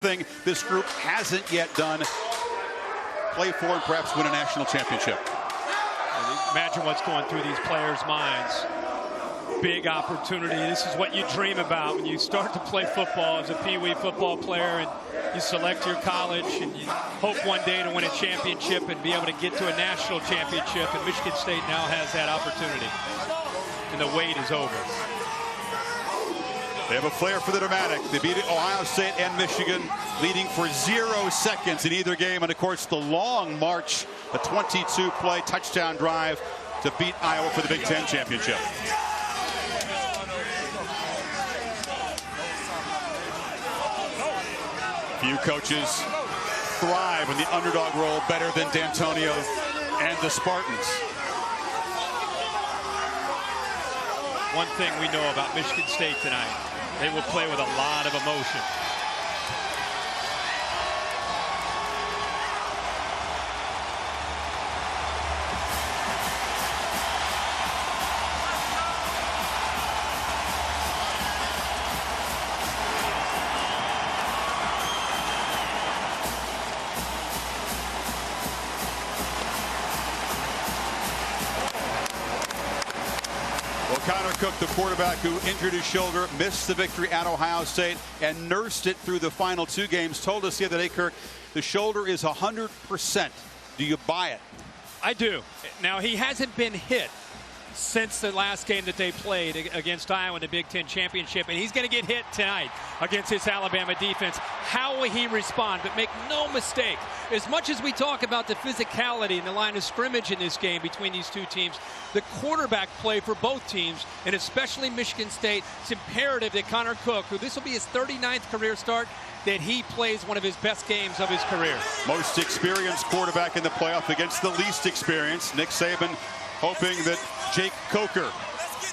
thing this group hasn't yet done. Play for and perhaps win a national championship. Imagine what's going through these players' minds. Big opportunity. This is what you dream about when you start to play football as a Pee-wee football player and you select your college and you hope one day to win a championship and be able to get to a national championship. And Michigan State now has that opportunity. And the wait is over. They have a flair for the dramatic. They beat Ohio State and Michigan, leading for 0 seconds in either game. And, of course, the long march, a 22-play touchdown drive to beat Iowa for the Big Ten championship. Few coaches thrive in the underdog role better than D'Antonio and the Spartans. One thing we know about Michigan State tonight, they will play with a lot of emotion. Connor Cook, the quarterback who injured his shoulder, missed the victory at Ohio State and nursed it through the final 2 games, told us the other day, Kirk, the shoulder is 100%. Do you buy it? I do. Now, he hasn't been hit since the last game that they played against Iowa in the Big Ten championship, and he's going to get hit tonight against this Alabama defense. How will he respond? But make no mistake, as much as we talk about the physicality and the line of scrimmage in this game between these two teams, the quarterback play for both teams, and especially Michigan State, it's imperative that Connor Cook, who this will be his 39th career start, that he plays one of his best games of his career. Most experienced quarterback in the playoff against the least experienced. Nick Saban hoping that Jake Coker,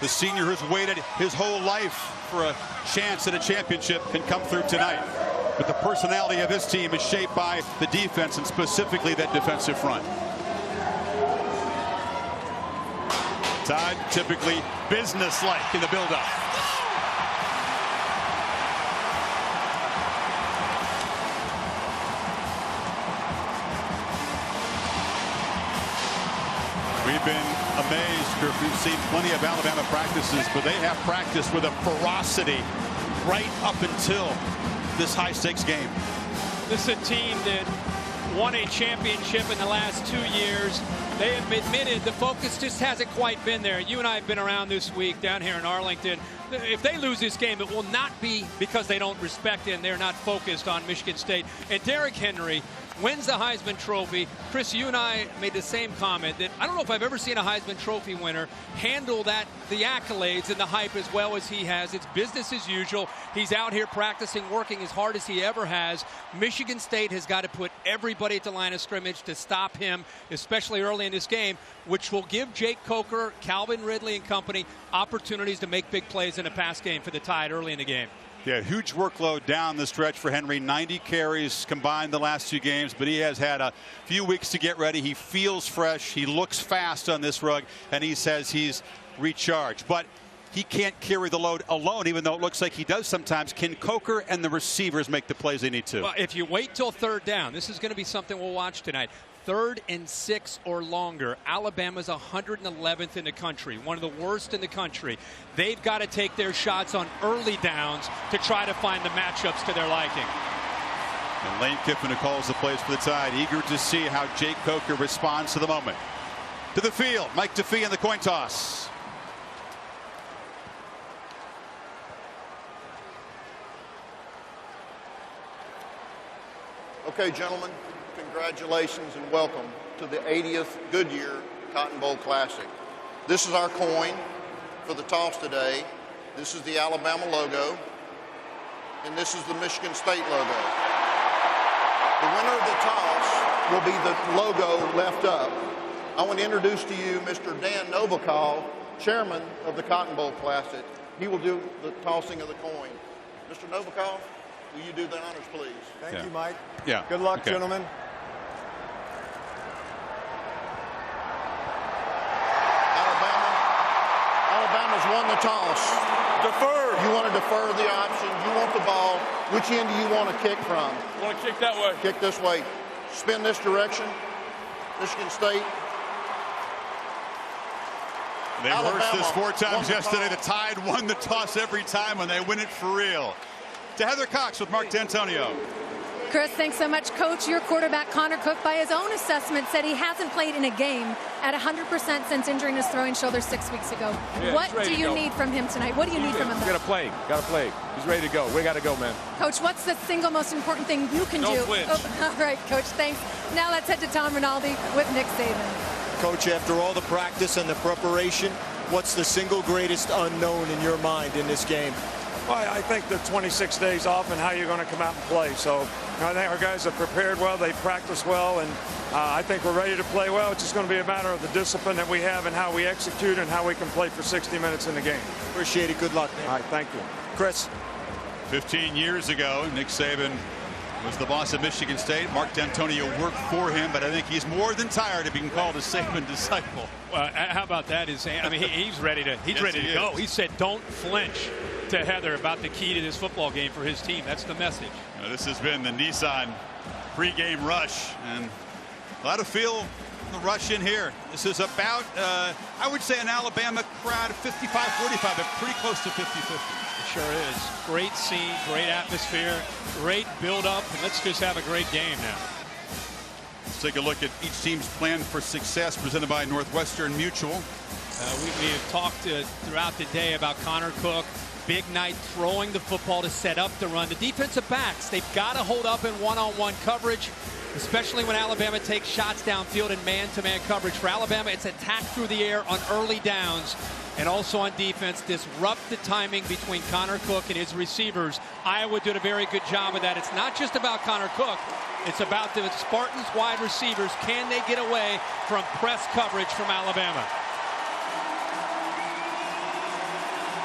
the senior who's waited his whole life for a chance at a championship, can come through tonight. But the personality of his team is shaped by the defense, and specifically that defensive front. Todd, typically business-like in the build-up. We've been amazed, Kirk. We've seen plenty of Alabama practices, but they have practiced with a ferocity right up until this high-stakes game. This is a team that won a championship in the last 2 years. They have admitted the focus just hasn't quite been there. You and I have been around this week down here in Arlington. If they lose this game, it will not be because they don't respect it and they're not focused on Michigan State. And Derrick Henry wins the Heisman Trophy. Chris, you and I made the same comment that I don't know if I've ever seen a Heisman Trophy winner handle the accolades and the hype as well as he has. It's business as usual. He's out here practicing, working as hard as he ever has. Michigan State has got to put everybody at the line of scrimmage to stop him, especially early in this game, which will give Jake Coker, Calvin Ridley and company opportunities to make big plays in a pass game for the Tide early in the game. Yeah, huge workload down the stretch for Henry. 90 carries combined the last 2 games, but he has had a few weeks to get ready. He feels fresh. He looks fast on this rug, and he says he's recharged. But he can't carry the load alone, even though it looks like he does sometimes. Can Coker and the receivers make the plays they need to? Well, if you wait till 3rd down, this is going to be something we'll watch tonight. 3rd and 6 or longer. Alabama's 111th in the country, one of the worst in the country. They've got to take their shots on early downs to try to find the matchups to their liking. And Lane Kiffin, who calls the plays for the Tide, eager to see how Jake Coker responds to the moment. To the field, Mike DeFee in the coin toss. Okay, gentlemen. Congratulations and welcome to the 80th Goodyear Cotton Bowl Classic. This is our coin for the toss today. This is the Alabama logo, and this is the Michigan State logo. The winner of the toss will be the logo left up. I want to introduce to you Mr. Dan Novakov, chairman of the Cotton Bowl Classic. He will do the tossing of the coin. Mr. Novakov, will you do the honors, please? Thank you, Mike. Yeah. Good luck, okay. gentlemen. Alabama's won the toss. Defer. You want to defer the options. You want the ball. Which end do you want to kick from? I want to kick that way. Kick this way. Spin this direction. Michigan State. They reversed this 4 times the yesterday. call. The Tide won the toss every time, and they win it for real. To Heather Cox with Mark D'Antonio. Chris, thanks so much. Coach, your quarterback, Connor Cook, by his own assessment, said he hasn't played in a game at 100% since injuring his throwing shoulder 6 weeks ago. Yeah, what he's ready do to you go. need from him tonight? What do you need from him? Got to play. Got to play. He's ready to go. We got to go, man. Coach, what's the single most important thing you can Don't do? flinch. Oh, all right, Coach, thanks. Now let's head to Tom Rinaldi with Nick Saban. Coach, after all the practice and the preparation, what's the single greatest unknown in your mind in this game? Well, I think the 26 days off and how you're going to come out and play. So I think our guys have prepared well. They practiced well, and I think we're ready to play well. It's just going to be a matter of the discipline that we have and how we execute and how we can play for 60 minutes in the game. Appreciate it. Good luck. All right, thank you. Chris. 15 years ago, Nick Saban was the boss of Michigan State. Mark D'Antonio worked for him, but I think he's more than tired of being called a Saban disciple. How about that? I mean, he's ready to go. He said, "Don't flinch." To Heather about the key to this football game for his team. That's the message. Now, this has been the Nissan pregame rush, and a lot of feel the rush in here. This is about, I would say, an Alabama crowd of 55-45, but pretty close to 50-50. It sure is. Great scene, great atmosphere, great build-up, and let's just have a great game now. Let's take a look at each team's plan for success presented by Northwestern Mutual. We have talked throughout the day about Connor Cook. Big night throwing the football to set up the run. The defensive backs, they've got to hold up in one-on-one coverage, especially when Alabama takes shots downfield in man-to-man coverage. For Alabama, it's attack through the air on early downs, and also on defense, disrupt the timing between Connor Cook and his receivers. Iowa did a very good job of that. It's not just about Connor Cook. It's about the Spartans wide receivers. Can they get away from press coverage from Alabama?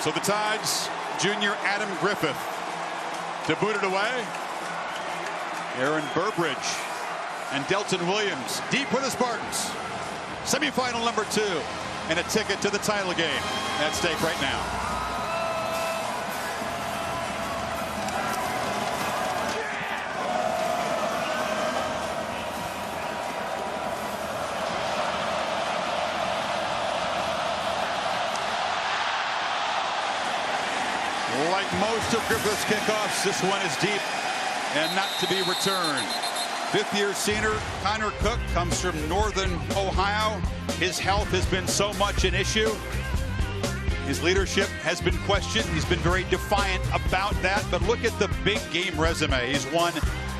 So the Tides, junior Adam Griffith to boot it away. Aaron Burbridge and Delton Williams deep for the Spartans. Semifinal number 2 and a ticket to the title game at stake right now. Like most of Griffith's kickoffs, this one is deep and not to be returned. 5th-year senior Connor Cook comes from northern Ohio. His health has been so much an issue. His leadership has been questioned. He's been very defiant about that. But look at the big game resume. He's won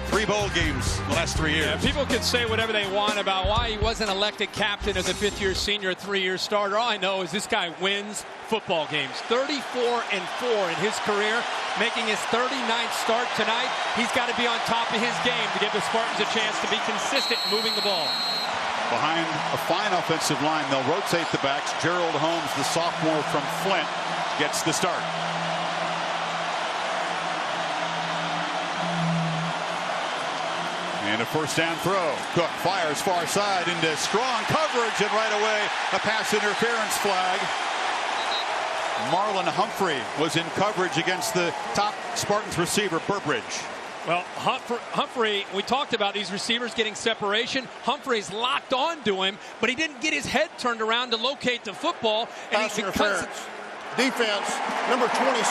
3 bowl games the last 3 years. Yeah, people can say whatever they want about why he wasn't elected captain as a 5th-year senior, a 3-year starter. All I know is this guy wins football games. 34-4 in his career, making his 39th start tonight. He's got to be on top of his game to give the Spartans a chance to be consistent moving the ball. Behind a fine offensive line, they'll rotate the backs. Gerald Holmes, the sophomore from Flint, gets the start. And a first down throw. Cook fires far side into strong coverage, and right away a pass interference flag. Marlon Humphrey was in coverage against the top Spartans receiver, Burbridge. Well, Humphrey, we talked about these receivers getting separation. Humphrey's locked on to him, but he didn't get his head turned around to locate the football. And Pass interference. Defense, number 26,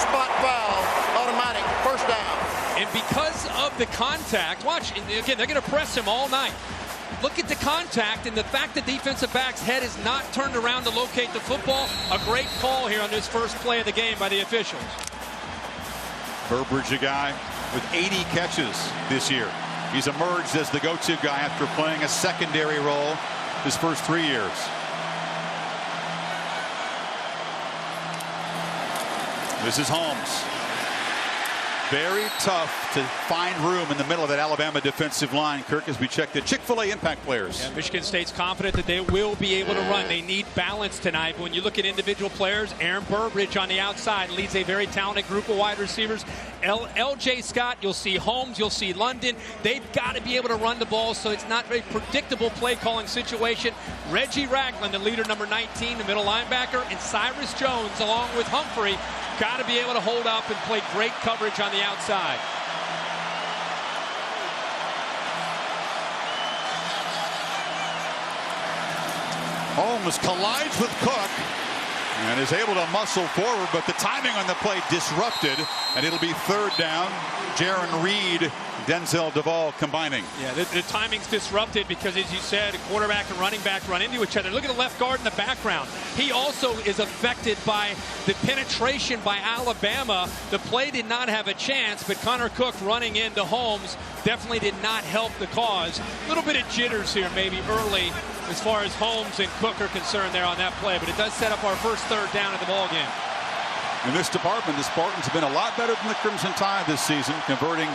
spot foul, automatic, first down. And because of the contact, watch, again, they're going to press him all night. Look at the contact and the fact that defensive back's head is not turned around to locate the football. A great call here on this first play of the game by the officials. Burbridge, a guy with 80 catches this year. He's emerged as the go-to guy after playing a secondary role his first 3 years. This is Holmes. Very tough to find room in the middle of that Alabama defensive line, Kirk, as we check the Chick-fil-A impact players. Yeah, Michigan State's confident that they will be able to run. They need balance tonight. But when you look at individual players, Aaron Burbridge on the outside leads a very talented group of wide receivers. L.J. Scott, you'll see Holmes, you'll see London. They've got to be able to run the ball, so it's not a predictable play-calling situation. Reggie Ragland, the leader, number 19, the middle linebacker, and Cyrus Jones, along with Humphrey, got to be able to hold up and play great coverage on the outside. Holmes collides with Cook and is able to muscle forward, but the timing on the play disrupted, and it'll be third down. Jaron Reed, Denzel Duvall combining. Yeah, the timing's disrupted because, as you said, a quarterback and running back run into each other. Look at the left guard in the background. He also is affected by the penetration by Alabama. The play did not have a chance, but Connor Cook running into Holmes definitely did not help the cause. A little bit of jitters here maybe early as far as Holmes and Cook are concerned there on that play, but it does set up our first third down of the ball game. In this department, the Spartans have been a lot better than the Crimson Tide this season, converting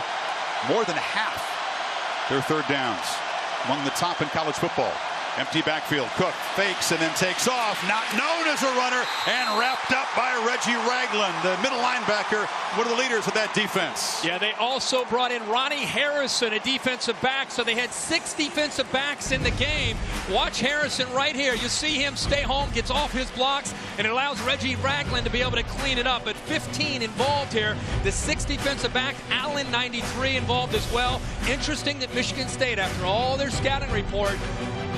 more than half their third downs, among the top in college football. Empty backfield. Cook fakes and then takes off. Not known as a runner, and wrapped up by Reggie Ragland, the middle linebacker, one of the leaders of that defense. Yeah, they also brought in Ronnie Harrison, a defensive back, so they had 6 defensive backs in the game. Watch Harrison right here. You see him stay home, gets off his blocks, and it allows Reggie Ragland to be able to clean it up. But 15 involved here. The 6 defensive back, Allen 93 involved as well. Interesting that Michigan State, after all their scouting report,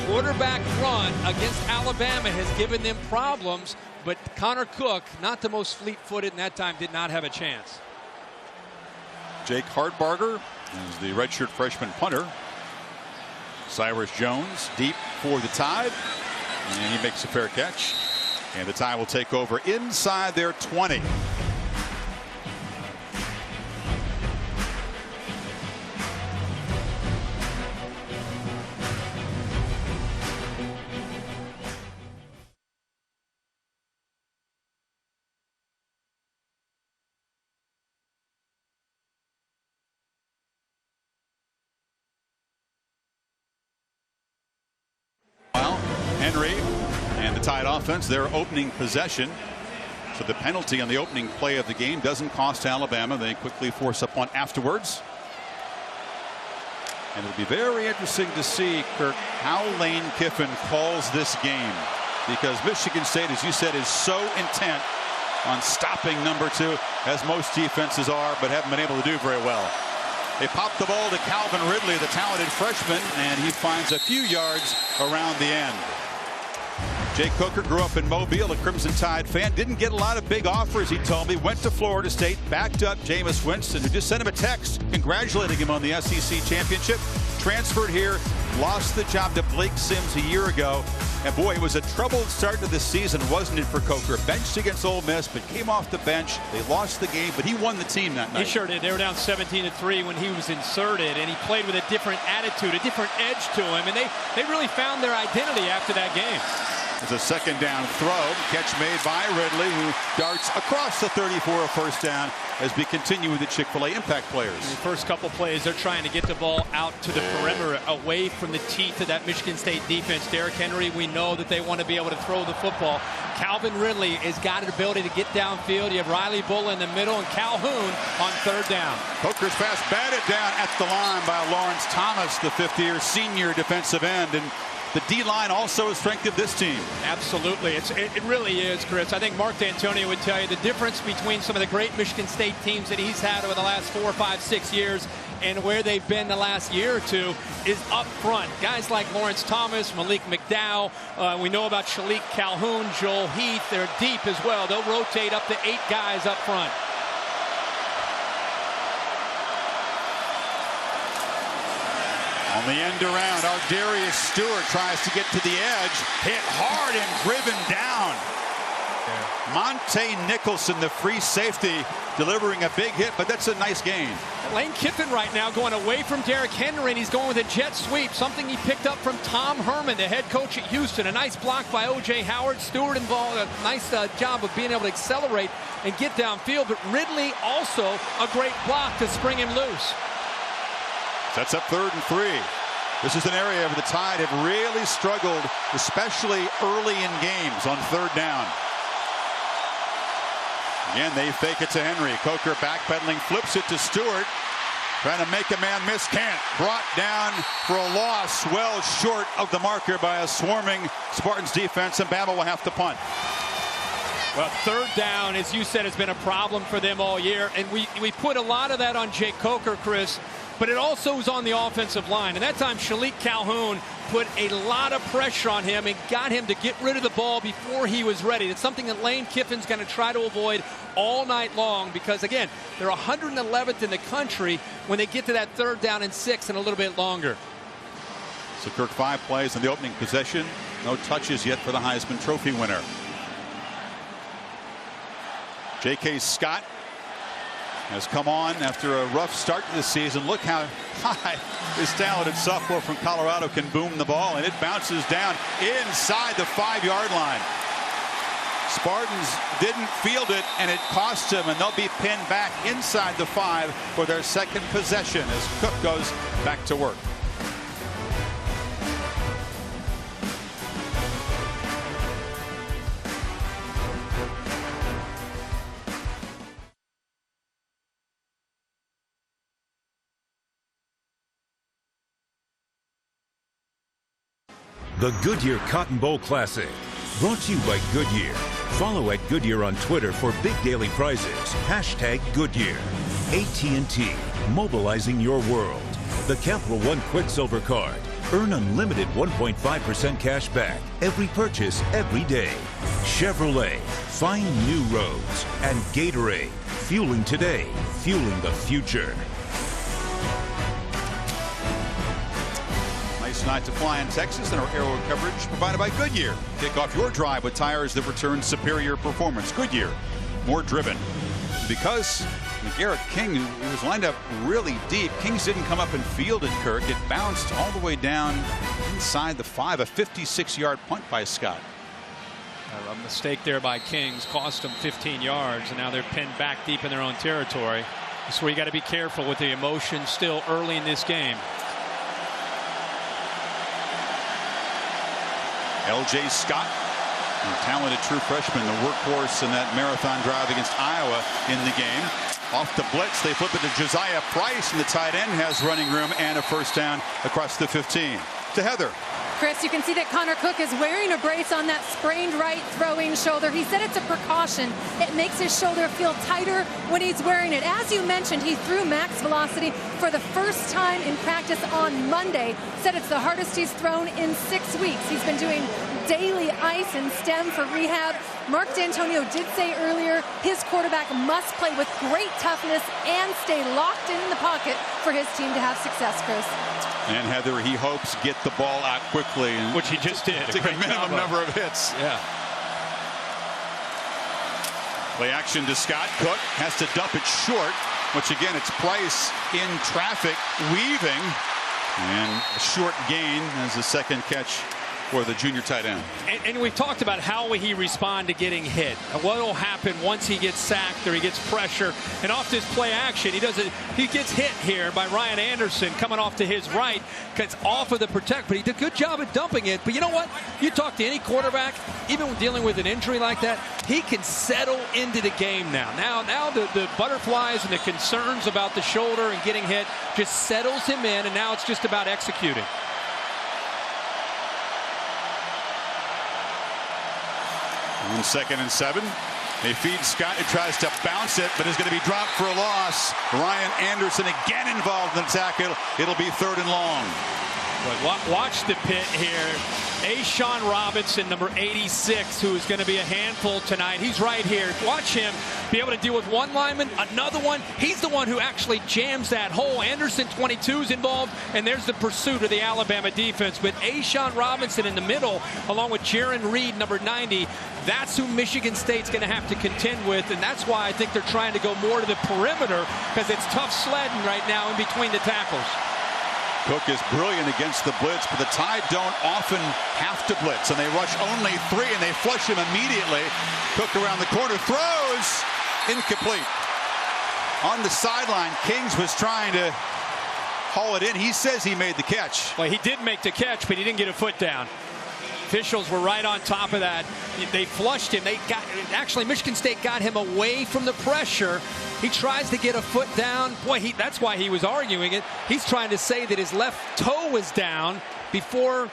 quarterback run against Alabama has given them problems, but Connor Cook, not the most fleet-footed in that time, did not have a chance. Jake Hardbarger is the redshirt freshman punter. Cyrus Jones deep for the Tide, and he makes a fair catch. And the Tide will take over inside their 20. Henry and the Tide offense, their opening possession. So the penalty on the opening play of the game doesn't cost Alabama. They quickly force up one afterwards. And it'll be very interesting to see, Kirk, how Lane Kiffin calls this game, because Michigan State, as you said, is so intent on stopping number 2, as most defenses are, but haven't been able to do very well. They pop the ball to Calvin Ridley, the talented freshman, and he finds a few yards around the end. Jake Coker grew up in Mobile, a Crimson Tide fan. Didn't get a lot of big offers, he told me. Went to Florida State, backed up Jameis Winston, who just sent him a text congratulating him on the SEC championship. Transferred here, lost the job to Blake Sims a year ago. And boy, it was a troubled start to the season, wasn't it, for Coker? Benched against Ole Miss, but came off the bench. They lost the game, but he won the team that night. He sure did. They were down 17-3 when he was inserted, and he played with a different attitude, a different edge to him, and they really found their identity after that game. It's a second down throw. Catch made by Ridley, who darts across the 30 for a first down as we continue with the Chick-fil-A impact players. In the first couple plays, they're trying to get the ball out to the perimeter, away from the teeth of that Michigan State defense. Derrick Henry, we know that they want to be able to throw the football. Calvin Ridley has got an ability to get downfield. You have Riley Bull in the middle and Calhoun on third down. Coker's pass batted down at the line by Lawrence Thomas, the fifth-year senior defensive end. And the D-line also a strength of this team. Absolutely. It really is, Chris. I think Mark D'Antonio would tell you the difference between some of the great Michigan State teams that he's had over the last 4, 5, 6 years and where they've been the last year or two is up front. Guys like Lawrence Thomas, Malik McDowell, we know about Shalik Calhoun, Joel Heath. They're deep as well. They'll rotate up to 8 guys up front. On the end around, Ardarius Stewart tries to get to the edge, hit hard and driven down. Monte Nicholson, the free safety, delivering a big hit, but that's a nice gain. Lane Kiffin right now going away from Derrick Henry, and he's going with a jet sweep, something he picked up from Tom Herman, the head coach at Houston. A nice block by O.J. Howard. Stewart involved, a nice job of being able to accelerate and get downfield, but Ridley also a great block to spring him loose. Sets up 3rd and 3. This is an area where the Tide have really struggled, especially early in games on 3rd down. Again, they fake it to Henry. Coker backpedaling, flips it to Stewart. Trying to make a man miss, can't. Brought down for a loss, well short of the marker by a swarming Spartans defense, and Bama will have to punt. Well, 3rd down, as you said, has been a problem for them all year, and we put a lot of that on Jake Coker, Chris, but it also was on the offensive line. And that time, Shalik Calhoun put a lot of pressure on him and got him to get rid of the ball before he was ready. It's something that Lane Kiffin's going to try to avoid all night long because, again, they're 111th in the country when they get to that 3rd down and 6 and a little bit longer. So Kirk 5 plays in the opening possession. No touches yet for the Heisman Trophy winner. J.K. Scott has come on after a rough start to the season. Look how high this talented sophomore from Colorado can boom the ball, and it bounces down inside the 5-yard line. Spartans didn't field it, and it cost them, and they'll be pinned back inside the 5 for their 2nd possession as Cook goes back to work. The Goodyear Cotton Bowl Classic, brought to you by Goodyear. Follow at Goodyear on Twitter for big daily prizes. #Goodyear. AT&T, mobilizing your world. The Capital One Quicksilver Card. Earn unlimited 1.5% cash back every purchase every day. Chevrolet, find new roads. And Gatorade, fueling today, fueling the future. Night to fly in Texas, and our aero coverage provided by Goodyear. Kick off your drive with tires that return superior performance. Goodyear, more driven. Because McGarrett King, who was lined up really deep, Kings didn't come up and fielded Kirk. It bounced all the way down inside the 5, a 56-yard punt by Scott. A mistake there by Kings cost them 15 yards, and now they're pinned back deep in their own territory. That's where you got to be careful with the emotion still early in this game. L.J. Scott, a talented true freshman, the workhorse in that marathon drive against Iowa in the game. Off the blitz, they flip it to Josiah Price, and the tight end has running room and a 1st down across the 15. To Heather. Chris, you can see that Connor Cook is wearing a brace on that sprained right throwing shoulder. He said it's a precaution. It makes his shoulder feel tighter when he's wearing it. As you mentioned, he threw max velocity for the first time in practice on Monday. Said it's the hardest he's thrown in 6 weeks. He's been doing daily ice and stem for rehab. Mark D'Antonio did say earlier his quarterback must play with great toughness and stay locked in the pocket for his team to have success, Chris. And Heather, he hopes get the ball out quickly. Which he just did. Take a minimum number of hits. Yeah. Play action to Scott. Cook has to dump it short, which again, it's Price in traffic, weaving, and a short gain as the 2nd catch for the junior tight end. And we've talked about how will he respond to getting hit. What will happen once he gets sacked or he gets pressure. And off this play action, he gets hit here by Ryan Anderson coming off to his right. Gets off of the protect, but he did a good job at dumping it. But you know what? You talk to any quarterback, even when dealing with an injury like that, he can settle into the game now. Now the butterflies and the concerns about the shoulder and getting hit just settles him in, and now it's just about executing. On 2nd and 7, they feed Scott, who tries to bounce it, but is going to be dropped for a loss. Ryan Anderson again involved in the tackle. It'll be 3rd and long. But watch the pit here. A'Shawn Robinson, number 86, who is going to be a handful tonight. He's right here. Watch him be able to deal with one lineman, another one. He's the one who actually jams that hole. Anderson, 22, is involved, and there's the pursuit of the Alabama defense. But A'Shawn Robinson in the middle, along with Jaron Reed, number 90, that's who Michigan State's going to have to contend with, and that's why I think they're trying to go more to the perimeter, because it's tough sledding right now in between the tackles. Cook is brilliant against the blitz, but the Tide don't often have to blitz, and they rush only 3, and they flush him immediately. Cook around the corner, throws, incomplete. On the sideline, Kings was trying to haul it in. He says he made the catch. Well, he did make the catch, but he didn't get a foot down. Officials were right on top of that. They flushed him. Actually, Michigan State got him away from the pressure. He tries to get a foot down. Boy, that's why he was arguing it. He's trying to say that his left toe was down before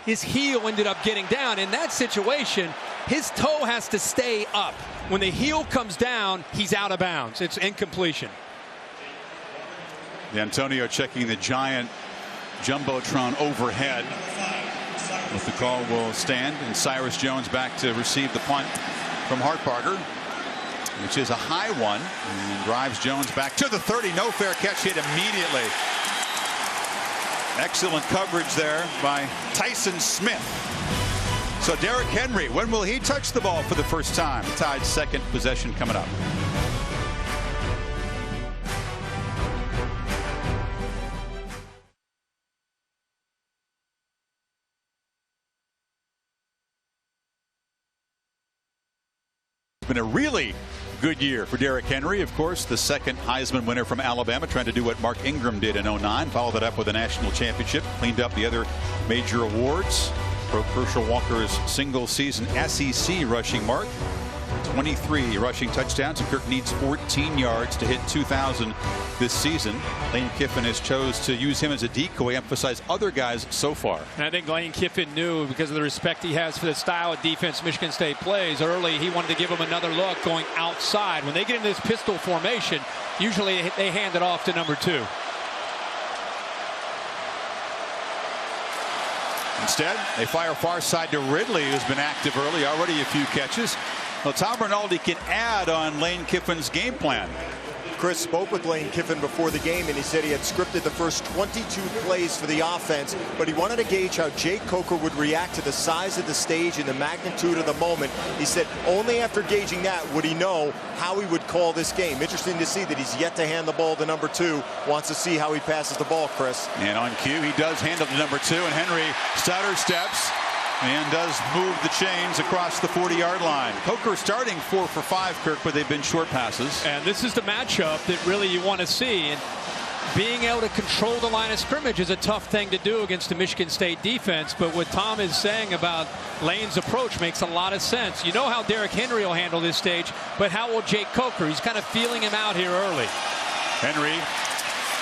his heel ended up getting down. In that situation, his toe has to stay up. When the heel comes down, he's out of bounds. It's incompletion. Antonio checking the giant jumbotron overhead. If the call will stand, and Cyrus Jones back to receive the punt from Hartbarger, which is a high one, and drives Jones back to the 30. No fair catch, hit immediately. Excellent coverage there by Tyson Smith. So Derrick Henry, when will he touch the ball for the first time? Tide's second possession coming up. Been a really good year for Derrick Henry. Of course, the second Heisman winner from Alabama, trying to do what Mark Ingram did in '09. Followed it up with a national championship. Cleaned up the other major awards. Broke Herschel Walker's single season SEC rushing mark. 23 rushing touchdowns, and Kirk needs 14 yards to hit 2,000 this season. Lane Kiffin has chose to use him as a decoy, emphasize other guys so far. And I think Lane Kiffin knew, because of the respect he has for the style of defense Michigan State plays early, he wanted to give him another look going outside. When they get into this pistol formation, usually they hand it off to number 2. Instead, they fire far side to Ridley, who's been active early, already a few catches. Well, Tom Rinaldi can add on Lane Kiffin's game plan. Chris spoke with Lane Kiffin before the game, and he said he had scripted the first 22 plays for the offense, but he wanted to gauge how Jake Coker would react to the size of the stage and the magnitude of the moment. He said only after gauging that would he know how he would call this game. Interesting to see that he's yet to hand the ball to number 2. Wants to see how he passes the ball, Chris. And on cue, he does hand it to number 2, and Henry stutter steps and does move the chains across the 40-yard line. Coker starting 4 for 5, Kirk, but they've been short passes. And this is the matchup that really you want to see. And being able to control the line of scrimmage is a tough thing to do against the Michigan State defense. But what Tom is saying about Lane's approach makes a lot of sense. You know how Derrick Henry will handle this stage, but how will Jake Coker? He's kind of feeling him out here early. Henry.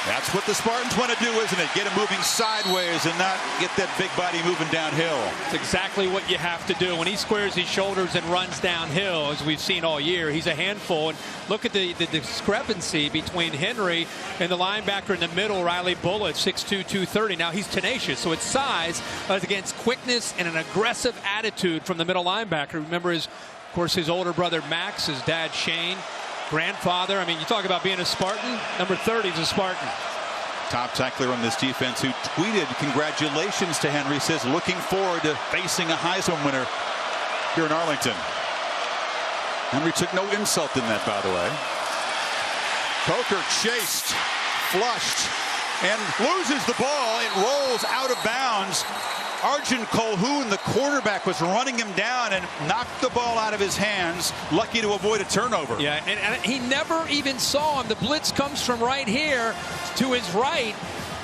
That's what the Spartans want to do, isn't it? Get him moving sideways and not get that big body moving downhill. It's exactly what you have to do. When he squares his shoulders and runs downhill, as we've seen all year, he's a handful. And look at the discrepancy between Henry and the linebacker in the middle, Riley Bullitt, 6'2", 230. Now, he's tenacious, so it's size against quickness and an aggressive attitude from the middle linebacker. Remember, of course, his older brother, Max, his dad, Shane, grandfather. I mean, you talk about being a Spartan. Number 30 is a Spartan. Top tackler on this defense, who tweeted congratulations to Henry, says looking forward to facing a Heisman winner here in Arlington. Henry took no insult in that, by the way. Coker chased, flushed, and loses the ball. It rolls out of bounds. Arjun Colhoun, the quarterback, was running him down and knocked the ball out of his hands, lucky to avoid a turnover. Yeah, and he never even saw him. The blitz comes from right here to his right.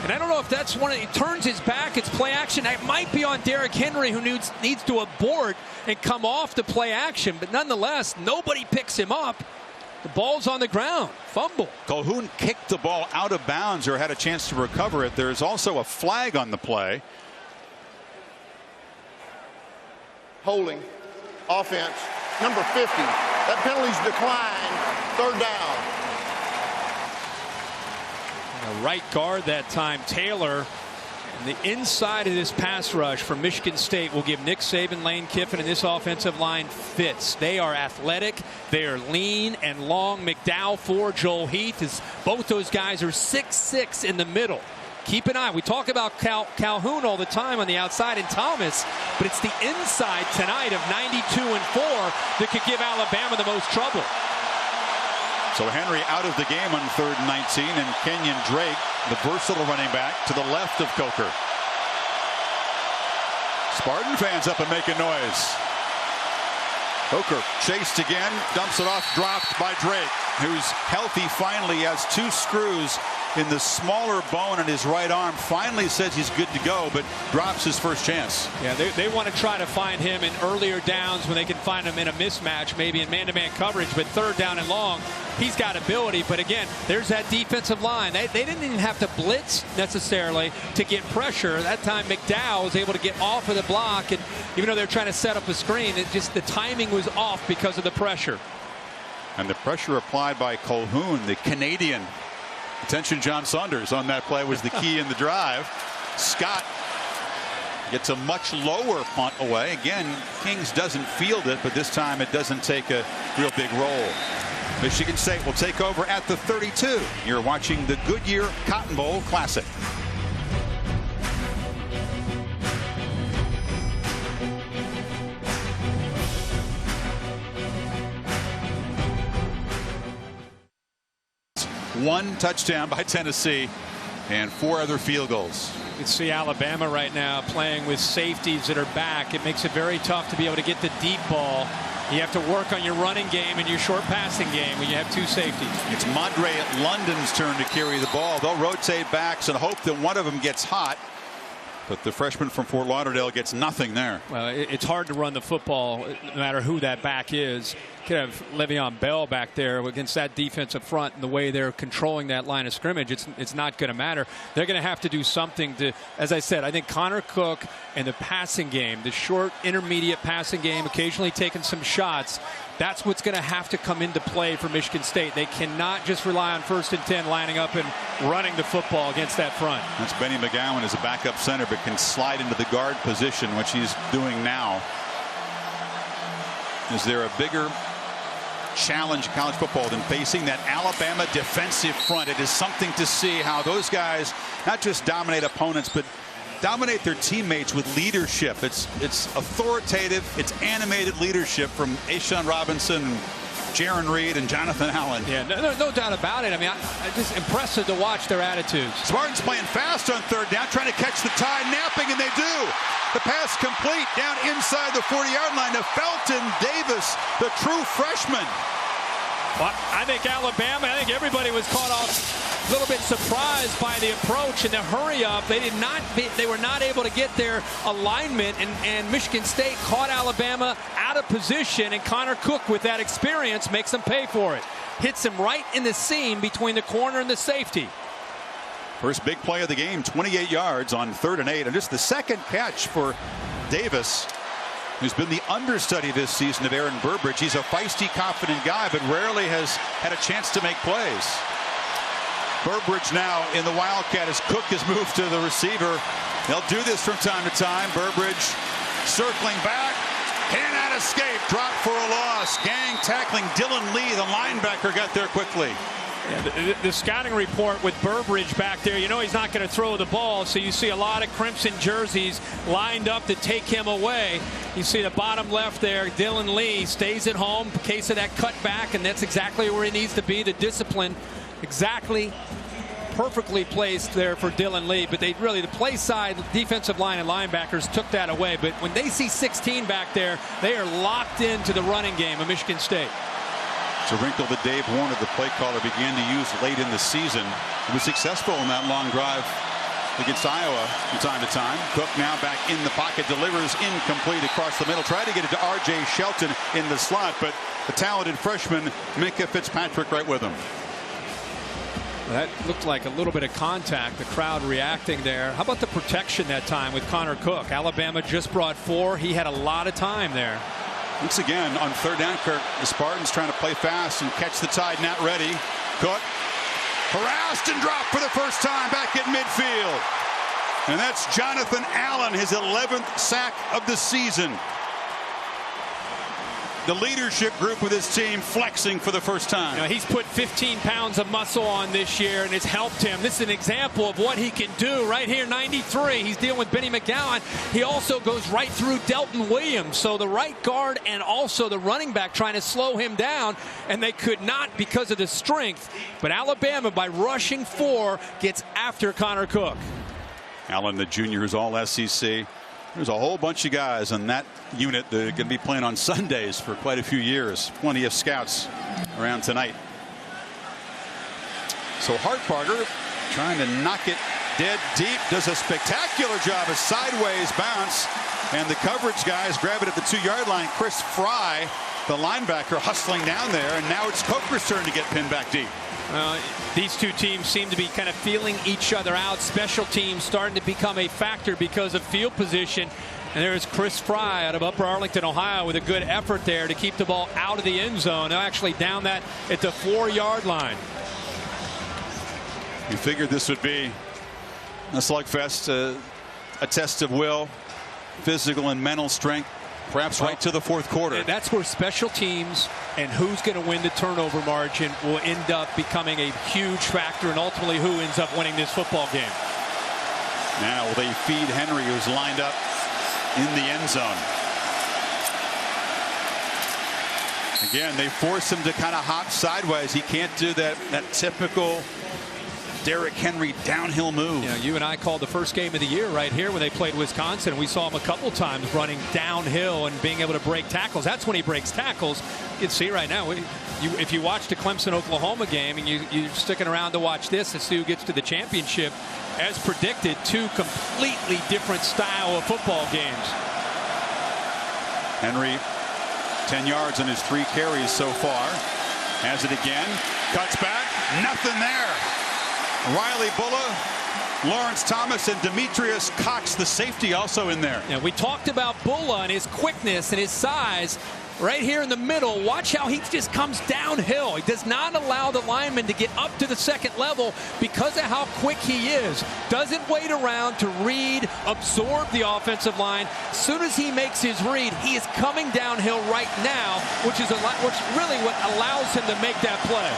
And I don't know if that's he turns his back. It's play action. It might be on Derrick Henry, who needs to abort and come off the play action. But nonetheless, nobody picks him up. The ball's on the ground. Fumble. Colhoun kicked the ball out of bounds or had a chance to recover it. There's also a flag on the play. Holding, offense, number 50. That penalty's declined, 3rd down. A right guard that time, Taylor. And the inside of this pass rush for Michigan State will give Nick Saban, Lane Kiffin, and this offensive line fits. They are athletic. They are lean and long. McDowell for Joel Heath. Both those guys are 6'6" in the middle. Keep an eye. We talk about Calhoun all the time on the outside and Thomas, but it's the inside tonight of 92 and 4 that could give Alabama the most trouble. So Henry out of the game on 3rd and 19, and Kenyon Drake, the versatile running back, to the left of Coker. Spartan fans up and making noise. Coker chased again, dumps it off, dropped by Drake, who's healthy finally. He has 2 screws in the smaller bone in his right arm. Finally says he's good to go, but drops his first chance. Yeah, they want to try to find him in earlier downs when they can find him in a mismatch, maybe in man-to-man coverage, but 3rd down and long, he's got ability. But again, there's that defensive line. They didn't even have to blitz necessarily to get pressure. That time McDowell was able to get off of the block, and even though they're trying to set up a screen, the timing was off because of the pressure. And the pressure applied by Calhoun, the Canadian. Attention, John Saunders on that play was the key in the drive. Scott gets a much lower punt away. Again, Kings doesn't field it, but this time it doesn't take a real big roll. Michigan State will take over at the 32. You're watching the Goodyear Cotton Bowl Classic. One touchdown by Tennessee and 4 other field goals. You can see Alabama right now playing with safeties that are back. It makes it very tough to be able to get the deep ball. You have to work on your running game and your short passing game when you have 2 safeties. It's Mondre London's turn to carry the ball. They'll rotate backs and hope that one of them gets hot. But the freshman from Fort Lauderdale gets nothing there. Well, it's hard to run the football no matter who that back is. Could have Le'Veon Bell back there against that defensive front, and the way they're controlling that line of scrimmage, it's not going to matter. They're going to have to do something to, as I said, I think Connor Cook and the passing game, the short intermediate passing game, occasionally taking some shots, that's what's going to have to come into play for Michigan State. They cannot just rely on 1st and 10 lining up and running the football against that front. That's Benny McGowan as a backup center, but can slide into the guard position, which he's doing now. Is there a bigger challenge in college football than facing that Alabama defensive front? It is something to see how those guys not just dominate opponents, but dominate their teammates with leadership. It's authoritative, it's animated leadership from A'Shawn Robinson, Jaron Reed, and Jonathan Allen. Yeah, no doubt about it. I mean, it's just impressive to watch their attitudes. Spartans playing fast on 3rd down, trying to catch the tide, napping, and they do. The pass complete down inside the 40-yard line to Felton Davis, the true freshman. Well, I think everybody was caught off a little bit surprised by the approach and the hurry up. They were not able to get their alignment, and Michigan State caught Alabama out of position, and Connor Cook, with that experience, makes them pay for it. Hits him right in the seam between the corner and the safety. First big play of the game, 28 yards on 3rd and 8, and just the second catch for Davis, who's been the understudy this season of Aaron Burbridge. He's a feisty, confident guy, but rarely has had a chance to make plays. Burbridge now in the Wildcat as Cook has moved to the receiver. They'll do this from time to time. Burbridge circling back, cannot escape, drop for a loss. Gang tackling Dylan Lee, the linebacker, got there quickly. Yeah, the scouting report with Burbridge back there, you know he's not going to throw the ball, so you see a lot of crimson jerseys lined up to take him away. You see the bottom left there, Dylan Lee stays at home in case of that cutback, and that's exactly where he needs to be. The discipline exactly perfectly placed there for Dylan Lee, but the play side defensive line and linebackers took that away. But when they see 16 back there, they are locked into the running game of Michigan State. It's a wrinkle that Dave Warner, the play caller, began to use late in the season. He was successful in that long drive against Iowa from time to time. Cook now back in the pocket, delivers incomplete across the middle. Tried to get it to R.J. Shelton in the slot, but the talented freshman Minkah Fitzpatrick right with him. That looked like a little bit of contact, the crowd reacting there. How about the protection that time with Connor Cook? Alabama just brought 4. He had a lot of time there. Once again, on 3rd down, Kirk, the Spartans trying to play fast and catch the tide, not ready. Cook harassed and dropped for the first time back at midfield. And that's Jonathan Allen, his 11th sack of the season. The leadership group with his team flexing for the first time. You know, he's put 15 pounds of muscle on this year, and it's helped him. This is an example of what he can do right here. 93. He's dealing with Benny McGowan. He also goes right through Delton Williams. So the right guard and also the running back trying to slow him down, and they could not because of the strength. But Alabama, by rushing 4, gets after Connor Cook. Allen, the junior, is all SEC. There's a whole bunch of guys on that unit that are going to be playing on Sundays for quite a few years. Plenty of scouts around tonight. So Hartbarger trying to knock it dead deep. Does a spectacular job. A sideways bounce. And the coverage guys grab it at the 2-yard line. Chris Fry, the linebacker, hustling down there. And now it's Coker's turn to get pinned back deep. These two teams seem to be kind of feeling each other out. Special teams starting to become a factor because of field position. And there's Chris Fry out of Upper Arlington, Ohio, with a good effort there to keep the ball out of the end zone. They're actually down that at the 4-yard line. You figured this would be a slugfest, a test of will, physical and mental strength. Perhaps right to the fourth quarter. That's where special teams and who's going to win the turnover margin will end up becoming a huge factor, and ultimately who ends up winning this football game. Now will they feed Henry, who's lined up in the end zone. Again, they force him to kind of hop sideways. He can't do that typical Derrick Henry downhill move. You know, you and I called the first game of the year right here when they played Wisconsin. We saw him a couple times running downhill and being able to break tackles. That's when he breaks tackles. You can see right now, if you watch the Clemson-Oklahoma game and you're sticking around to watch this and see who gets to the championship, as predicted, 2 completely different style of football games. Henry, 10 yards on his 3 carries so far. Has it again. Cuts back. Nothing there. Riley Bulla, Lawrence Thomas, and Demetrius Cox, the safety, also in there. Yeah, we talked about Bulla and his quickness and his size. Right here in the middle, watch how he just comes downhill. He does not allow the lineman to get up to the second level because of how quick he is. Doesn't wait around to read, absorb the offensive line. As soon as he makes his read, he is coming downhill right now, which is really what allows him to make that play.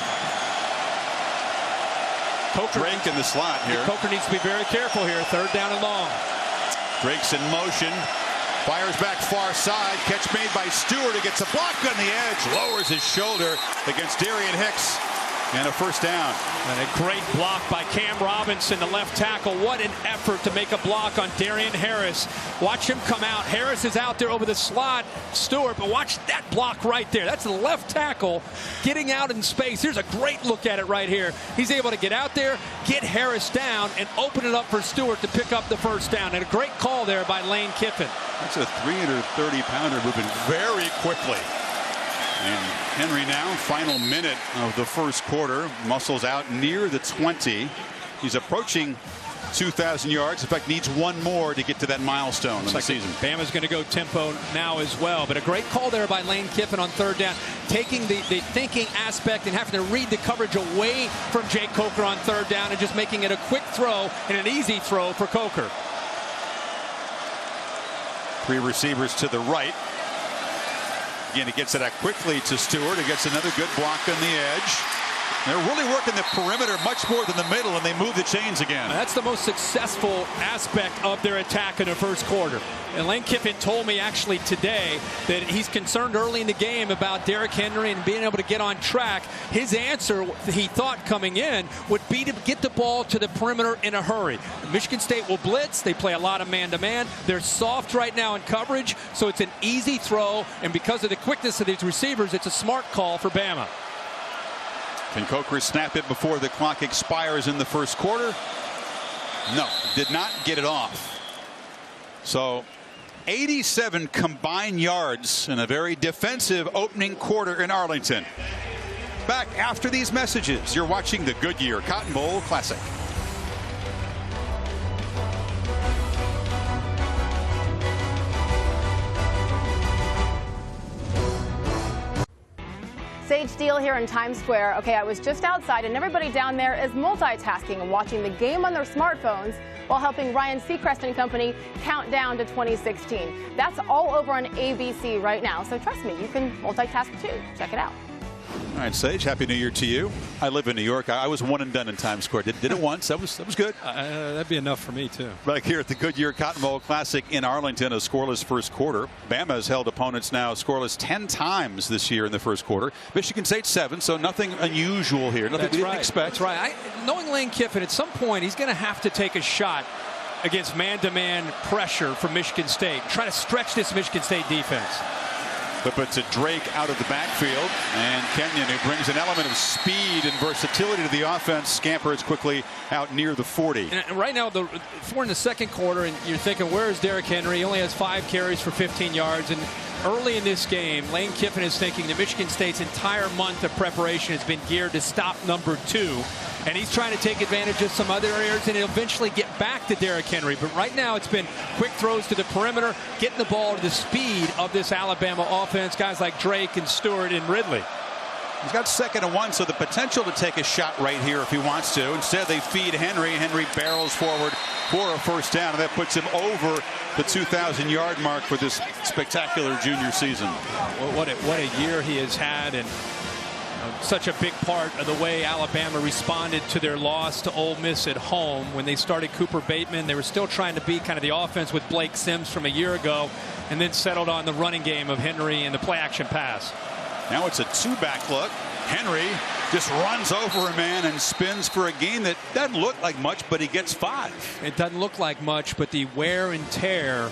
Drake in the slot here. Coker needs to be very careful here. 3rd down and long. Drake's in motion. Fires back far side. Catch made by Stewart. He gets a block on the edge. Lowers his shoulder against Darian Hicks. And a first down. And a great block by Cam Robinson, the left tackle. What an effort to make a block on Darian Harris. Watch him come out. Harris is out there over the slot. Stewart, but watch that block right there. That's the left tackle getting out in space. Here's a great look at it right here. He's able to get out there, get Harris down, and open it up for Stewart to pick up the first down. And a great call there by Lane Kiffin. That's a 330-pounder moving very quickly. And Henry now, final minute of the first quarter, muscles out near the 20. He's approaching 2,000 yards. In fact, needs one more to get to that milestone of the season. Bama's going to go tempo now as well. But a great call there by Lane Kiffin on 3rd down, taking the thinking aspect and having to read the coverage away from Jake Coker on 3rd down and just making it a quick throw and an easy throw for Coker. 3 receivers to the right. Again, he gets it out quickly to Stewart. He gets another good block on the edge. They're really working the perimeter much more than the middle, and they move the chains again. That's the most successful aspect of their attack in the first quarter. And Lane Kiffin told me actually today that he's concerned early in the game about Derrick Henry and being able to get on track. His answer, he thought coming in, would be to get the ball to the perimeter in a hurry. Michigan State will blitz. They play a lot of man-to-man. They're soft right now in coverage, so it's an easy throw. And because of the quickness of these receivers, it's a smart call for Bama. Can Coker snap it before the clock expires in the first quarter? No, did not get it off. So 87 combined yards in a very defensive opening quarter in Arlington. Back after these messages, you're watching the Goodyear Cotton Bowl Classic. Say backstage deal here in Times Square. Okay, I was just outside, and everybody down there is multitasking and watching the game on their smartphones while helping Ryan Seacrest and company count down to 2016. That's all over on ABC right now, so trust me, you can multitask too. Check it out. All right, Sage, Happy New Year to you. I live in New York. I was one and done in Times Square. Did it once. That was good. That'd be enough for me, too. Back here at the Goodyear Cotton Bowl Classic in Arlington, a scoreless first quarter. Bama has held opponents now scoreless 10 times this year in the first quarter. Michigan State 7, so nothing unusual here. Nothing we didn't expect. That's right. Knowing Lane Kiffin, at some point, he's going to have to take a shot against man-to-man pressure from Michigan State. Try to stretch this Michigan State defense. Flip it to Drake out of the backfield, and Kenyon, who brings an element of speed and versatility to the offense, scampers quickly out near the 40. And right now, we're in the second quarter, and you're thinking, where is Derrick Henry? He only has 5 carries for 15 yards. And early in this game, Lane Kiffin is thinking that Michigan State's entire month of preparation has been geared to stop number 2. And he's trying to take advantage of some other areas and eventually get back to Derrick Henry. But right now it's been quick throws to the perimeter, getting the ball to the speed of this Alabama offense. Guys like Drake and Stewart and Ridley. He's got 2nd and 1, so the potential to take a shot right here if he wants to. Instead, they feed Henry. Henry barrels forward for a first down, and that puts him over the 2,000-yard mark for this spectacular junior season. What a year he has had, and such a big part of the way Alabama responded to their loss to Ole Miss at home. When they started Cooper Bateman, they were still trying to be kind of the offense with Blake Sims from a year ago, and then settled on the running game of Henry and the play-action pass. Now it's a 2-back look. Henry just runs over a man and spins for a gain that doesn't look like much, but he gets 5. It doesn't look like much, but the wear and tear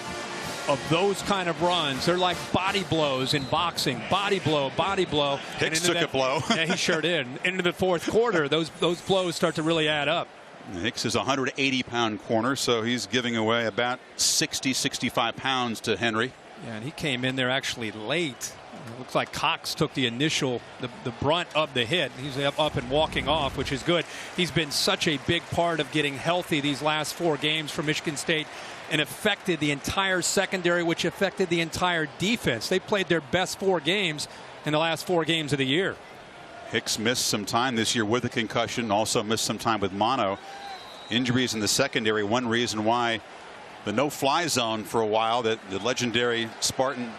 of those kind of runs, they're like body blows in boxing. Body blow, body blow. Hicks took a blow. Yeah, he sure did. Into the fourth quarter, those blows start to really add up. Hicks is a 180-pound corner, so he's giving away about 60, 65 pounds to Henry. Yeah, and he came in there actually late. It looks like Cox took the initial, the brunt of the hit. He's up and walking off, which is good. He's been such a big part of getting healthy these last 4 games for Michigan State and affected the entire secondary, which affected the entire defense. They played their best 4 games in the last 4 games of the year. Hicks missed some time this year with a concussion, also missed some time with mono. Injuries in the secondary, one reason why the no-fly zone for a while, that the legendary Spartan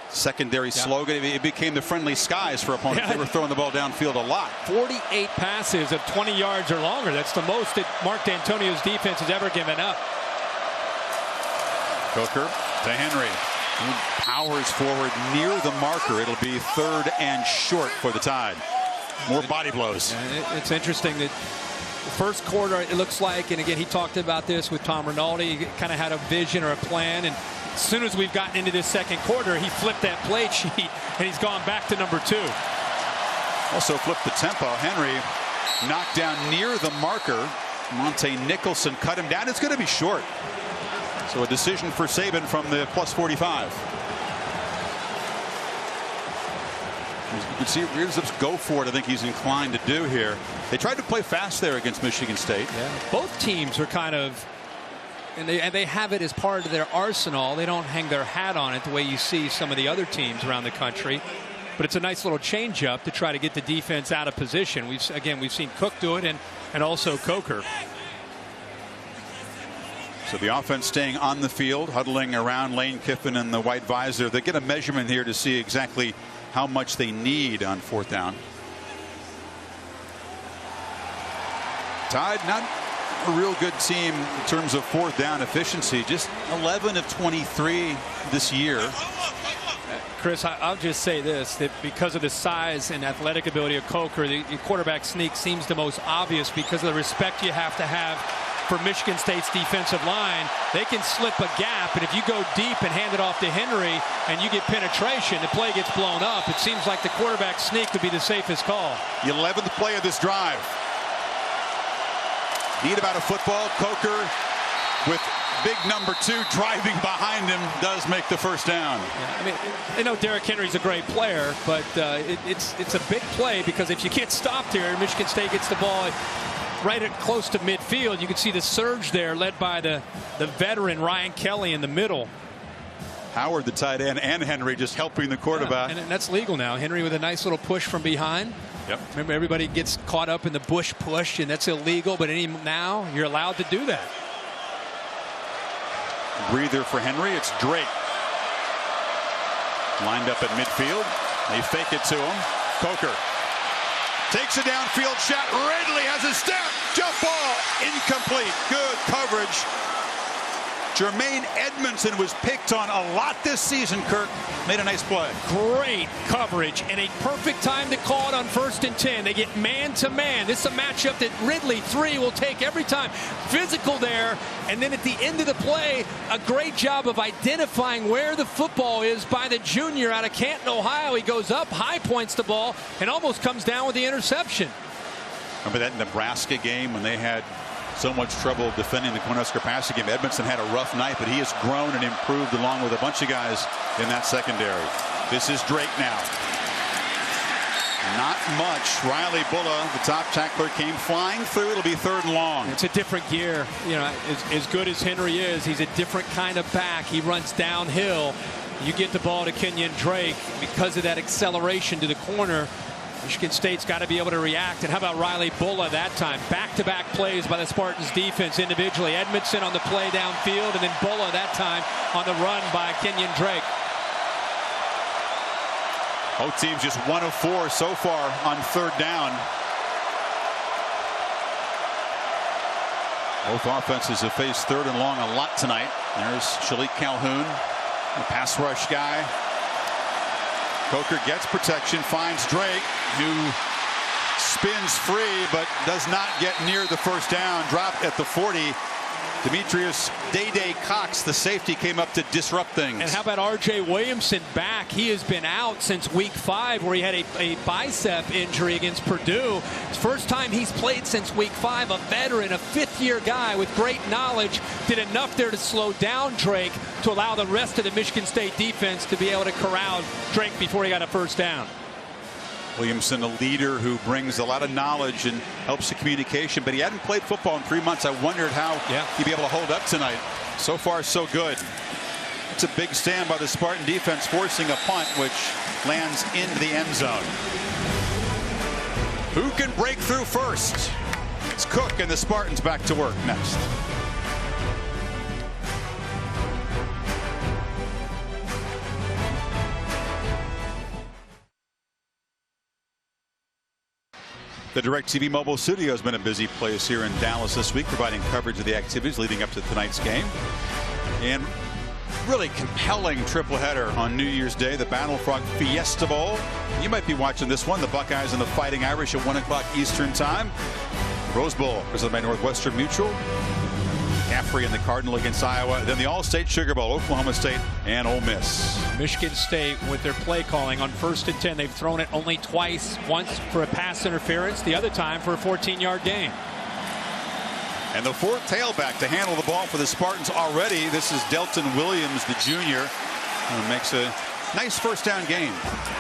secondary slogan, it became the friendly skies for opponents. They were throwing the ball downfield a lot. 48 passes of 20 yards or longer. That's the most that Mark D'Antonio's defense has ever given up. Coker to Henry. He powers forward near the marker. It'll be 3rd and short for the Tide. More body blows. It's interesting that the first quarter, it looks like, and again, he talked about this with Tom Rinaldi, he kind of had a vision or a plan, and as soon as we've gotten into this second quarter, he flipped that play sheet and he's gone back to number 2. Also flipped the tempo. Henry knocked down near the marker. Monte Nicholson cut him down. It's going to be short. So a decision for Saban from the plus 45. You can see Reeves go for it. I think he's inclined to do here. They tried to play fast there against Michigan State. Yeah. Both teams are kind of, and they have it as part of their arsenal. They don't hang their hat on it the way you see some of the other teams around the country. But it's a nice little change up to try to get the defense out of position. We've seen Cook do it, and also Coker. So the offense staying on the field, huddling around Lane Kiffin and the white visor. They get a measurement here to see exactly how much they need on 4th down. Tide not a real good team in terms of 4th down efficiency. Just 11 of 23 this year. Chris, I'll just say this, that because of the size and athletic ability of Coker, the quarterback sneak seems the most obvious because of the respect you have to have for Michigan State's defensive line. They can slip a gap, and if you go deep and hand it off to Henry and you get penetration, the play gets blown up. It seems like the quarterback sneak would be the safest call. The 11th play of this drive. Need about a football. Coker with big number 2 driving behind him does make the first down. Yeah, I mean, I know Derrick Henry's a great player, but it's a big play because if you get stopped here, Michigan State gets the ball right at close to midfield. You can see the surge there led by the veteran Ryan Kelly in the middle. Howard, the tight end, and Henry just helping the quarterback. Yeah, and that's legal now. Henry with a nice little push from behind. Yep. Remember, everybody gets caught up in the Bush push, and that's illegal. But now you're allowed to do that. Breather for Henry. It's Drake. Lined up at midfield. They fake it to him. Coker takes a downfield shot. Ridley has a step. Jump ball. Incomplete. Good coverage. Jermaine Edmondson was picked on a lot this season. Kirk made a nice play. Great coverage and a perfect time to call it on 1st and 10. They get man to man. This is a matchup that Ridley 3 will take every time. Physical there, and then at the end of the play, a great job of identifying where the football is by the junior out of Canton, Ohio. He goes up, high points the ball, and almost comes down with the interception. Remember that Nebraska game when they had so much trouble defending the Cornhusker passing game? Edmondson had a rough night, but he has grown and improved along with a bunch of guys in that secondary. This is Drake now. Not much. Riley Bulla, the top tackler, came flying through. It'll be 3rd and long. It's a different gear. You know, as good as Henry is, he's a different kind of back. He runs downhill. You get the ball to Kenyon Drake because of that acceleration to the corner. Michigan State's got to be able to react. And how about Riley Bulla that time? Back-to-back plays by the Spartans defense individually. Edmondson on the play downfield, and then Bulla that time on the run by Kenyon Drake. Both teams just 1 of 4 so far on 3rd down. Both offenses have faced 3rd and long a lot tonight. There's Shalik Calhoun, the pass rush guy. Coker gets protection, finds Drake, who spins free but does not get near the 1st down. Dropped at the 40. Demetrius Day Cox, the safety, came up to disrupt things. And how about R.J. Williamson back? He has been out since week 5, where he had a bicep injury against Purdue. It's first time he's played since week 5. A veteran, a 5th-year guy with great knowledge, did enough there to slow down Drake to allow the rest of the Michigan State defense to be able to corral Drake before he got a 1st down. Williamson, a leader who brings a lot of knowledge and helps the communication, but he hadn't played football in 3 months. I wondered how he'd be able to hold up tonight. So far, so good. It's a big stand by the Spartan defense, forcing a punt, which lands into the end zone. Who can break through first? It's Cook, and the Spartans back to work next. The DirecTV Mobile Studio has been a busy place here in Dallas this week, providing coverage of the activities leading up to tonight's game. And really compelling triple header on New Year's Day, the Battle Frog Fiesta Bowl. You might be watching this one, the Buckeyes and the Fighting Irish at 1 o'clock Eastern Time. Rose Bowl presented by Northwestern Mutual. Caffrey and the Cardinal against Iowa. Then the All-State Sugar Bowl, Oklahoma State and Ole Miss. Michigan State with their play calling on 1st and 10. They've thrown it only twice, once for a pass interference, the other time for a 14-yard gain. And the 4th tailback to handle the ball for the Spartans already. This is Delton Williams, the junior, who makes a nice 1st down gain.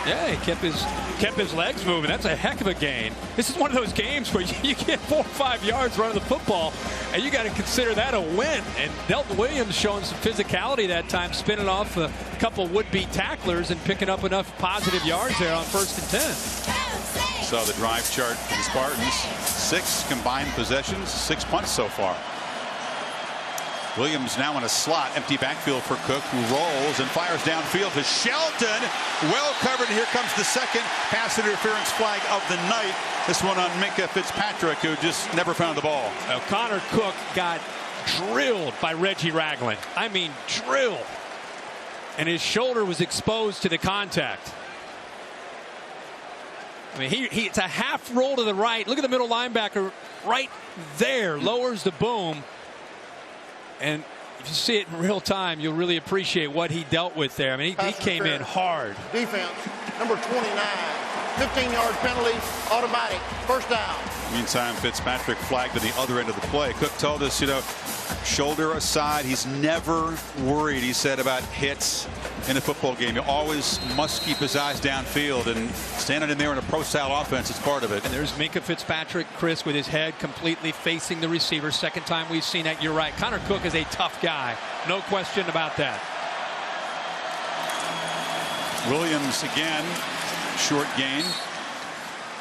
Yeah, he kept his legs moving. That's a heck of a gain. This is one of those games where you get 4 or 5 yards running the football, and you got to consider that a win. And Delton Williams showing some physicality that time, spinning off a couple would-be tacklers and picking up enough positive yards there on 1st and 10. Saw the drive chart for the Spartans. 6 combined possessions, 6 punts so far. Williams now in a slot, empty backfield for Cook, who rolls and fires downfield to Shelton. Well covered. Here comes the 2nd pass interference flag of the night. This one on Minkah Fitzpatrick, who just never found the ball. Now, Connor Cook got drilled by Reggie Ragland. I mean, drilled. And his shoulder was exposed to the contact. I mean, it's a half roll to the right. Look at the middle linebacker right there. Lowers the boom. And if you see it in real time, you'll really appreciate what he dealt with there. I mean, he came in hard. Defense, number 29, 15-yard penalty, automatic, 1st down. Meantime, Fitzpatrick flagged to the other end of the play. Cook told us, you know, shoulder aside, he's never worried, he said, about hits in a football game. He always must keep his eyes downfield, and standing in there in a pro-style offense is part of it. And there's Minkah Fitzpatrick, Chris, with his head completely facing the receiver. 2nd time we've seen that. You're right. Connor Cook is a tough guy. No question about that. Williams again, short gain.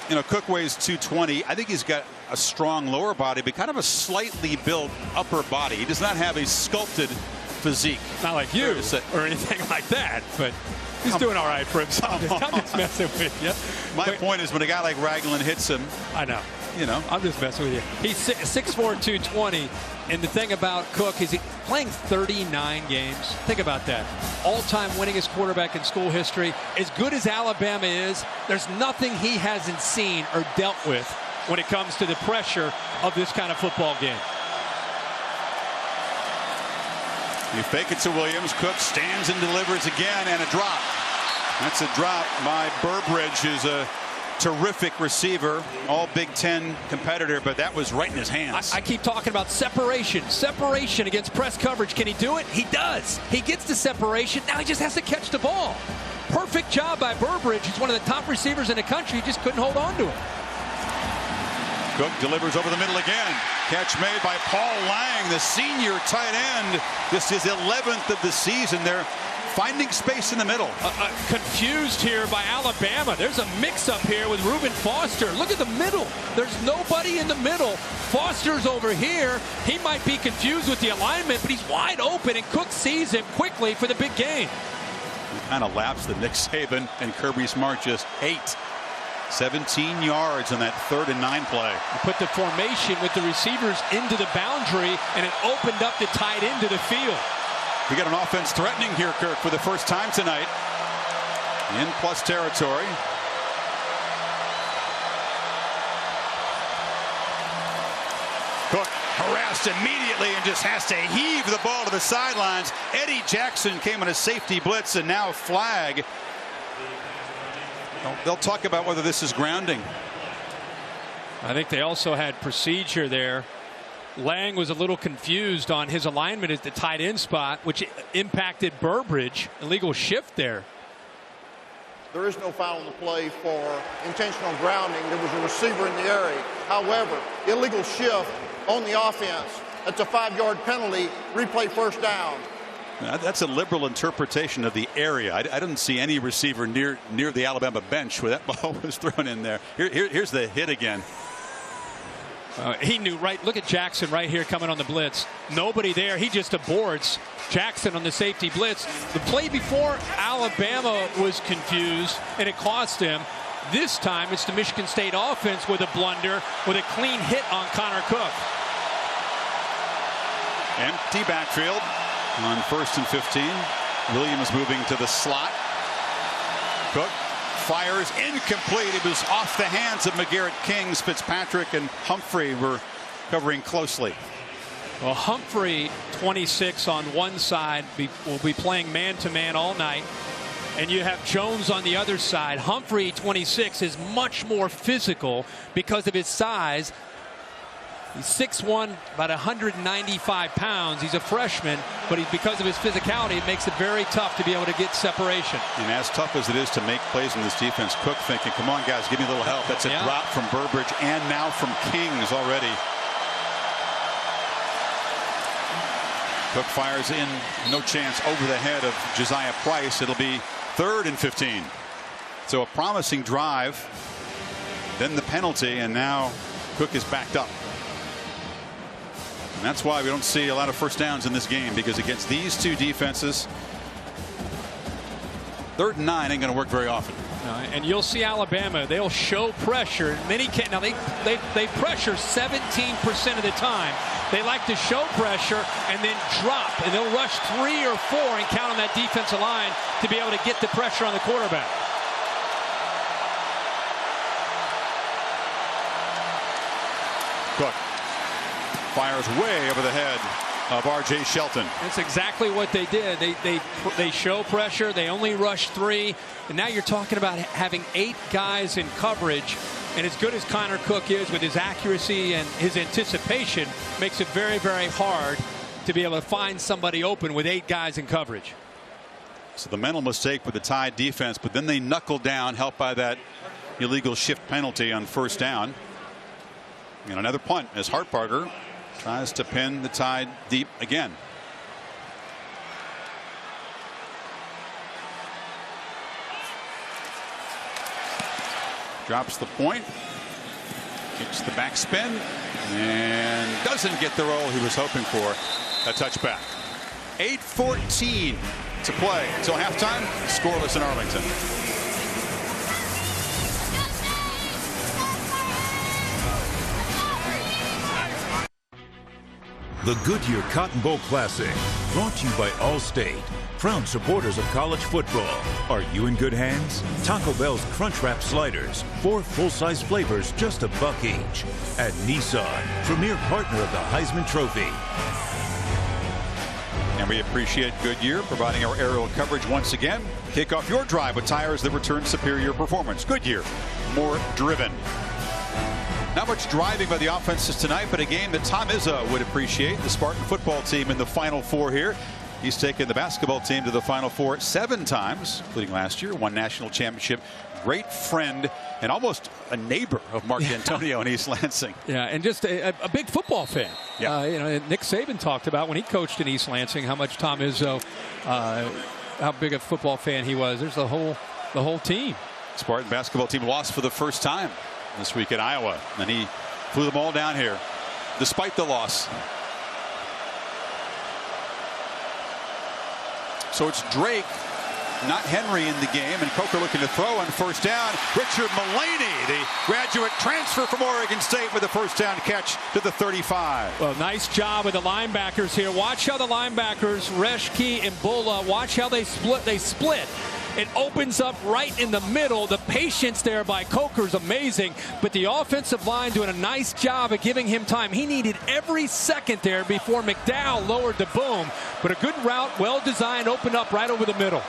You know, Cook weighs 220. I think he's got a strong lower body, but kind of a slightly built upper body. He does not have a sculpted physique. Not like you or anything like that, but he's doing all right for himself. I'm just messing with you. My point is, when a guy like Ragland hits him, I know. You know, I'm just messing with you. He's 6'4", 220, and the thing about Cook is he's playing 39 games. Think about that. All-time winningest quarterback in school history. As good as Alabama is, there's nothing he hasn't seen or dealt with when it comes to the pressure of this kind of football game. You fake it to Williams. Cook stands and delivers again, and a drop. That's a drop by Burbridge, who's a terrific receiver, all Big Ten competitor, but that was right in his hands. I keep talking about separation against press coverage. Can he do it? He does. He gets the separation. Now he just has to catch the ball. Perfect job by Burbridge. He's one of the top receivers in the country. He just couldn't hold on to it. Cook delivers over the middle again. Catch made by Paul Lang, the senior tight end. This is 11th of the season. They're finding space in the middle. Confused here by Alabama. There's a mix-up here with Reuben Foster. Look at the middle. There's nobody in the middle. Foster's over here. He might be confused with the alignment, but he's wide open, and Cook sees him quickly for the big game. He kind of laps the Nick Saban and Kirby Smart just hate. 17 yards on that 3rd and 9 play. He put the formation with the receivers into the boundary, and it opened up the tight end to the field. We got an offense threatening here, Kirk, for the first time tonight in plus territory. Cook harassed immediately and just has to heave the ball to the sidelines. Eddie Jackson came on a safety blitz, and now a flag. They'll talk about whether this is grounding. I think they also had procedure there. Lang was a little confused on his alignment at the tight end spot, which impacted Burbridge. Illegal shift there. There is no foul on the play for intentional grounding. There was a receiver in the area. However, illegal shift on the offense. That's a 5-yard penalty. Replay first down. That's a liberal interpretation of the area. I didn't see any receiver near the Alabama bench where that ball was thrown in there. Here's the hit again. He knew right. Look at Jackson right here coming on the blitz. Nobody there. He just aborts Jackson on the safety blitz. The play before, Alabama was confused, and it cost him. This time, it's the Michigan State offense with a blunder, with a clean hit on Connor Cook. Empty backfield on 1st and 15. Williams moving to the slot. Cook fires incomplete. It was off the hands of McGarrett Kings. Fitzpatrick and Humphrey were covering closely. Well, Humphrey, 26 on one side, will be playing man-to-man all night. And you have Jones on the other side. Humphrey, 26, is much more physical because of his size. He's 6'1", about 195 pounds. He's a freshman, but because of his physicality, it makes it very tough to be able to get separation. And as tough as it is to make plays in this defense, Cook thinking, come on, guys, give me a little help. That's a drop from Burbridge and now from Kings already. Cook fires in, no chance, over the head of Josiah Price. It'll be 3rd and 15. So a promising drive, then the penalty, and now Cook is backed up. And that's why we don't see a lot of first downs in this game, because against these two defenses, 3rd and 9 ain't going to work very often. And you'll see Alabama, they'll show pressure. Many can now they pressure 17% of the time. They like to show pressure and then drop, and they'll rush 3 or 4 and count on that defensive line to be able to get the pressure on the quarterback. Cook fires way over the head of R.J. Shelton. That's exactly what they did. They show pressure. They only rush 3. And now you're talking about having 8 guys in coverage. And as good as Connor Cook is with his accuracy and his anticipation, makes it very, very hard to be able to find somebody open with 8 guys in coverage. So the mental mistake with the Tide defense, but then they knuckle down, helped by that illegal shift penalty on 1st down. And another punt as Hartbarger tries to pin the Tide deep again. Drops the point. Kicks the backspin. And doesn't get the roll he was hoping for. A touchback. 8:14 to play until halftime. Scoreless in Arlington. The Goodyear Cotton Bowl Classic, brought to you by Allstate, proud supporters of college football. Are you in good hands? Taco Bell's Crunchwrap Sliders, 4 full-size flavors, just $1 each. At Nissan, premier partner of the Heisman Trophy. And we appreciate Goodyear providing our aerial coverage once again. Kick off your drive with tires that return superior performance. Goodyear, more driven. Not much driving by the offenses tonight, but a game that Tom Izzo would appreciate. The Spartan football team in the Final Four here. He's taken the basketball team to the Final Four 7 times, including last year. Won national championship. Great friend and almost a neighbor of Mark D'Antonio in East Lansing. Yeah, and just a big football fan. Yeah. You know, Nick Saban talked about when he coached in East Lansing how much Tom Izzo, how big a football fan he was. There's the whole team. Spartan basketball team lost for the first time this week at Iowa, and he flew them all down here despite the loss. So it's Drake, not Henry, in the game, and Coker looking to throw on first down. Richard Mullaney, the graduate transfer from Oregon State, with a first down catch to the 35. Well, nice job with the linebackers here. Watch how the linebackers, Reschke and Bulla, watch how they split. It opens up right in the middle. The patience there by Coker is amazing, but the offensive line doing a nice job of giving him time. He needed every second there before McDowell lowered the boom, but a good route, well designed, opened up right over the middle.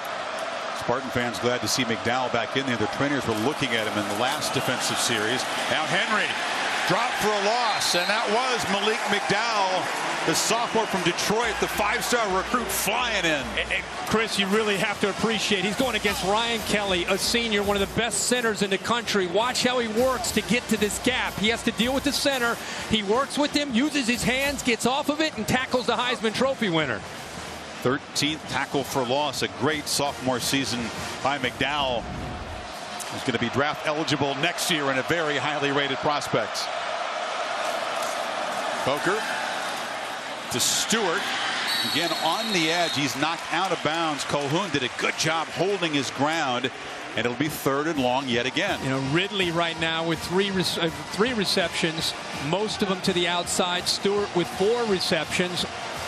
Spartan fans glad to see McDowell back in there. Their trainers were looking at him in the last defensive series. Now Henry dropped for a loss, and that was Malik McDowell, the sophomore from Detroit, the 5-star recruit flying in. And Chris, you really have to appreciate he's going against Ryan Kelly, a senior, one of the best centers in the country. Watch how he works to get to this gap. He has to deal with the center. He works with him, uses his hands, gets off of it, and tackles the Heisman Trophy winner. 13th tackle for loss. A great sophomore season by McDowell. He's going to be draft eligible next year and a very highly rated prospect. Coker to Stewart. Again on the edge. He's knocked out of bounds. Colhoun did a good job holding his ground. And it'll be 3rd and long yet again. You know, Ridley right now with three receptions, most of them to the outside. Stewart with 4 receptions.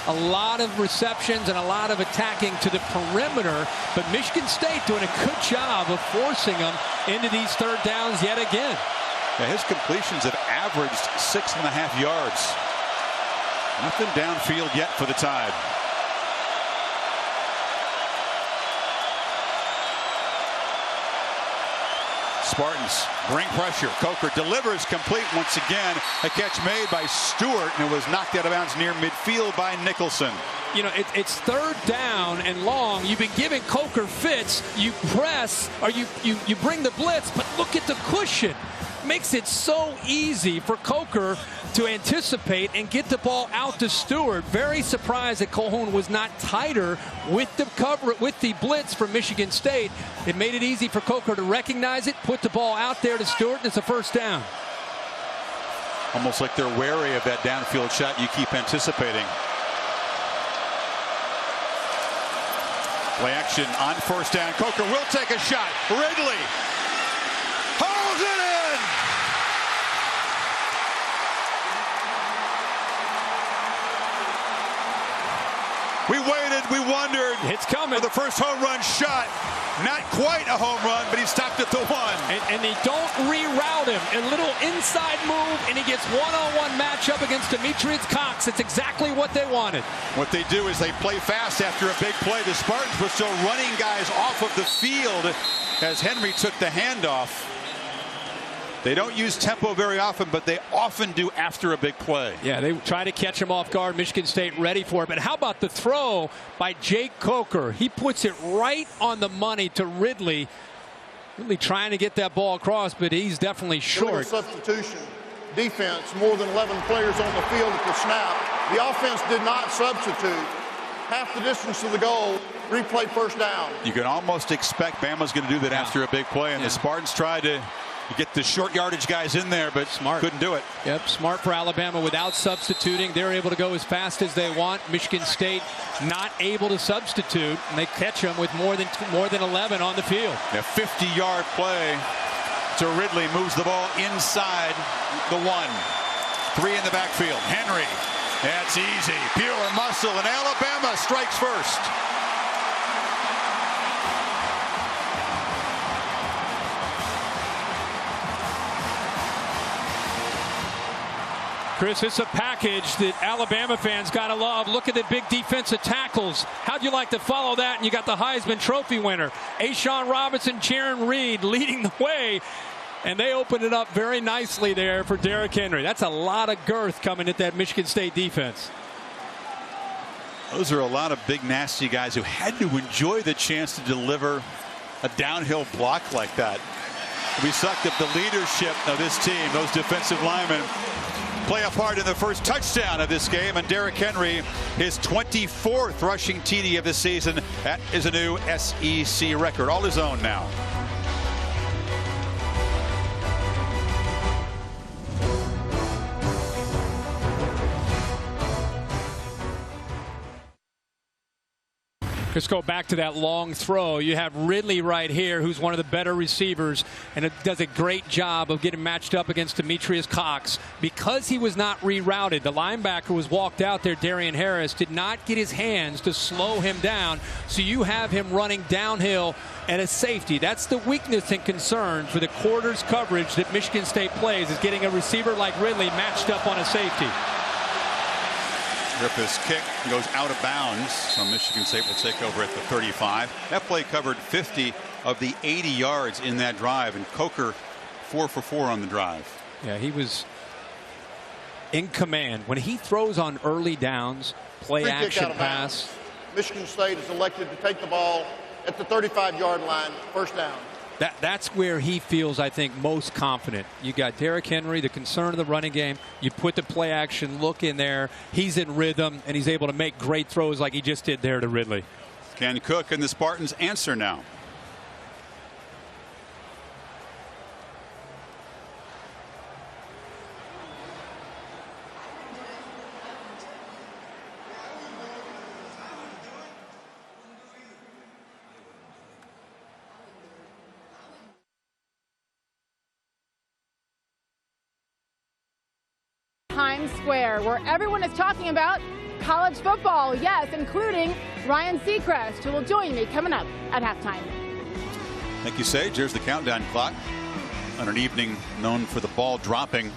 A lot of receptions and a lot of attacking to the perimeter, but Michigan State doing a good job of forcing them into these 3rd downs yet again. Yeah, his completions have averaged 6.5 yards. Nothing downfield yet for the Tide. Spartans bring pressure. Coker delivers complete once again. A catch made by Stewart, and it was knocked out of bounds near midfield by Nicholson. You know, it's 3rd down and long. You've been giving Coker fits. You press, or you bring the blitz, but look at the cushion. Makes it so easy for Coker to anticipate and get the ball out to Stewart. Very surprised that Colhoun was not tighter with the cover, with the blitz from Michigan State. It made it easy for Coker to recognize it, put the ball out there to Stewart, and it's a 1st down. Almost like they're wary of that downfield shot you keep anticipating. Play action on 1st down. Coker will take a shot. Ridley holds it in. We waited, we wondered. It's coming. For the first home run shot. Not quite a home run, but he stopped at the 1. And they don't reroute him. A little inside move, and he gets one-on-one matchup against Demetrius Cox. It's exactly what they wanted. What they do is they play fast after a big play. The Spartans were still running guys off of the field as Henry took the handoff. They don't use tempo very often, but they often do after a big play. Yeah, they try to catch him off guard. Michigan State ready for it. But how about the throw by Jake Coker? He puts it right on the money to Ridley. Really trying to get that ball across, but he's definitely short. Substitution defense, more than 11 players on the field at the snap. The offense did not substitute. Half the distance to the goal, replay 1st down. You can almost expect Bama's going to do that after a big play, and the Spartans tried to You get the short yardage guys in there, but smart. Couldn't do it. Yep, smart for Alabama without substituting. They're able to go as fast as they want. Michigan State not able to substitute, and they catch them with more than 11 on the field. A 50-yard play to Ridley, moves the ball inside the 1. 3 in the backfield. Henry. That's easy. Pure muscle, and Alabama strikes first. Chris, it's a package that Alabama fans got to love. Look at the big defensive tackles. How'd you like to follow that? And you got the Heisman Trophy winner, A'Shawn Robinson, Jaron Reed leading the way. And they opened it up very nicely there for Derrick Henry. That's a lot of girth coming at that Michigan State defense. Those are a lot of big, nasty guys who had to enjoy the chance to deliver a downhill block like that. We sucked up the leadership of this team. Those defensive linemen play a part in the first touchdown of this game, and Derrick Henry, his 24th rushing TD of the season. That is a new SEC record, all his own now. Let's go back to that long throw. You have Ridley right here, who's one of the better receivers, and it does a great job of getting matched up against Demetrius Cox. Because he was not rerouted, the linebacker was walked out there, Darian Harris, did not get his hands to slow him down, so you have him running downhill at a safety. That's the weakness and concern for the quarters coverage that Michigan State plays, is getting a receiver like Ridley matched up on a safety. Ripp's kick goes out of bounds, so Michigan State will take over at the 35. That play covered 50 of the 80 yards in that drive, and Coker 4 for 4 on the drive. Yeah, he was in command. When he throws on early downs, play action pass. Michigan State is elected to take the ball at the 35-yard line, first down. That's where he feels, I think, most confident. You got Derrick Henry, the concern of the running game. You put the play action look in there. He's in rhythm, and he's able to make great throws like he just did there to Ridley. Can Cook and the Spartans answer now? Times Square, where everyone is talking about college football, yes, including Ryan Seacrest, who will join me coming up at halftime. Thank you, Sage. Here's the countdown clock on an evening known for the ball dropping.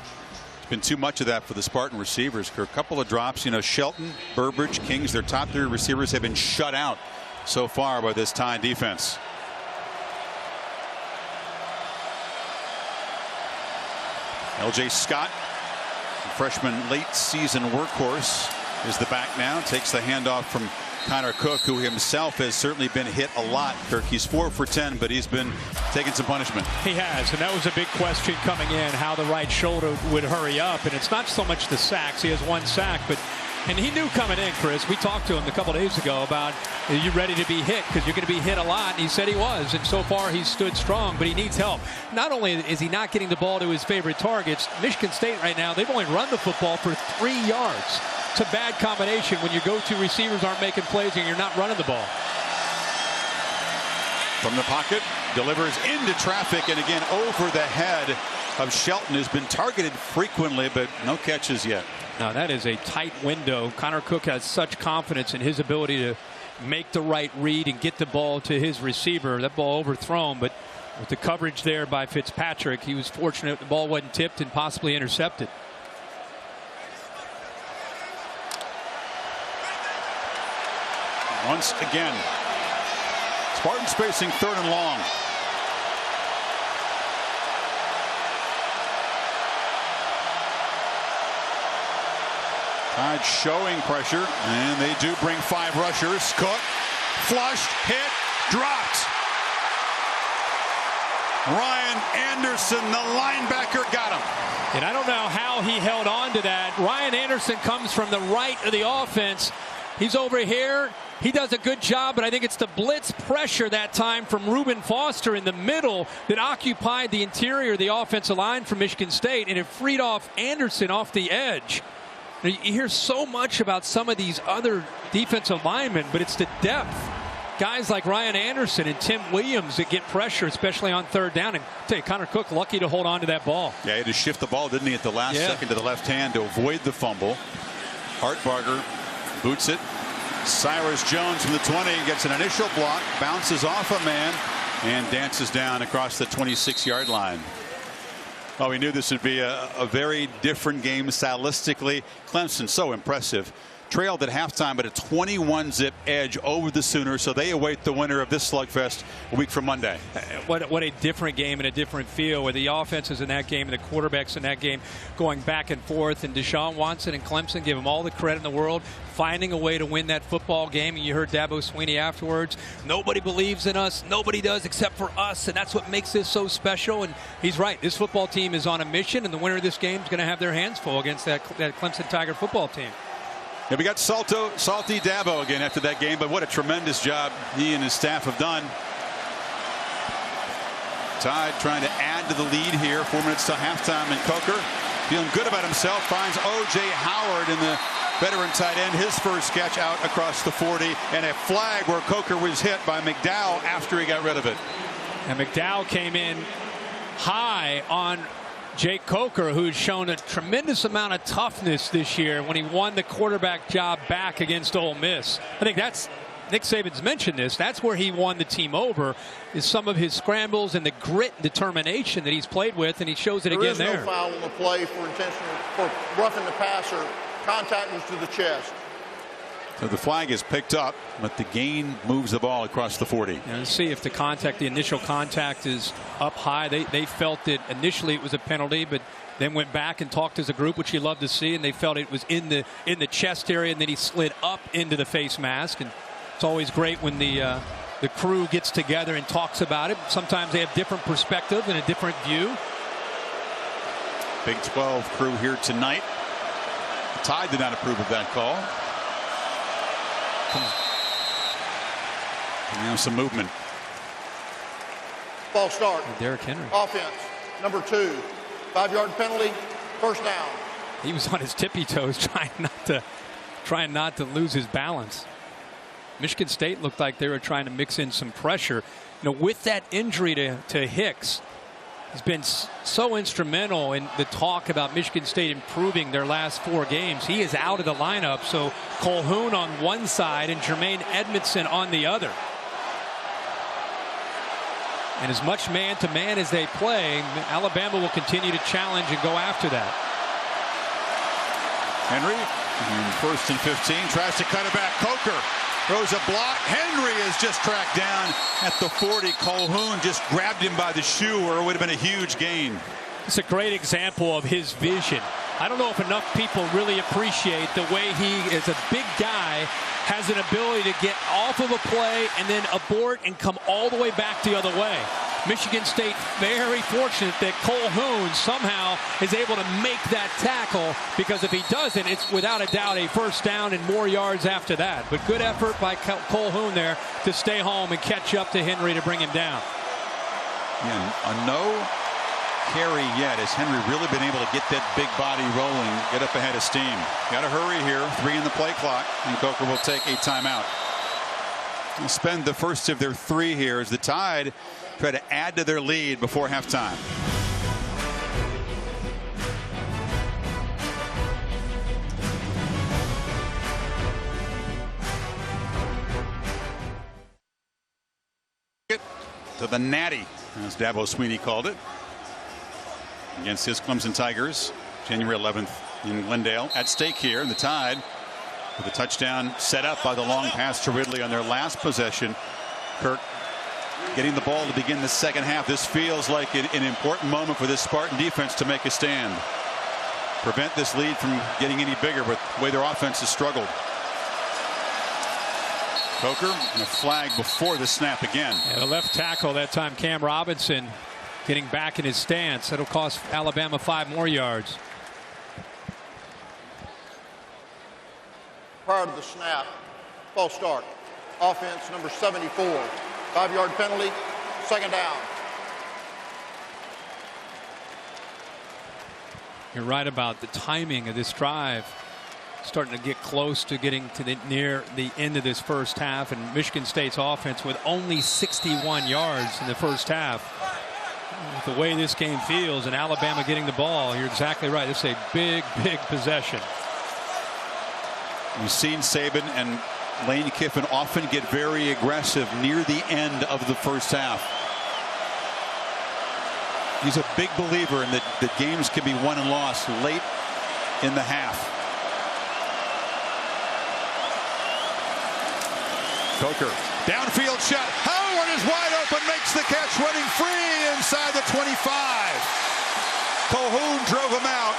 It's been too much of that for the Spartan receivers. A couple of drops, you know, Shelton, Burbridge, Kings, their top 3 receivers have been shut out so far by this Tide defense. LJ Scott, freshman late season workhorse, is the back now. Takes the handoff from Connor Cook, who himself has certainly been hit a lot. Kirk, he's 4 for 10, but he's been taking some punishment. He has, and that was a big question coming in, how the right shoulder would hurry up. And it's not so much the sacks. He has 1 sack, but and he knew coming in, Chris. We talked to him a couple days ago about, are you ready to be hit? Because you're going to be hit a lot. And he said he was. And so far he's stood strong, but he needs help. Not only is he not getting the ball to his favorite targets, Michigan State right now, they've only run the football for 3 yards. It's a bad combination when your go-to receivers aren't making plays and you're not running the ball. From the pocket, delivers into traffic, and again over the head of Shelton, who's been targeted frequently, but no catches yet. Now that is a tight window. Connor Cook has such confidence in his ability to make the right read and get the ball to his receiver. That ball overthrown, but with the coverage there by Fitzpatrick, he was fortunate the ball wasn't tipped and possibly intercepted. Once again, Spartans facing 3rd and long. Tide showing pressure, and they do bring 5 rushers. Cook, flushed, hit, dropped. Ryan Anderson, the linebacker, got him. And I don't know how he held on to that. Ryan Anderson comes from the right of the offense, He's over here. He does a good job, but I think it's the blitz pressure that time from Reuben Foster in the middle that occupied the interior of the offensive line for Michigan State, and it freed off Anderson off the edge. You hear so much about some of these other defensive linemen, but it's the depth. Guys like Ryan Anderson and Tim Williams that get pressure, especially on third down. And I'll tell you, Connor Cook lucky to hold on to that ball. Yeah, he had to shift the ball, didn't he, at the last second to the left hand to avoid the fumble. Hartbarger boots it. Cyrus Jones from the 20 gets an initial block, bounces off a man, and dances down across the 26-yard line. Oh, we knew this would be a very different game stylistically. Clemson, so impressive. Trailed at halftime, but a 21-zip edge over the Sooners, so they await the winner of this slugfest a week from Monday. What a different game and a different feel where the offenses in that game and the quarterbacks in that game going back and forth. And Deshaun Watson and Clemson give them all the credit in the world, finding a way to win that football game. And you heard Dabo Swinney afterwards. Nobody believes in us. Nobody does except for us. And that's what makes this so special. And he's right. This football team is on a mission, and the winner of this game is going to have their hands full against that Clemson Tiger football team. Yeah, we got Salty Dabo again after that game, but what a tremendous job he and his staff have done. Tide trying to add to the lead here. 4 minutes to halftime, and Coker feeling good about himself finds O.J. Howard in the veteran tight end, his first catch out across the 40, and a flag where Coker was hit by McDowell after he got rid of it. And McDowell came in high on Jake Coker, who's shown a tremendous amount of toughness this year when he won the quarterback job back against Ole Miss. I think that's, Nick Saban's mentioned this, that's where he won the team over, is some of his scrambles and the grit and determination that he's played with, and he shows it again there. There is no foul on the play for intentional, for roughing the passer. Contact was to the chest. So the flag is picked up, but the gain moves the ball across the 40. And see if the initial contact is up high. They felt that initially it was a penalty, but then went back and talked as a group, which you love to see, and they felt it was in the chest area, and then he slid up into the face mask. And it's always great when the crew gets together and talks about it. Sometimes they have different perspective and a different view. Big 12 crew here tonight. The Tide did not approve of that call. Now some movement. Ball start. Derrick Henry. Offense. Number 2. 5-yard penalty. First down. He was on his tippy toes trying not to lose his balance. Michigan State looked like they were trying to mix in some pressure. You know, with that injury to Hicks, he's been so instrumental in the talk about Michigan State improving their last 4 games. He is out of the lineup, so Colhoun on one side and Jermaine Edmondson on the other. And as much man-to-man as they play, Alabama will continue to challenge and go after that. Henry, first and 15, tries to cut it back. Coker throws a block. Henry is just tracked down at the 40. Colhoun just grabbed him by the shoe, or it would have been a huge gain. It's a great example of his vision. I don't know if enough people really appreciate the way he, as a big guy, has an ability to get off of a play and then abort and come all the way back the other way. Michigan State very fortunate that Colhoun somehow is able to make that tackle, because if he doesn't, it's without a doubt a first down and more yards after that. But good effort by Colhoun there to stay home and catch up to Henry to bring him down. Yeah, a no carry yet. Has Henry really been able to get that big body rolling, get up ahead of steam? Got to hurry here. 3 in the play clock, and Coker will take a timeout. They'll spend the first of their 3 here as the Tide try to add to their lead before halftime. To the Natty, as Dabo Swinney called it, against his Clemson Tigers, January 11th in Glendale. At stake here, and the Tide with a touchdown set up by the long pass to Ridley on their last possession. Kirk getting the ball to begin the second half. This feels like an important moment for this Spartan defense to make a stand. Prevent this lead from getting any bigger with the way their offense has struggled. Coker and a flag before the snap again. Yeah, the left tackle that time, Cam Robinson, getting back in his stance. That'll cost Alabama 5 more yards. prior to the snap. False start. Offense number 74. 5-yard penalty. Second down. You're right about the timing of this drive. Starting to get close to getting to near the end of this first half, and Michigan State's offense with only 61 yards in the first half. With the way this game feels and Alabama getting the ball, you're exactly right. This is a big, big possession. We've seen Saban and Lane Kiffin often get very aggressive near the end of the first half. He's a big believer in that games can be won and lost late in the half. Coker, downfield shot. Howard is wide open, makes the catch, running free inside the 25. Calhoun drove him out.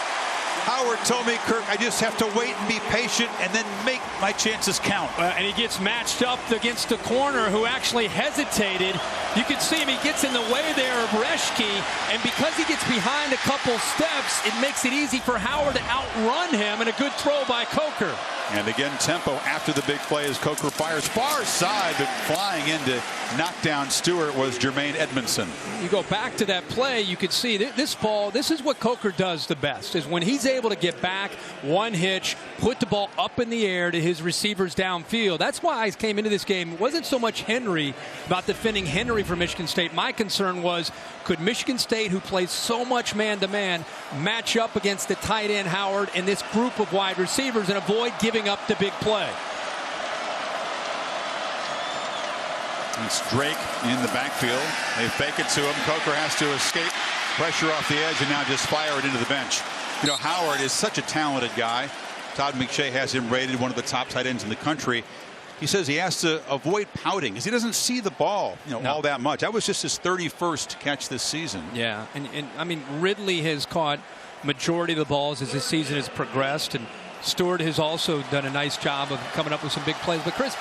Howard told me, Kirk, I just have to wait and be patient and then make my chances count. And he gets matched up against the corner who actually hesitated. You can see him, he gets in the way there of Reschke, and because he gets behind a couple steps, it makes it easy for Howard to outrun him, and a good throw by Coker. And again, tempo after the big play as Coker fires far side, but flying in to knock down Stewart was Jermaine Edmondson. You go back to that play, you could see this ball, this is what Coker does the best, is when he's able to get back, one hitch, put the ball up in the air to his receivers downfield. That's why I came into this game. It wasn't so much Henry, about defending Henry for Michigan State. My concern was, could Michigan State, who plays so much man-to-man, match up against the tight end Howard and this group of wide receivers and avoid giving up the big play? It's Drake in the backfield. They fake it to him. Coker has to escape pressure off the edge and now just fire it into the bench. You know, Howard is such a talented guy. Todd McShay has him rated one of the top tight ends in the country. He says he has to avoid pouting because he doesn't see the ball, all that much. That was just his 31st catch this season. Yeah, and I mean, Ridley has caught majority of the balls as this season has progressed, and Stewart has also done a nice job of coming up with some big plays. But Chris,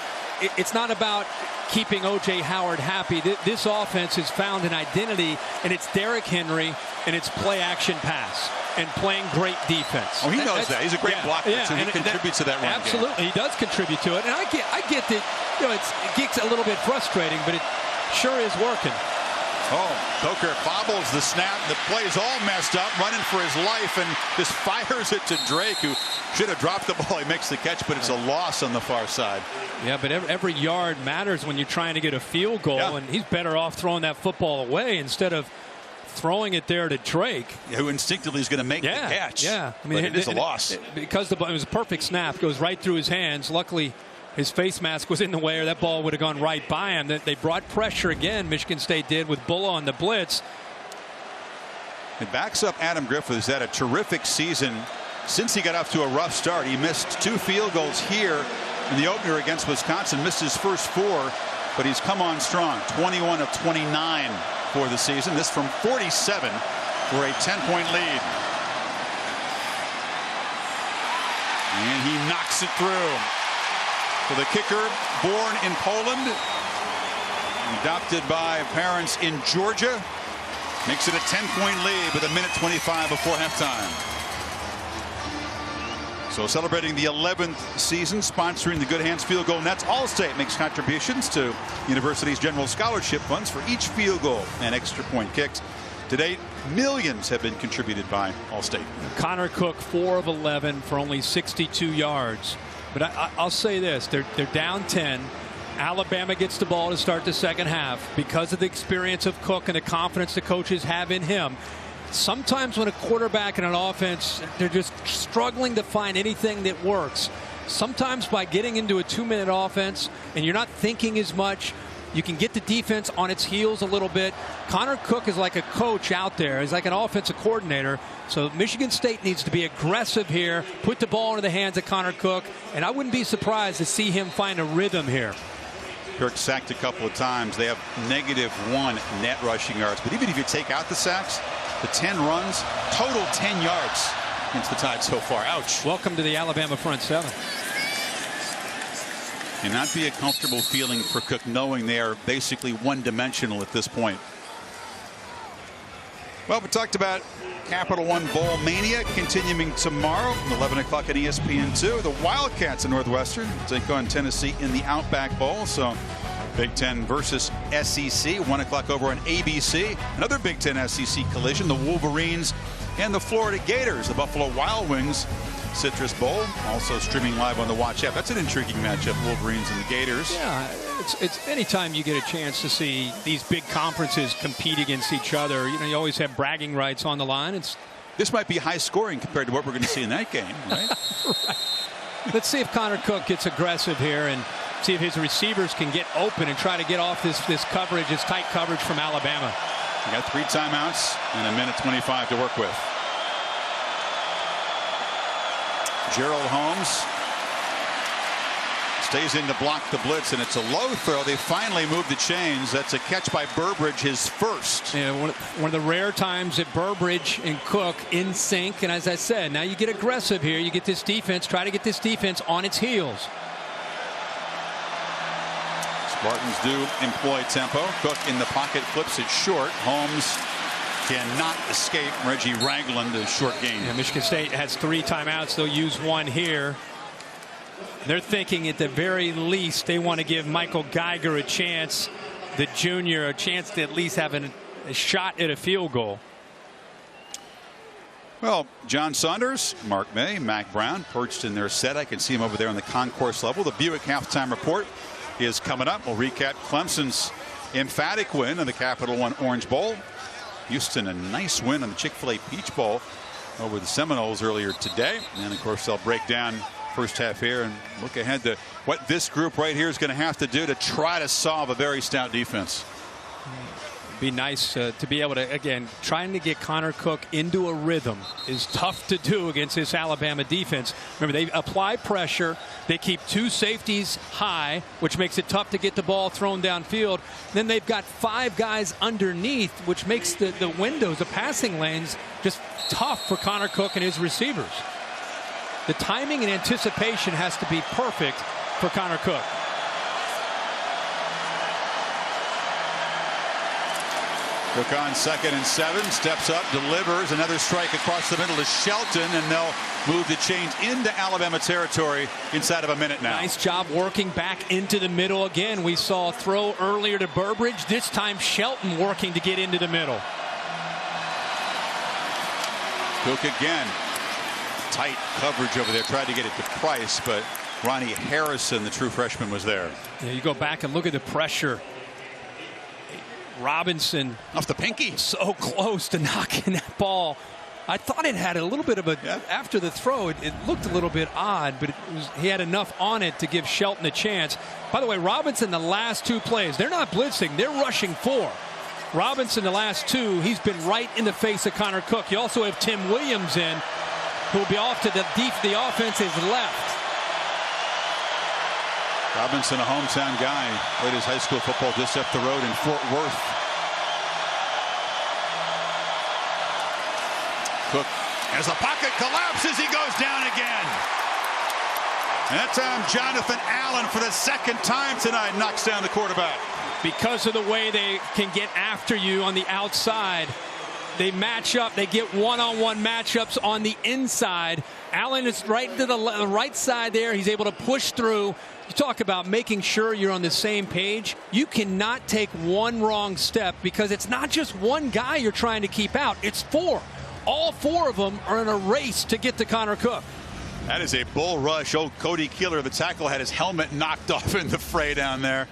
it's not about keeping O.J. Howard happy. This offense has found an identity, and it's Derrick Henry, and it's play action pass and playing great defense. Oh, he knows that. He's a great blocker, so he contributes to that run game. Absolutely, he does contribute to it. And I get that, it gets a little bit frustrating, but it sure is working. Oh, Coker bobbles the snap. The play's all messed up, running for his life, and just fires it to Drake, who should have dropped the ball. He makes the catch, but it's a loss on the far side. Yeah, but every yard matters when you're trying to get a field goal, and he's better off throwing that football away instead of throwing it there to Drake, who instinctively is going to make the catch. Yeah, I mean, it is a loss because it was a perfect snap, goes right through his hands. Luckily, his face mask was in the way, or that ball would have gone right by him. They brought pressure again. Michigan State did with Bulla on the blitz. It backs up Adam Griffith, who's had a terrific season since he got off to a rough start. He missed 2 field goals here in the opener against Wisconsin, missed his first 4, but he's come on strong. 21 of 29 for the season. This from 47 for a 10-point lead. And he knocks it through. For the kicker, born in Poland, adopted by parents in Georgia, makes it a 10-point lead with 1:25 before halftime. So celebrating the 11th season, sponsoring the Good Hands Field Goal Nets, Allstate makes contributions to university's general scholarship funds for each field goal and extra point kicks. To date, millions have been contributed by Allstate. Connor Cook, 4 of 11 for only 62 yards. But I'll say this, they're down 10. Alabama gets the ball to start the second half because of the experience of Cook and the confidence the coaches have in him. Sometimes when a quarterback and an offense, they're just struggling to find anything that works. Sometimes by getting into a 2-minute offense and you're not thinking as much, you can get the defense on its heels a little bit. Connor Cook is like a coach out there. He's like an offensive coordinator. So Michigan State needs to be aggressive here, put the ball into the hands of Connor Cook, and I wouldn't be surprised to see him find a rhythm here. Kirk sacked a couple of times. They have -1 net rushing yards. But even if you take out the sacks, the 10 runs, total 10 yards against the Tide so far. Ouch. Welcome to the Alabama front 7. And not be a comfortable feeling for Cook, knowing they are basically one-dimensional at this point. Well, we talked about Capital One Bowl Mania continuing tomorrow, 11 o'clock at ESPN2. The Wildcats of Northwestern take on Tennessee in the Outback Bowl. So Big Ten versus SEC, 1 o'clock over on ABC. Another Big Ten SEC collision, the Wolverines and the Florida Gators, the Buffalo Wild Wings Citrus Bowl, also streaming live on the Watch app. That's an intriguing matchup, Wolverines and the Gators. Yeah, it's anytime you get a chance to see these big conferences compete against each other, you know, you always have bragging rights on the line. This might be high scoring compared to what we're going to see in that game, right? Right. Let's see if Connor Cook gets aggressive here and see if his receivers can get open and try to get off this coverage, this tight coverage from Alabama. You got 3 timeouts and a minute 25 to work with. Gerald Holmes stays in to block the blitz, and it's a low throw. They finally move the chains. That's a catch by Burbridge, his first. Yeah, one of the rare times that Burbridge and Cook in sync. And as I said, now you get aggressive here. You get this defense, try to get this defense on its heels. Spartans do employ tempo. Cook in the pocket, flips it short. Holmes cannot escape Reggie Ragland, a short gain. Yeah, Michigan State has 3 timeouts. They'll use 1 here. They're thinking at the very least they want to give Michael Geiger a chance, the junior, a chance to at least have a shot at a field goal. Well, John Saunders, Mark May, Mac Brown perched in their set. I can see him over there on the concourse level. The Buick halftime report is coming up. We'll recap Clemson's emphatic win in the Capital One Orange Bowl. Houston, a nice win on the Chick-fil-A Peach Bowl over the Seminoles earlier today. And of course, they'll break down first half here and look ahead to what this group right here is going to have to do to try to solve a very stout defense. Be nice to be able to, again, trying to get Connor Cook into a rhythm is tough to do against this Alabama defense. Remember, they apply pressure. They keep 2 safeties high, which makes it tough to get the ball thrown downfield. Then they've got 5 guys underneath, which makes the windows, the passing lanes, just tough for Connor Cook and his receivers. The timing and anticipation has to be perfect for Connor Cook. Cook on 2nd and 7, steps up, delivers another strike across the middle to Shelton, and they'll move the chains into Alabama territory inside of a minute now. Nice job working back into the middle again. We saw a throw earlier to Burbridge. This time Shelton working to get into the middle. Cook again. Tight coverage over there. Tried to get it to Price, but Ronnie Harrison, the true freshman, was there. Yeah, you go back and look at the pressure. Robinson off the pinky, so close to knocking that ball. I thought it had a little bit of a after the throw. It looked a little bit odd, but he had enough on it to give Shelton a chance. By the way, Robinson, the last 2 plays, they're not blitzing, they're rushing 4. Robinson, the last 2, he's been right in the face of Connor Cook. You also have Tim Williams in, who will be off to the offense's left. Robinson, a hometown guy, played his high school football just up the road in Fort Worth. Cook, as the pocket collapses, he goes down again. And that time, Jonathan Allen, for the 2nd time tonight, knocks down the quarterback. Because of the way they can get after you on the outside, they match up. They get one-on-one matchups on the inside. Allen is right to the right side there. He's able to push through. You talk about making sure you're on the same page. You cannot take one wrong step because it's not just one guy you're trying to keep out. It's 4. All 4 of them are in a race to get to Connor Cook. That is a bull rush. Old Cody Keeler, the tackle, had his helmet knocked off in the fray down there.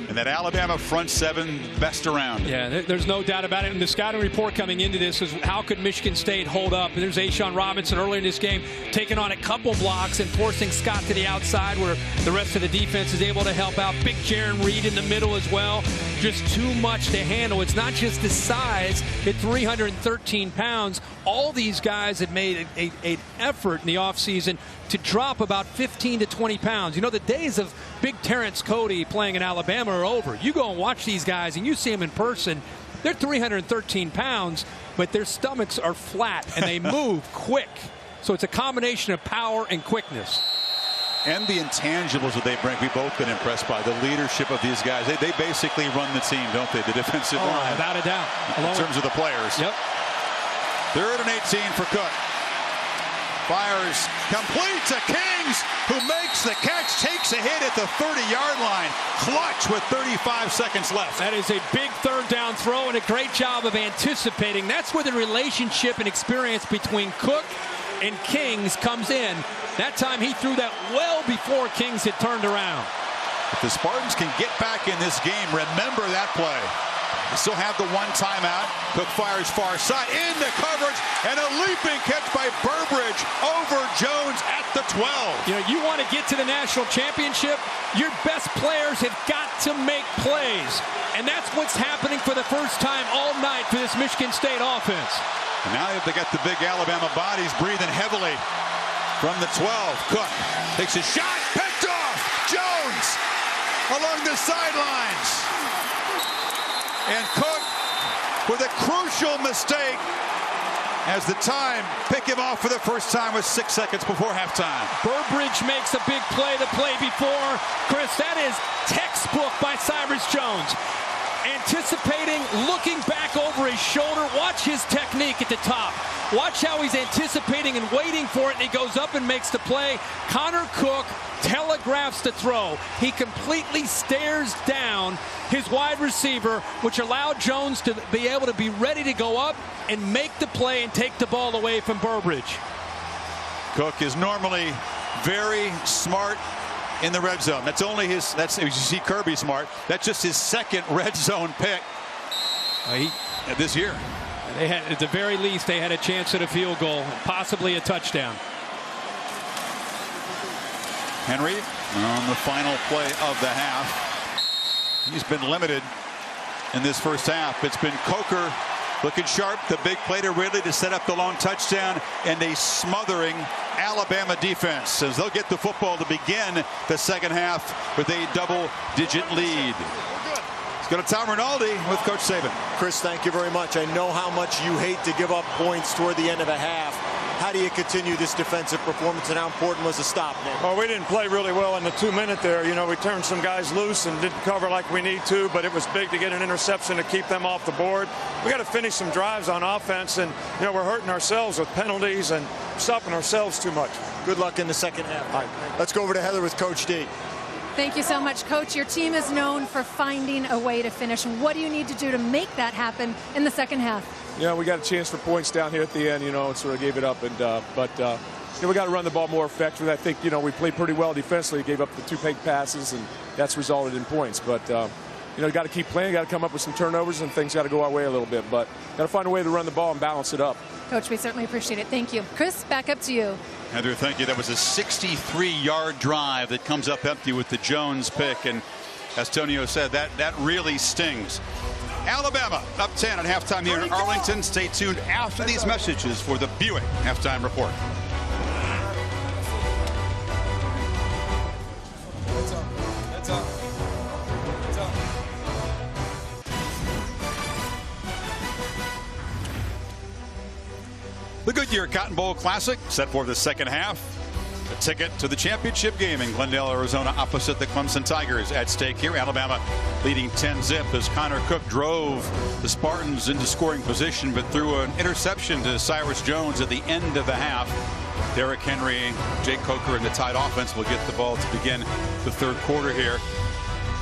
And that Alabama front 7, best around. Yeah, there's no doubt about it. And the scouting report coming into this is how could Michigan State hold up? And there's A'Shawn Robinson earlier in this game taking on a couple blocks and forcing Scott to the outside where the rest of the defense is able to help out. Big Jaron Reed in the middle as well. Just too much to handle. It's not just the size. At 313 pounds, all these guys have made an effort in the offseason to drop about 15 to 20 pounds. You know, the days of big Terrence Cody playing in Alabama are over. You go and watch these guys and you see them in person. They're 313 pounds, but their stomachs are flat and they move quick. So it's a combination of power and quickness. And the intangibles that they bring, we've both been impressed by. The leadership of these guys. They basically run the team, don't they? The defensive line. Without a doubt. In terms of the players. Yep. 3rd and 18 for Cook. Fires complete to Kings, who makes the catch, takes a hit at the 30-yard line. Clutch with 35 seconds left. That is a big 3rd down throw and a great job of anticipating. That's where the relationship and experience between Cook and Kings comes in. That time he threw that well before Kings had turned around. If the Spartans can get back in this game, remember that play. They still have the 1 timeout. Cook fires far side into coverage, and a leaping catch by Burbridge over Jones at the 12. You know, you want to get to the national championship, your best players have got to make plays. And that's what's happening for the first time all night for this Michigan State offense. And now they got the big Alabama bodies breathing heavily from the 12. Cook takes a shot, picked off. Jones along the sidelines. And Cook with a crucial mistake as the time pick him off for the first time with 6 seconds before halftime. Burbridge makes a big play the play before. Chris, that is textbook by Cyrus Jones. Anticipating, looking back over his shoulder. Watch his technique at the top. Watch how he's anticipating and waiting for it, and he goes up and makes the play. Connor Cook telegraphs the throw. He completely stares down his wide receiver, which allowed Jones to be able to be ready to go up and make the play and take the ball away from Burbridge. Cook is normally very smart in the red zone. That's only his, you see Kirby smart. That's just his 2nd red zone pick this year. They had, at the very least, they had a chance at a field goal, possibly a touchdown. Henry on the final play of the half. He's been limited in this first half. It's been Coker looking sharp, the big play to Ridley to set up the long touchdown, and a smothering Alabama defense as they'll get the football to begin the second half with a double-digit lead. Let's go to Tom Rinaldi with Coach Saban. Chris, thank you very much. I know how much you hate to give up points toward the end of a half. How do you continue this defensive performance, and how important was the stop, Nick? Well, we didn't play really well in the 2-minute there. You know, we turned some guys loose and didn't cover like we need to, but it was big to get an interception to keep them off the board. We got to finish some drives on offense, and, you know, we're hurting ourselves with penalties and stopping ourselves too much. Good luck in the second half. All right, let's go over to Heather with Coach D. Thank you so much, Coach. Your team is known for finding a way to finish. What do you need to do to make that happen in the second half? Yeah, we got a chance for points down here at the end, you know, and sort of gave it up. And but you know, we got to run the ball more effectively. I think, you know, we played pretty well defensively, gave up the 2 big passes, and that's resulted in points. But you know, got to keep playing, got to come up with some turnovers, and things got to go our way a little bit. But got to find a way to run the ball and balance it up. Coach, we certainly appreciate it. Thank you. Chris, back up to you. Heather, thank you. That was a 63-yard drive that comes up empty with the Jones pick, and as Tonio said, that really stings. Alabama up 10 at halftime here in Arlington. Stay tuned after these messages for the Buick halftime report. The Goodyear Cotton Bowl Classic set for the second half. A ticket to the championship game in Glendale, Arizona, opposite the Clemson Tigers. At stake here, Alabama leading 10-zip as Connor Cook drove the Spartans into scoring position, but threw an interception to Cyrus Jones at the end of the half. Derrick Henry, Jake Coker, and the Tide offense will get the ball to begin the third quarter here.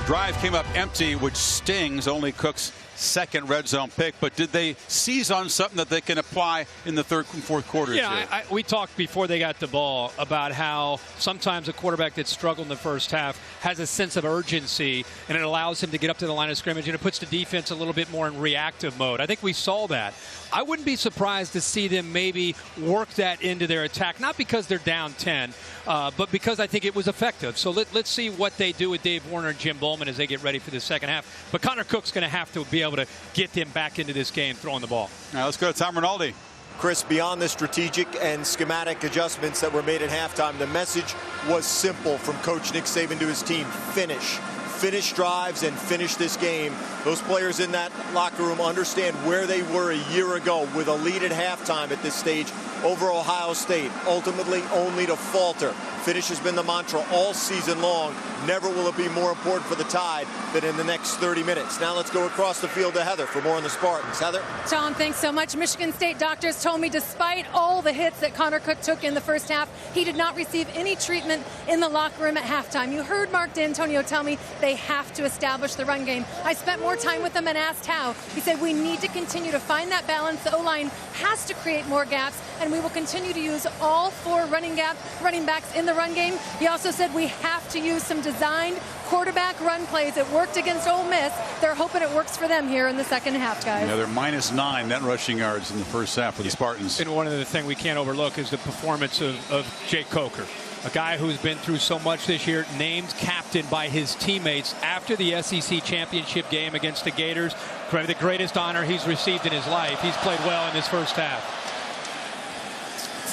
Drive came up empty, which stings. Only Cook's 2nd red zone pick, but did they seize on something that they can apply in the third and fourth quarters? Yeah, we talked before they got the ball about how sometimes a quarterback that struggled in the first half has a sense of urgency, and it allows him to get up to the line of scrimmage, and it puts the defense a little bit more in reactive mode. I think we saw that. I wouldn't be surprised to see them maybe work that into their attack, not because they're down 10, but because I think it was effective. So let's see what they do with Dave Warner and Jim Bowman as they get ready for the second half. But Connor Cook's going to have to be able to get them back into this game throwing the ball. All right, let's go to Tom Rinaldi. Chris, beyond the strategic and schematic adjustments that were made at halftime, the message was simple from Coach Nick Saban to his team: finish. Finish drives and finish this game. Those players in that locker room understand where they were a year ago with a lead at halftime at this stage over Ohio State, ultimately only to falter. Finish has been the mantra all season long. Never will it be more important for the Tide than in the next 30 minutes. Now let's go across the field to Heather for more on the Spartans. Heather? Tom, thanks so much. Michigan State doctors told me despite all the hits that Connor Cook took in the first half, he did not receive any treatment in the locker room at halftime. You heard Mark D'Antonio tell me they have to establish the run game. I spent more time with him and asked how. He said we need to continue to find that balance. The O-line has to create more gaps, and we will continue to use all 4 running backs in the run game. He also said we have to use some designed quarterback run plays. It worked against Ole Miss. They're hoping it works for them here in the second half, guys. Yeah, they're -9 net rushing yards in the first half for the Spartans. And one of the things we can't overlook is the performance of Jake Coker, a guy who's been through so much this year, named captain by his teammates after the SEC championship game against the Gators. Probably the greatest honor he's received in his life. He's played well in this first half.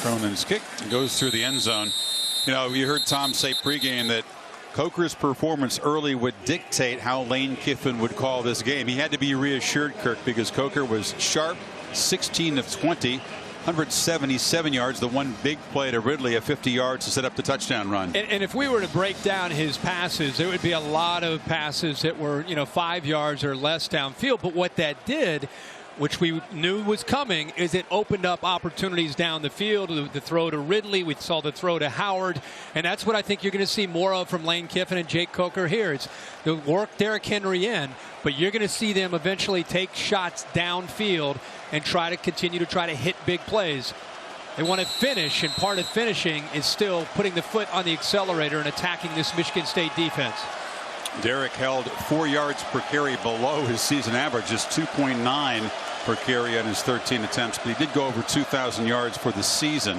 Cronin's kick goes through the end zone. You know, you heard Tom say pregame that Coker's performance early would dictate how Lane Kiffin would call this game. He had to be reassured, Kirk, because Coker was sharp, 16 of 20, 177 yards. The one big play to Ridley of 50 yards to set up the touchdown run. And if we were to break down his passes, there would be a lot of passes that were, 5 yards or less downfield. But what that did, which we knew was coming, is it opened up opportunities down the field. The throw to Ridley, we saw the throw to Howard, and that's what I think you're going to see more of from Lane Kiffin and Jake Coker here. It's the work Derrick Henry in, but you're going to see them eventually take shots downfield and continue to hit big plays. They want to finish, and part of finishing is still putting the foot on the accelerator and attacking this Michigan State defense. Derrick held 4 yards per carry below his season average, just 2.9 per carry on his 13 attempts, but he did go over 2,000 yards for the season.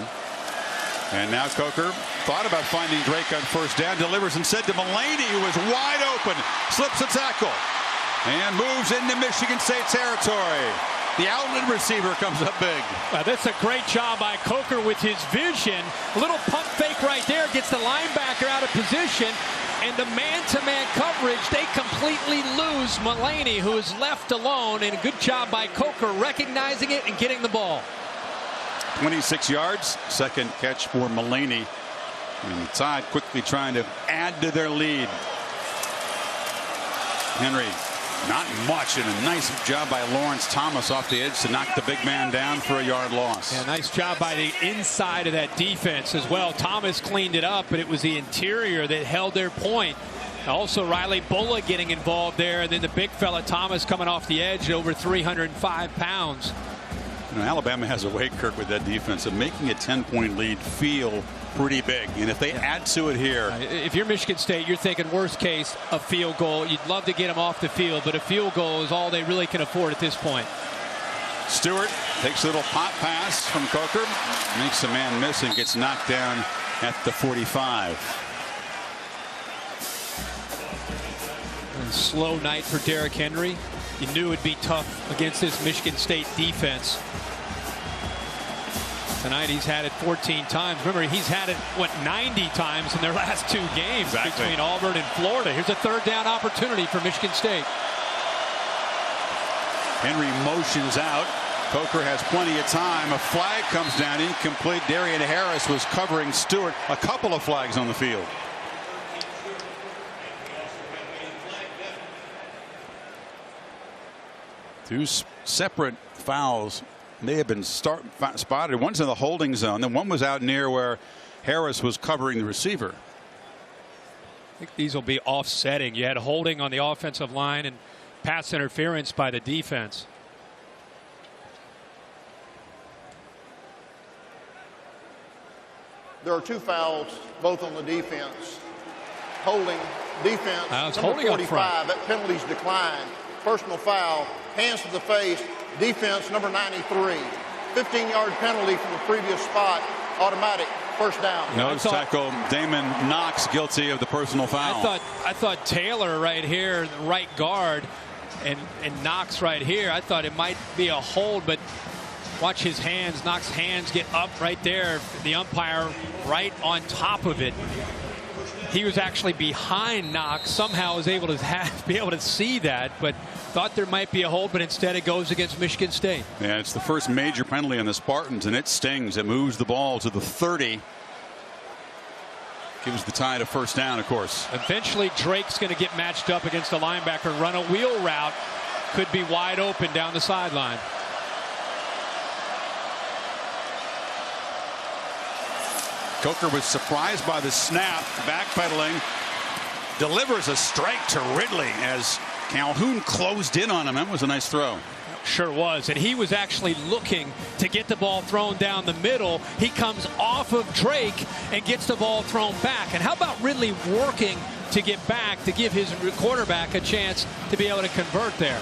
And now Coker thought about finding Drake on first down, delivers instead to Mullaney, who was wide open, slips a tackle, and moves into Michigan State territory. The outlet receiver comes up big. That's a great job by Coker with his vision. A little pump fake right there, gets the linebacker out of position. And the man-to-man coverage, they completely lose Mullaney, who is left alone. And a good job by Coker recognizing it and getting the ball. 26 yards, second catch for Mullaney. And the Tide quickly trying to add to their lead. Henry, not much, and a nice job by Lawrence Thomas off the edge to knock the big man down for a yard loss. Yeah, nice job by the inside of that defense as well. Thomas cleaned it up, but it was the interior that held their point. Also, Riley Bulla getting involved there, and then the big fella Thomas coming off the edge at over 305 pounds. Alabama has a way, Kirk, with that defense of making a 10-point lead feel pretty big. And if they add to it here. If you're Michigan State, you're thinking worst case, a field goal. You'd love to get them off the field, but a field goal is all they really can afford at this point. Stewart takes a little pop pass from Coker, makes a man miss and gets knocked down at the 45. And slow night for Derrick Henry. You knew it'd be tough against this Michigan State defense. Tonight he's had it 14 times. Remember, he's had it, 90 times in their last 2 games between Auburn and Florida. Here's a third down opportunity for Michigan State. Henry motions out. Coker has plenty of time. A flag comes down, incomplete. Darian Harris was covering Stewart. A couple of flags on the field. Two separate fouls may have been spotted. One's in the holding zone, and one was out near where Harris was covering the receiver. I think these will be offsetting. You had holding on the offensive line and pass interference by the defense. There are 2 fouls, both on the defense. Holding defense, number holding 45, that penalties decline. Personal foul, hands to the face, defense number 93. 15-yard penalty from the previous spot, automatic first down. Nose tackle, Damon Knox guilty of the personal foul. I thought Taylor right here, the right guard, and Knox right here. I thought it might be a hold, but watch his hands. Knox's hands get up right there. The umpire right on top of it. He was actually behind Knox. Somehow was able to be able to see that, but thought there might be a hold, but instead it goes against Michigan State. Yeah, it's the first major penalty on the Spartans, and it stings. It moves the ball to the 30. Gives the Tide a first down, of course. Eventually, Drake's going to get matched up against a linebacker, run a wheel route. Could be wide open down the sideline. Coker was surprised by the snap, backpedaling, delivers a strike to Ridley as Calhoun closed in on him. That was a nice throw. Sure was, and he was actually looking to get the ball thrown down the middle. He comes off of Drake and gets the ball thrown back. And how about Ridley working to get back to give his quarterback a chance to be able to convert there?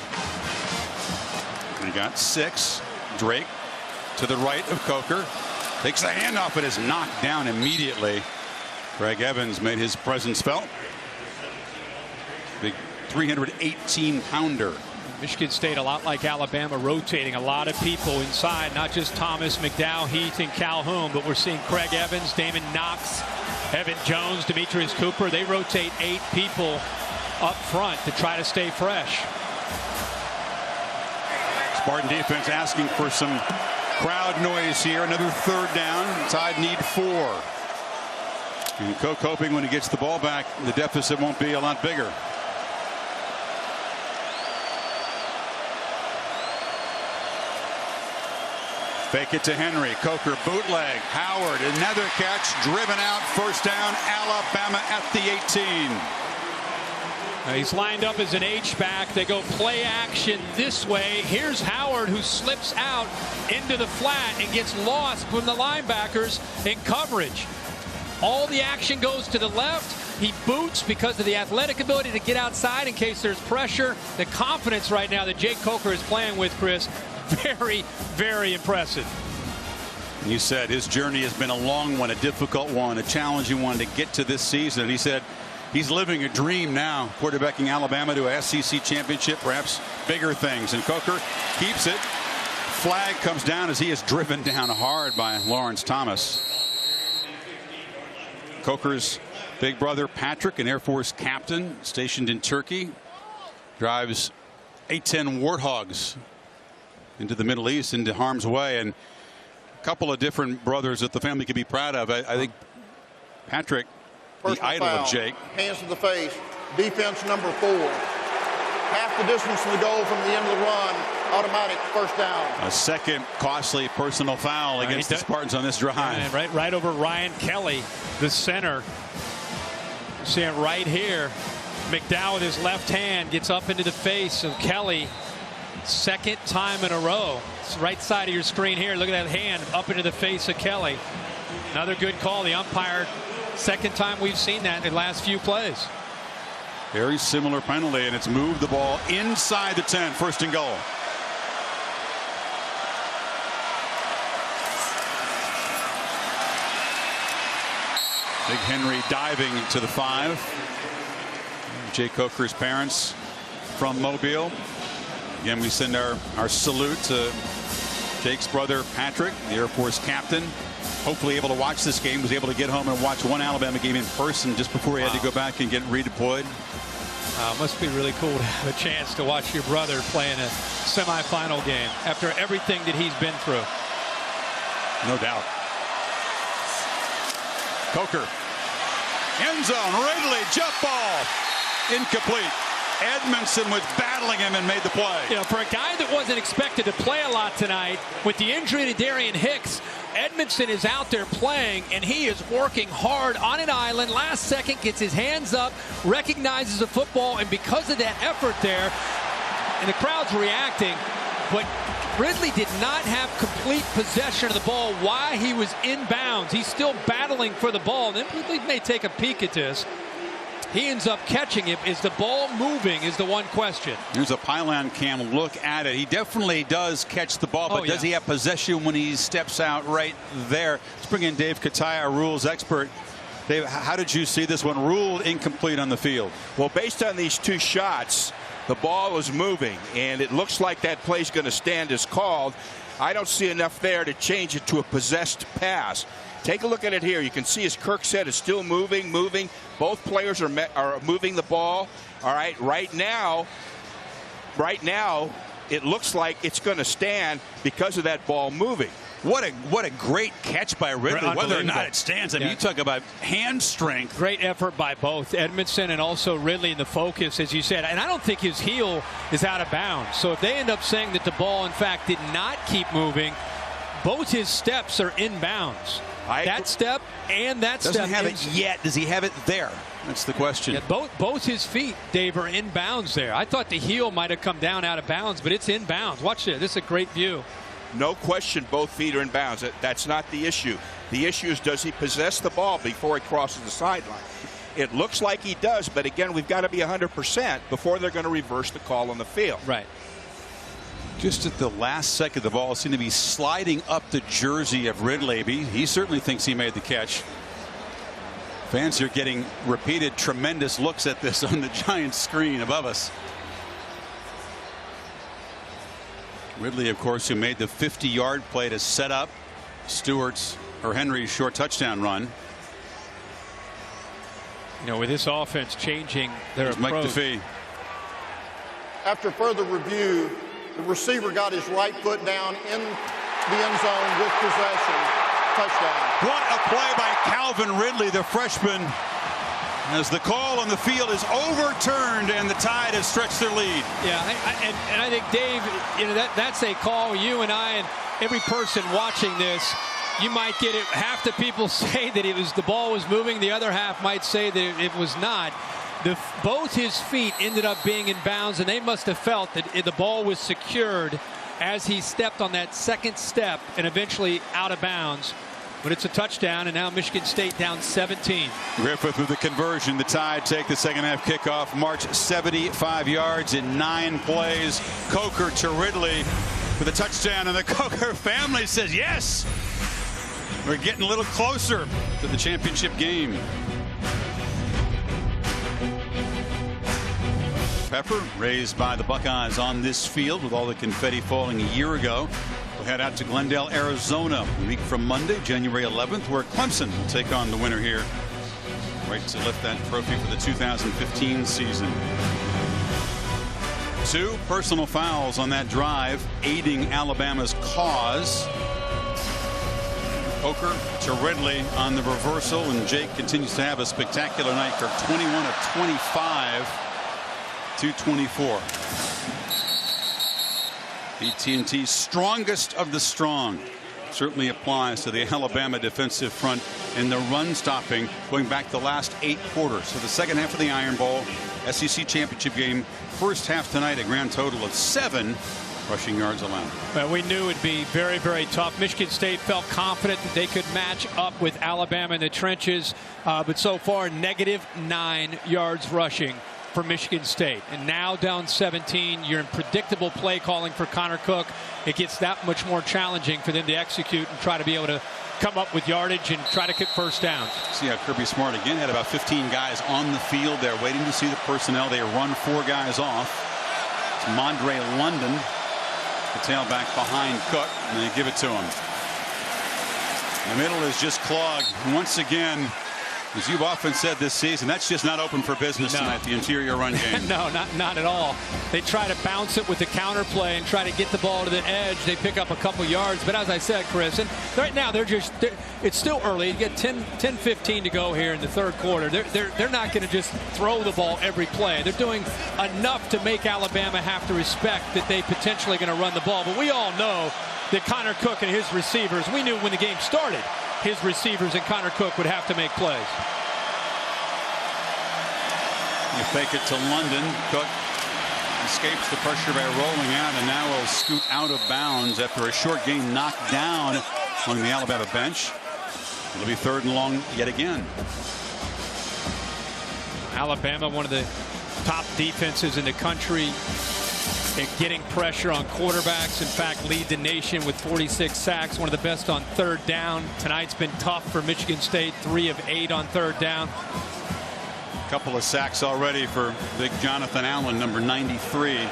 He got 6. Drake to the right of Coker. Takes the handoff, but is knocked down immediately. Greg Evans made his presence felt. Big 318-pounder. Michigan State, a lot like Alabama, rotating a lot of people inside, not just Thomas, McDowell, Heath, and Calhoun, but we're seeing Craig Evans, Damon Knox, Evan Jones, Demetrius Cooper. They rotate 8 people up front to try to stay fresh. Spartan defense asking for some crowd noise here. Another third down. Tide need 4. And Coke hoping when he gets the ball back, the deficit won't be a lot bigger. Fake it to Henry. Coker bootleg. Howard, another catch, driven out. First down, Alabama at the 18. Now he's lined up as an H-back. They go play action this way. Here's Howard, who slips out into the flat and gets lost from the linebackers in coverage. All the action goes to the left. He boots because of the athletic ability to get outside in case there's pressure. The confidence right now that Jake Coker is playing with, Chris, very, very impressive. You said his journey has been a long one, a difficult one, a challenging one to get to this season. And he said he's living a dream now, quarterbacking Alabama to a SEC championship, perhaps bigger things. And Coker keeps it. Flag comes down as he is driven down hard by Lawrence Thomas. Coker's big brother Patrick, an Air Force captain stationed in Turkey, drives A-10 Warthogs into the Middle East, into harm's way, and a couple of different brothers that the family could be proud of. I think Patrick, the idol of Jake. Hands to the face. Defense number 4. Half the distance to the goal from the end of the run. Automatic first down. A second costly personal foul against the Spartans on this drive. Right over Ryan Kelly, the center. See it right here. McDowell with his left hand gets up into the face of Kelly. Second time in a row. It's right side of your screen here. Look at that hand up into the face of Kelly. Another good call. The umpire, second time we've seen that in the last few plays. Very similar penalty, and it's moved the ball inside the 10. First and goal. Big Henry diving to the 5. Jake Coker's parents from Mobile. Again, we send our salute to Jake's brother Patrick, the Air Force captain. Hopefully able to watch this game. Was able to get home and watch one Alabama game in person just before he had to go back and get redeployed. Must be really cool to have a chance to watch your brother play in a semifinal game after everything that he's been through. No doubt. Coker. End zone. Ridley. Jump ball. Incomplete. Edmondson was battling him and made the play. You know, for a guy that wasn't expected to play a lot tonight, with the injury to Darian Hicks, Edmondson is out there playing, and he is working hard on an island. Last second, gets his hands up, recognizes the football, and because of that effort there, and the crowd's reacting, but Ridley did not have complete possession of the ball while he was inbounds. He's still battling for the ball. Then Ridley may take a peek at this. He ends up catching it. Is the ball moving is the one question. Here's a pylon cam look at it. He definitely does catch the ball, but does he have possession when he steps out right there? Let's bring in Dave Kataya, our rules expert. Dave, how did you see this one? Ruled incomplete on the field. Well, based on these 2 shots, the ball was moving, and it looks like that play's going to stand as called. I don't see enough there to change it to a possessed pass. Take a look at it here. You can see, as Kirk said, it's still moving. Both players are moving the ball. All right, right now, it looks like it's going to stand because of that ball moving. What a great catch by Ridley. Whether or not it stands, I mean, you talk about hand strength. Great effort by both Edmondson and also Ridley in the focus, as you said. And I don't think his heel is out of bounds. So if they end up saying that the ball, in fact, did not keep moving, both his steps are in bounds. That step and that step. Doesn't have it yet. Does he have it there? That's the question. Yeah, both his feet, Dave, are in bounds there. I thought the heel might have come down out of bounds, but it's in bounds. Watch this. This is a great view. No question, both feet are in bounds. That's not the issue. The issue is, does he possess the ball before he crosses the sideline? It looks like he does, but again, we've got to be 100% before they're going to reverse the call on the field. Right. Just at the last second, the ball seemed to be sliding up the jersey of Ridley. He certainly thinks he made the catch. Fans are getting repeated tremendous looks at this on the giant screen above us. Ridley, of course, who made the 50-yard play to set up Henry's short touchdown run. You know, with this offense changing their approach. Mike DeFee. After further review, the receiver got his right foot down in the end zone with possession. Touchdown. What a play by Calvin Ridley, the freshman, as the call on the field is overturned and the Tide has stretched their lead. Yeah, and I think, Dave, you know, that's a call you and I and every person watching this, you might get it. Half the people say that the ball was moving. The other half might say that it was not. Both his feet ended up being in bounds, and they must have felt that the ball was secured as he stepped on that second step and eventually out of bounds. But it's a touchdown, and now Michigan State down 17. Griffith with the conversion. The Tide take the second half kickoff. March 75 yards in 9 plays. Coker to Ridley for the touchdown, and the Coker family says yes. We're getting a little closer to the championship game. Pepper raised by the Buckeyes on this field with all the confetti falling a year ago. We'll head out to Glendale, Arizona, a week from Monday, January 11th, where Clemson will take on the winner here. Right to lift that trophy for the 2015 season. 2 personal fouls on that drive, aiding Alabama's cause. Coker to Ridley on the reversal, and Jake continues to have a spectacular night for 21 of 25, 224. AT&T's strongest of the strong certainly applies to the Alabama defensive front in the run stopping going back the last 8 quarters. So the second half of the Iron Bowl SEC championship game, first half tonight, a grand total of 7 rushing yards allowed. Well, we knew it'd be very, very tough. Michigan State felt confident that they could match up with Alabama in the trenches, but so far -9 yards rushing for Michigan State. And now down 17, you're in predictable play calling for Connor Cook. It gets that much more challenging for them to execute and try to be able to come up with yardage and try to get first downs. See how Kirby Smart again had about 15 guys on the field there waiting to see the personnel. They run 4 guys off. It's Mondre London, the tailback behind Cook, and they give it to him. The middle is just clogged once again. As you've often said this season, that's just not open for business tonight, the interior run game. No, not at all. They try to bounce it with the counter play and try to get the ball to the edge. They pick up a couple yards, but as I said, Chris, and right now it's still early. You get 10-15 to go here in the third quarter. They're not going to just throw the ball every play. They're doing enough to make Alabama have to respect that they potentially going to run the ball. But we all know that Connor Cook and his receivers, we knew when the game started, his receivers and Connor Cook would have to make plays. You fake it to London. Cook escapes the pressure by rolling out, and now will scoot out of bounds after a short game knocked down on the Alabama bench. It'll be 3rd and long yet again. Alabama, one of the top defenses in the country at getting pressure on quarterbacks. In fact, lead the nation with 46 sacks, one of the best on 3rd down. Tonight's been tough for Michigan State, 3 of 8 on 3rd down. A couple of sacks already for big Jonathan Allen, number 93. You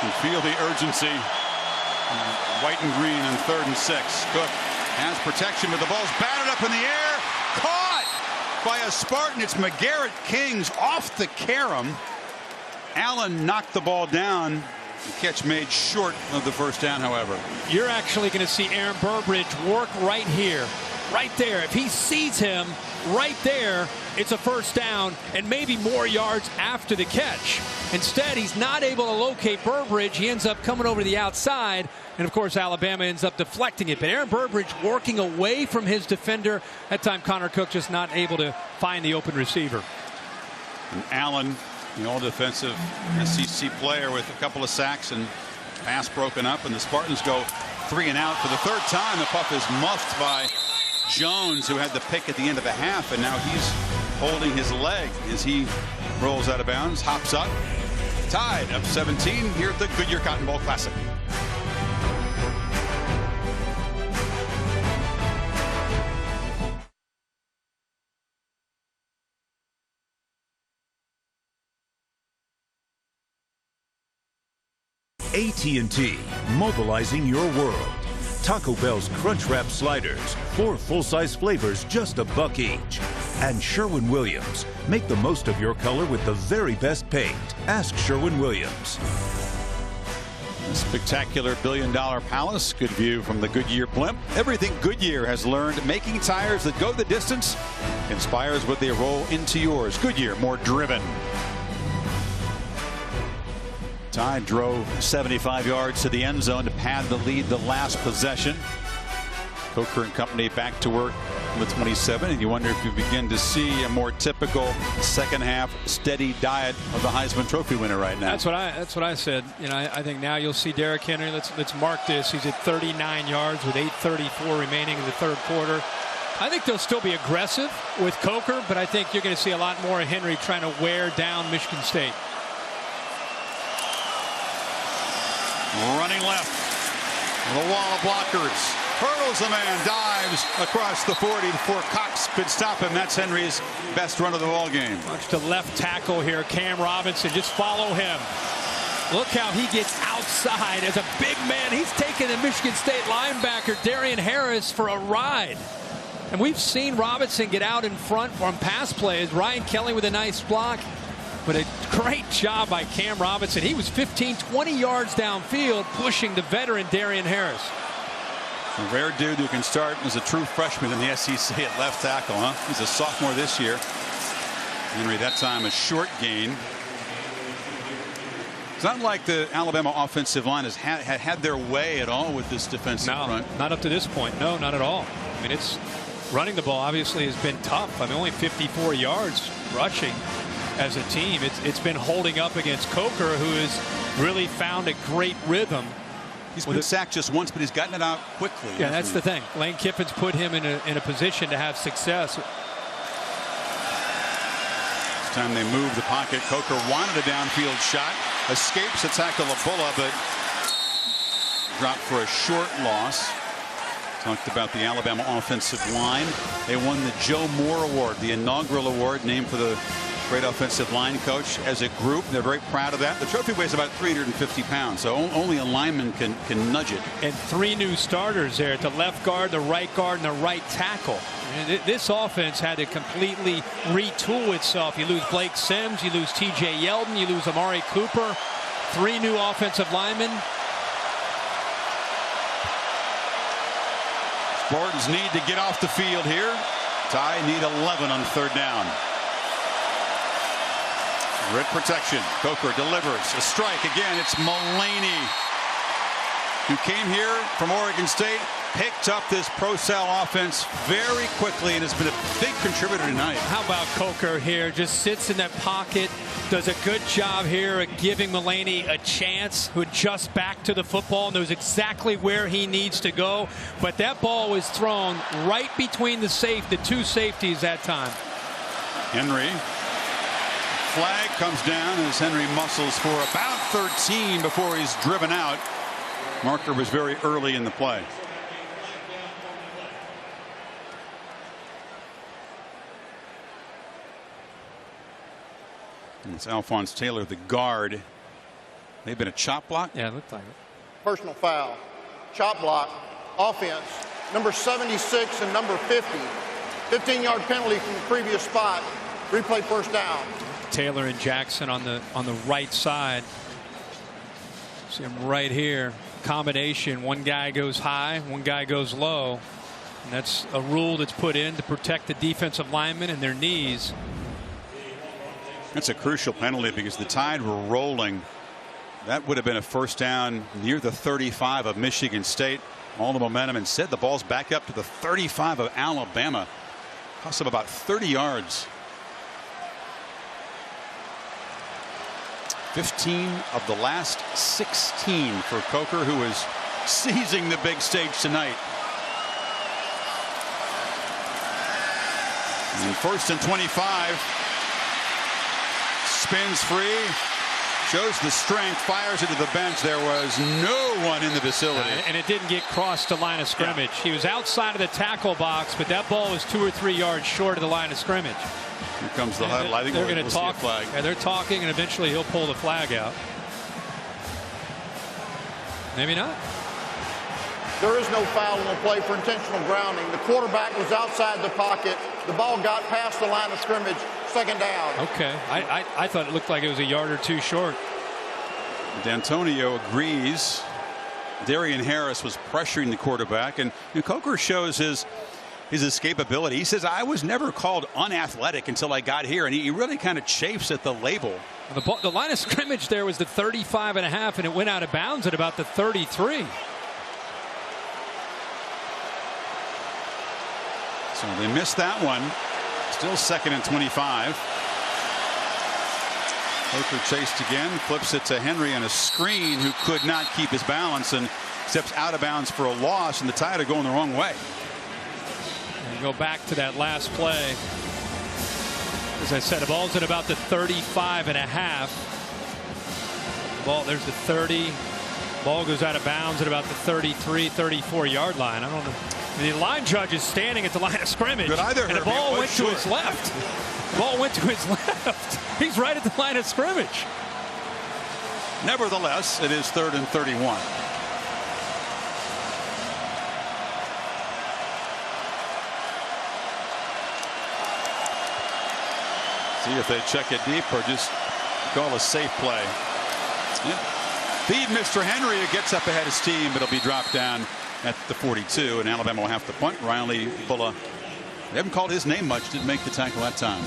can feel the urgency. White and green on 3rd and 6. Cook has protection, but the ball's batted up in the air. Caught! by a Spartan. It's McGarrett Kings off the carom. Allen knocked the ball down. The catch made short of the first down, however. You're actually going to see Aaron Burbridge work right here, right there. If he sees him right there, it's a first down and maybe more yards after the catch. Instead, he's not able to locate Burbridge. He ends up coming over to the outside, and of course Alabama ends up deflecting it. But Aaron Burbridge working away from his defender. That time Connor Cook just not able to find the open receiver. And Allen, the all-defensive SEC player, with a couple of sacks and pass broken up, and the Spartans go 3 and out for the third time. The puff is muffed by Jones, who had the pick at the end of the half, and now he's holding his leg as he rolls out of bounds, hops up, tied up 17 here at the Goodyear Cotton Bowl Classic. AT&T, mobilizing your world. Taco Bell's Crunch Wrap Sliders, 4 full-size flavors, just $1 each. And Sherwin-Williams, make the most of your color with the very best paint. Ask Sherwin-Williams. A spectacular billion-dollar palace. Good view from the Goodyear blimp. Everything Goodyear has learned making tires that go the distance inspires what they roll into yours. Goodyear, more driven. Tide drove 75 yards to the end zone to pad the lead the last possession. Coker and company back to work on the 27, and you wonder if you begin to see a more typical second half steady diet of the Heisman Trophy winner right now. That's what I said. You know, I think now you'll see Derrick Henry. Let's mark this. He's at 39 yards with 8:34 remaining in the third quarter. I think they'll still be aggressive with Coker, but I think you're going to see a lot more of Henry trying to wear down Michigan State. Running left. The wall of blockers. Hurdles a man, dives across the 40 before Cox could stop him. That's Henry's best run of the ball game. Watch the left tackle here, Cam Robinson. Just follow him. Look how he gets outside as a big man. He's taking the Michigan State linebacker Darian Harris for a ride. And we've seen Robinson get out in front on pass plays. Ryan Kelly with a nice block. But a great job by Cam Robinson. He was 15, 20 yards downfield, pushing the veteran Darian Harris. A rare dude who can start as a true freshman in the SEC at left tackle, huh? He's a sophomore this year. Henry, that time, a short gain. It's not like the Alabama offensive line has had their way at all with this defensive front. Not up to this point. No, not at all. I mean, it's running the ball obviously has been tough. I mean, only 54 yards rushing. As a team, it's been holding up against Coker, who has really found a great rhythm. He's been sacked just once, but he's gotten it out quickly. Yeah, that's the thing. Lane Kiffin's put him in a position to have success. This time they move the pocket. Coker wanted a downfield shot, escapes a tackle of Bulla, but dropped for a short loss. Talked about the Alabama offensive line. They won the Joe Moore Award, the inaugural award named for the great offensive line coach. As a group, they're very proud of that. The trophy weighs about 350 pounds, so only a lineman can nudge it. And 3 new starters there at the left guard, the right guard, and the right tackle. And this offense had to completely retool itself. You lose Blake Sims, you lose TJ Yeldon, you lose Amari Cooper. 3 new offensive linemen. Spartans need to get off the field here. Tide need 11 on third down. Red protection. Coker delivers a strike again. It's Mullaney, who came here from Oregon State, picked up this pro-style offense very quickly, and has been a big contributor tonight. How about Coker here? Just sits in that pocket, does a good job here at giving Mullaney a chance, who adjusts back to the football, knows exactly where he needs to go. But that ball was thrown right between the 2 safeties that time. Henry. Flag comes down as Henry muscles for about 13 before he's driven out. Marker was very early in the play. And it's Alphonse Taylor, the guard. They've been a chop block. Yeah, it looked like it. Personal foul. Chop block. Offense. Number 76 and number 50. 15-yard penalty from the previous spot. Replay first down. Taylor and Jackson on the right side. See him right here. Combination. One guy goes high, one guy goes low. And that's a rule that's put in to protect the defensive linemen and their knees. That's a crucial penalty because the Tide were rolling. That would have been a first down near the 35 of Michigan State. All the momentum. Instead, the ball's back up to the 35 of Alabama. Cost them about 30 yards. 15 of the last 16 for Coker, who is seizing the big stage tonight. And first and 25. Spins free. Shows the strength. Fires it to the bench. There was no one in the vicinity. And it didn't get crossed the line of scrimmage. He was outside of the tackle box, but that ball was 2 or 3 yards short of the line of scrimmage. Here comes the huddle. I think they're going we'll to talk. see a flag. Yeah, they're talking, and eventually he'll pull the flag out. Maybe not. There is no foul on the play for intentional grounding. The quarterback was outside the pocket. The ball got past the line of scrimmage. Second down. Okay. I thought it looked like it was a yard or two short. D'Antonio agrees. Darian Harris was pressuring the quarterback, and Coker shows his escapability. He says, I was never called unathletic until I got here, and he really kind of chafes at the label. The line of scrimmage there was the 35.5, and it went out of bounds at about the 33. So they missed that one. Still second and 25. Coker chased again, flips it to Henry on a screen, who could not keep his balance and steps out of bounds for a loss, and the Tide are going the wrong way. And go back to that last play. As I said, the ball's at about the 35.5. Ball, there's the 30. Ball goes out of bounds at about the 33, 34 yard line. I don't know. The line judge is standing at the line of scrimmage, and the ball went to his left. The ball went to his left. He's right at the line of scrimmage. Nevertheless, it is 3rd and 31. See if they check it deep or just call a safe play. Yeah. Feed Mr. Henry, who gets up ahead of his team, but it'll be dropped down at the 42, and Alabama will have to punt. Riley Bulla, they haven't called his name much, didn't make the tackle that time.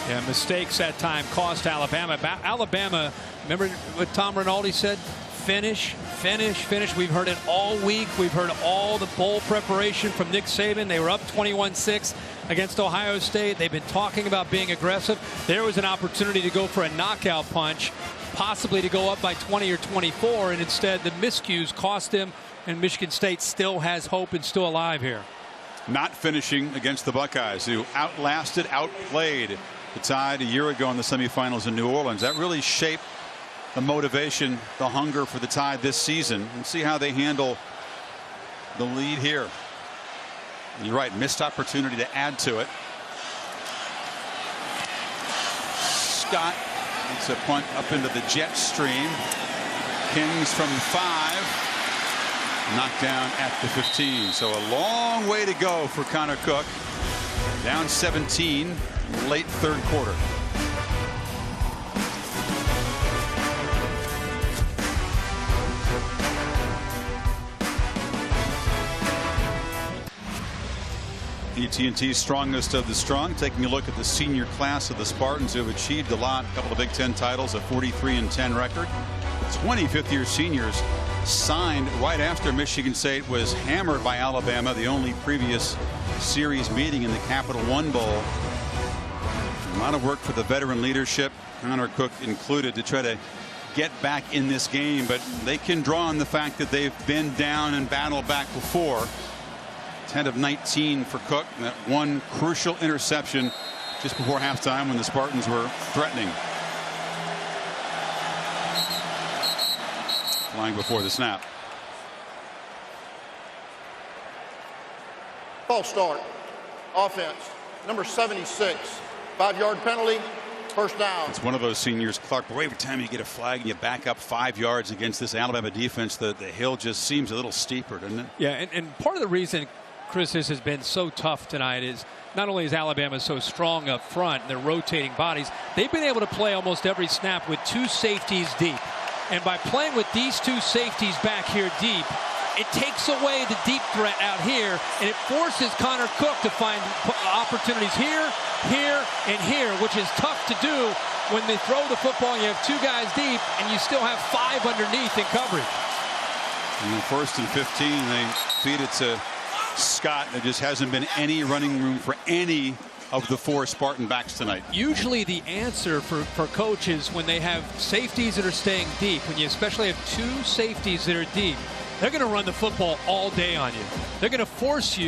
Yeah, mistakes that time cost Alabama. Alabama, remember what Tom Rinaldi said? Finish, finish, finish. We've heard it all week. We've heard all the bowl preparation from Nick Saban. They were up 21-6 against Ohio State. They've been talking about being aggressive. There was an opportunity to go for a knockout punch, possibly to go up by 20 or 24, and instead the miscues cost them, and Michigan State still has hope and still alive here. Not finishing against the Buckeyes, who outlasted, outplayed the Tide a year ago in the semifinals in New Orleans. That really shaped the motivation, the hunger for the Tide this season, and see how they handle the lead here. You're right, missed opportunity to add to it. Scott makes a punt up into the jet stream. Kings from 5. Knocked down at the 15. So a long way to go for Connor Cook. Down 17, late third quarter. AT&T's strongest of the strong, taking a look at the senior class of the Spartans, who have achieved a lot. A couple of Big Ten titles, a 43-10 record. 20 fifth-year seniors signed right after Michigan State was hammered by Alabama, the only previous series meeting in the Capital One Bowl. A lot of work for the veteran leadership, Connor Cook included, to try to get back in this game, but they can draw on the fact that they've been down and battled back before. 10 of 19 for Cook. That one crucial interception just before halftime when the Spartans were threatening. Flying before the snap. False start. Offense. Number 76. 5-yard penalty. First down. It's one of those seniors, Clark. But every time you get a flag and you back up 5 yards against this Alabama defense, the hill just seems a little steeper, doesn't it? Yeah, and part of the reason Chris, this has been so tough tonight. Is not only is Alabama so strong up front, and they're rotating bodies, they've been able to play almost every snap with 2 safeties deep. And by playing with these 2 safeties back here deep, it takes away the deep threat out here, and it forces Connor Cook to find opportunities here, here, and here, which is tough to do when they throw the football and you have 2 guys deep and you still have 5 underneath in coverage. And 1st and 15, they feed it to Scott. There just hasn't been any running room for any of the 4 Spartan backs tonight. Usually the answer for coaches when they have safeties that are staying deep, when you especially have 2 safeties that are deep, they're going to run the football all day on you. They're going to force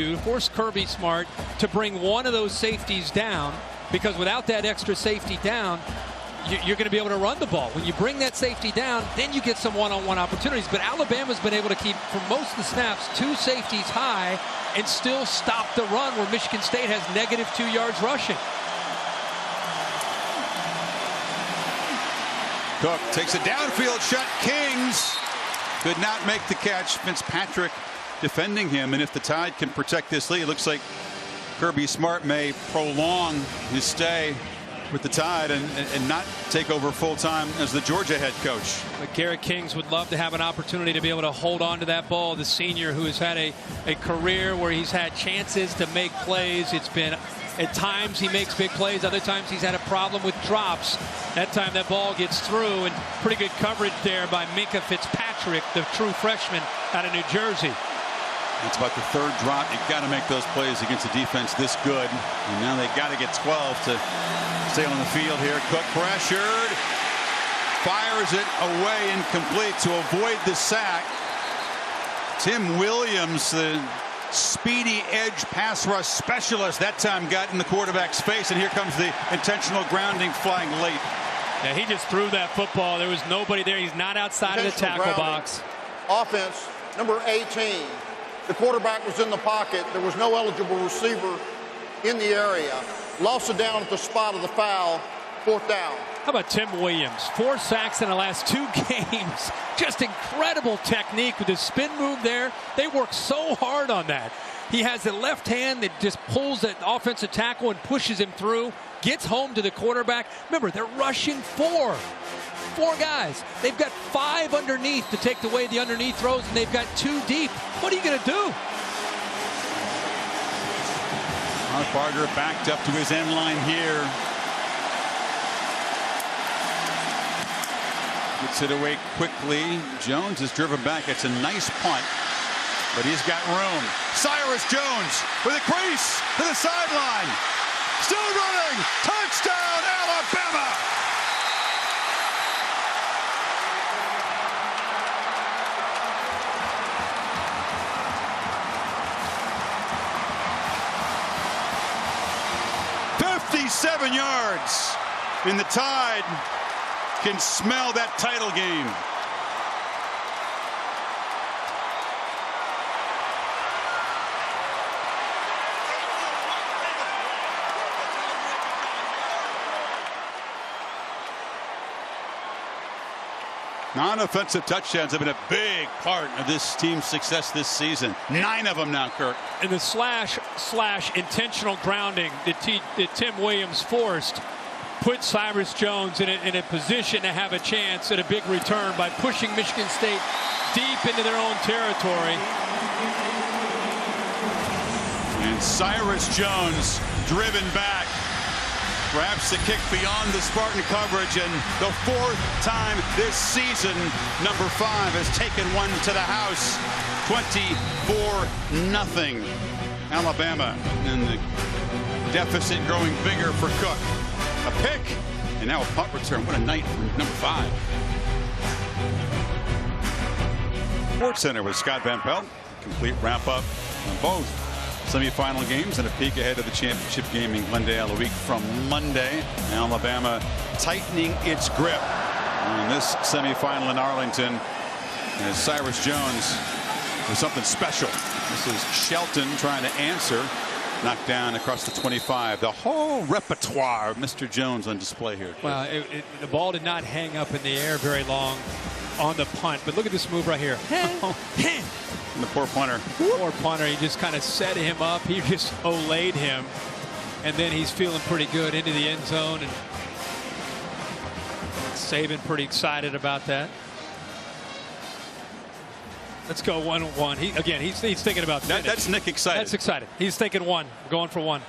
Kirby Smart to bring one of those safeties down, because without that extra safety down, you're going to be able to run the ball. When you bring that safety down, then you get some one-on-one opportunities. But Alabama's been able to keep, for most of the snaps, 2 safeties high and still stop the run, where Michigan State has negative 2 yards rushing. Cook takes a downfield shot. Kings could not make the catch. Fitzpatrick defending him. And if the Tide can protect this lead, it looks like Kirby Smart may prolong his stay with the Tide and not take over full time as the Georgia head coach. But Garrett Kings would love to have an opportunity to be able to hold on to that ball. The senior who has had a career where he's had chances to make plays. It's been, at times he makes big plays, other times he's had a problem with drops. That time that ball gets through, and pretty good coverage there by Minkah Fitzpatrick, the true freshman out of New Jersey. It's about the 3rd drop. You've got to make those plays against a defense this good. And now they've got to get 12 to stay on the field here. Cook pressured. Fires it away, incomplete, to avoid the sack. Tim Williams, the speedy edge pass rush specialist, that time got in the quarterback's face. And here comes the intentional grounding, flying late. Yeah, he just threw that football. There was nobody there. He's not outside of the tackle box. Offense, number 18. The quarterback was in the pocket. There was no eligible receiver in the area. Lost it down at the spot of the foul. 4th down. How about Tim Williams? 4 sacks in the last 2 games. Just incredible technique with his spin move there. They work so hard on that. He has the left hand that just pulls that offensive tackle and pushes him through. Gets home to the quarterback. Remember, they're rushing 4 guys. They've got 5 underneath to take away the underneath throws, and they've got 2 deep. What are you going to do? Barger backed up to his end line here. Gets it away quickly. Jones is driven back. It's a nice punt, but he's got room. Cyrus Jones with a crease to the sideline. Still running. Touchdown, Alabama. .57 yards, and the Tide can smell that title game. Non-offensive touchdowns have been a big part of this team's success this season. 9 of them now, Kirk. And the slash intentional grounding that Tim Williams forced put Cyrus Jones in a position to have a chance at a big return by pushing Michigan State deep into their own territory. And Cyrus Jones driven back. Grabs the kick beyond the Spartan coverage, and the 4th time this season, number 5 has taken one to the house. 24-0. Alabama, and the deficit growing bigger for Cook. A pick, and now a punt return. What a night from number 5. Sports Center with Scott Van Pelt. Complete wrap-up on both semifinal games and a peek ahead of the championship game in Glendale a week from Monday. Alabama tightening its grip on this semifinal in Arlington as Cyrus Jones with something special. This is Shelton trying to answer. Knocked down across the 25. The whole repertoire of Mr. Jones on display here. Well, the ball did not hang up in the air very long on the punt. But look at this move right here. And the poor punter. Poor punter. He just kind of set him up. He just olayed him. And then he's feeling pretty good into the end zone. And Saban pretty excited about that. Let's go 1-1. He's thinking about that. That's Nick excited. That's excited. He's thinking one, going for one.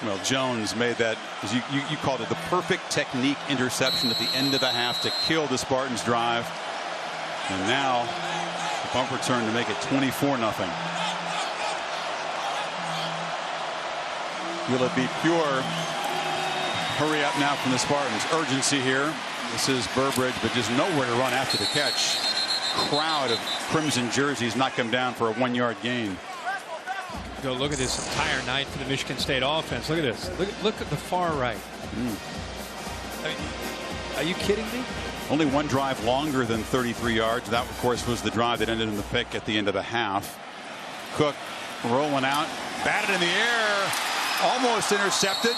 Well, Jones made that, as you called it, the perfect technique interception at the end of the half to kill the Spartans' drive. And now the punt return to make it 24-0. Will it be pure hurry up now from the Spartans? Urgency here. This is Burbridge, but just nowhere to run after the catch. Crowd of crimson jerseys knock him down for a 1-yard gain. Go look at this entire night for the Michigan State offense. Look at this. Look at the far right. I mean, are you kidding me? Only one drive longer than 33 yards. That, of course, was the drive that ended in the pick at the end of the half. Cook rolling out, batted in the air, almost intercepted.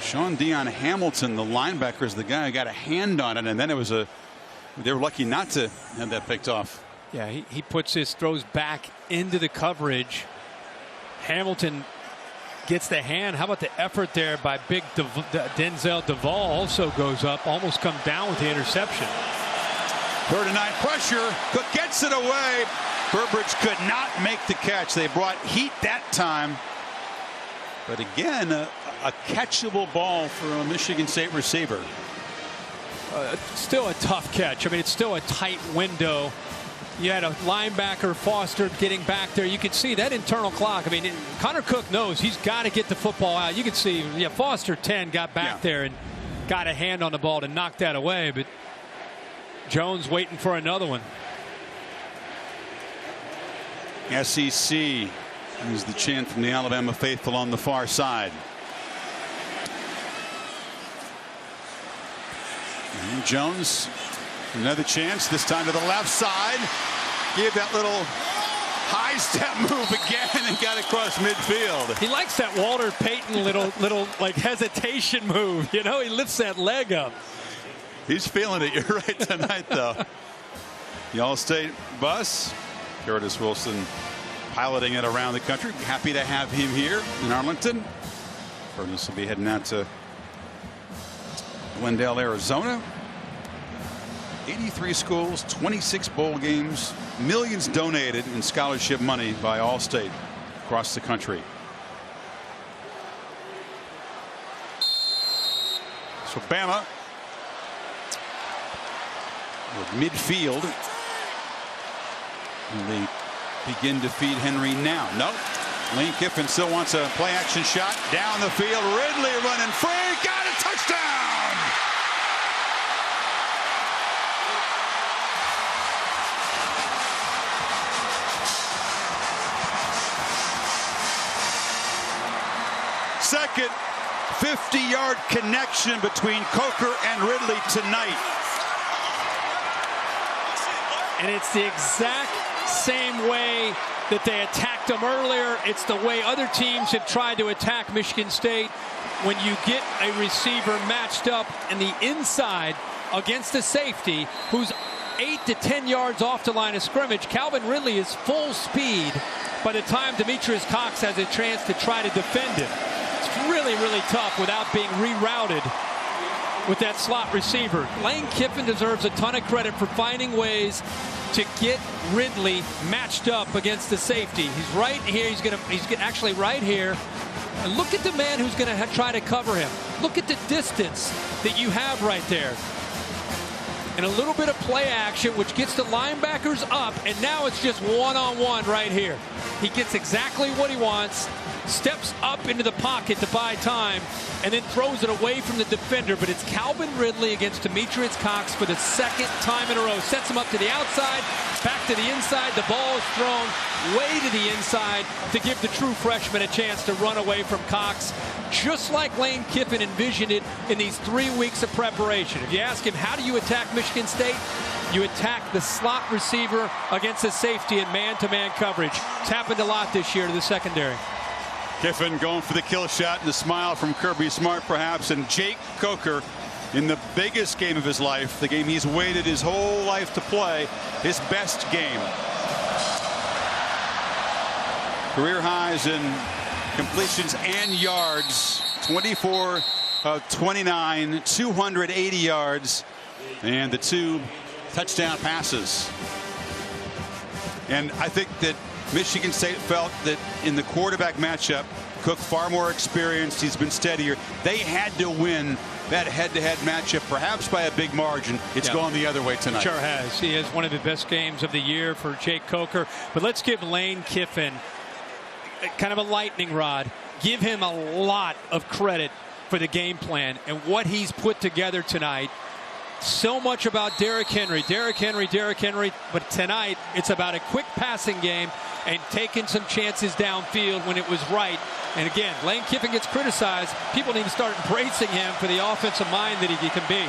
Sean Dion Hamilton, the linebacker, is the guy who got a hand on it, and then it was they were lucky not to have that picked off. Yeah, he puts his throws back into the coverage. Hamilton gets the hand. How about the effort there by big Denzel Duvall? Also goes up, almost come down with the interception. 3rd and 9 pressure. Cook gets it away. Burbridge could not make the catch. They brought heat that time. But again, a catchable ball for a Michigan State receiver. Still a tough catch. I mean, it's still a tight window. You had a linebacker, Foster, getting back there. You could see that internal clock. I mean, Connor Cook knows he's got to get the football out. You could see, Foster 10 got back there and got a hand on the ball to knock that away. But Jones waiting for another one. SEC is the chant from the Alabama faithful on the far side. And Jones, another chance, this time to the left side. Gave that little high step move again and got across midfield. He likes that Walter Payton little like hesitation move. He lifts that leg up. He's feeling it. You're right tonight, though. The All-State bus. Curtis Wilson piloting it around the country. Happy to have him here in Arlington. Curtis will be heading out to Glendale, Arizona. 83 schools, 26 bowl games, millions donated in scholarship money by All-State across the country. So Bama with midfield. And they begin to feed Henry now. No. Lane Kiffin still wants a play action shot down the field. Ridley running free. Got a touchdown. Second 50-yard connection between Coker and Ridley tonight. And it's the exact same way that they attacked them earlier. It's the way other teams have tried to attack Michigan State. When you get a receiver matched up in the inside against a safety who's 8 to 10 yards off the line of scrimmage, Calvin Ridley is full speed by the time Demetrius Cox has a chance to try to defend him. It's really, really tough without being rerouted with that slot receiver. Lane Kiffin deserves a ton of credit for finding ways to get Ridley matched up against the safety. He's right here. He's actually right here. And look at the man who's going to try to cover him. Look at the distance that you have right there. And a little bit of play action, which gets the linebackers up, and now it's just one-on-one right here. He gets exactly what he wants, steps up into the pocket to buy time, and then throws it away from the defender. But it's Calvin Ridley against Demetrius Cox for the second time in a row. Sets him up to the outside, back to the inside. The ball is thrown way to the inside to give the true freshman a chance to run away from Cox, just like Lane Kiffin envisioned it in these 3 weeks of preparation. If you ask him, how do you attack Michigan State? You attack the slot receiver against the safety in man-to-man coverage. It's happened a lot this year to the secondary. Kiffin going for the kill shot, and the smile from Kirby Smart perhaps, and Jake Coker in the biggest game of his life, the game he's waited his whole life to play, his best game. Career highs in completions and yards, 24 of 29, 280 yards, and the 2 touchdown passes. And I think that Michigan State felt that in the quarterback matchup, Cook far more experienced, he's been steadier. They had to win that head-to-head matchup, perhaps by a big margin. It's gone the other way tonight. Sure has. He has one of the best games of the year for Jake Coker. But let's give Lane Kiffin kind of a lightning rod. Give him a lot of credit for the game plan and what he's put together tonight. So much about Derrick Henry, but tonight it's about a quick passing game and taking some chances downfield when it was right. And again, Lane Kiffin gets criticized. People need to start embracing him for the offensive mind that he can be.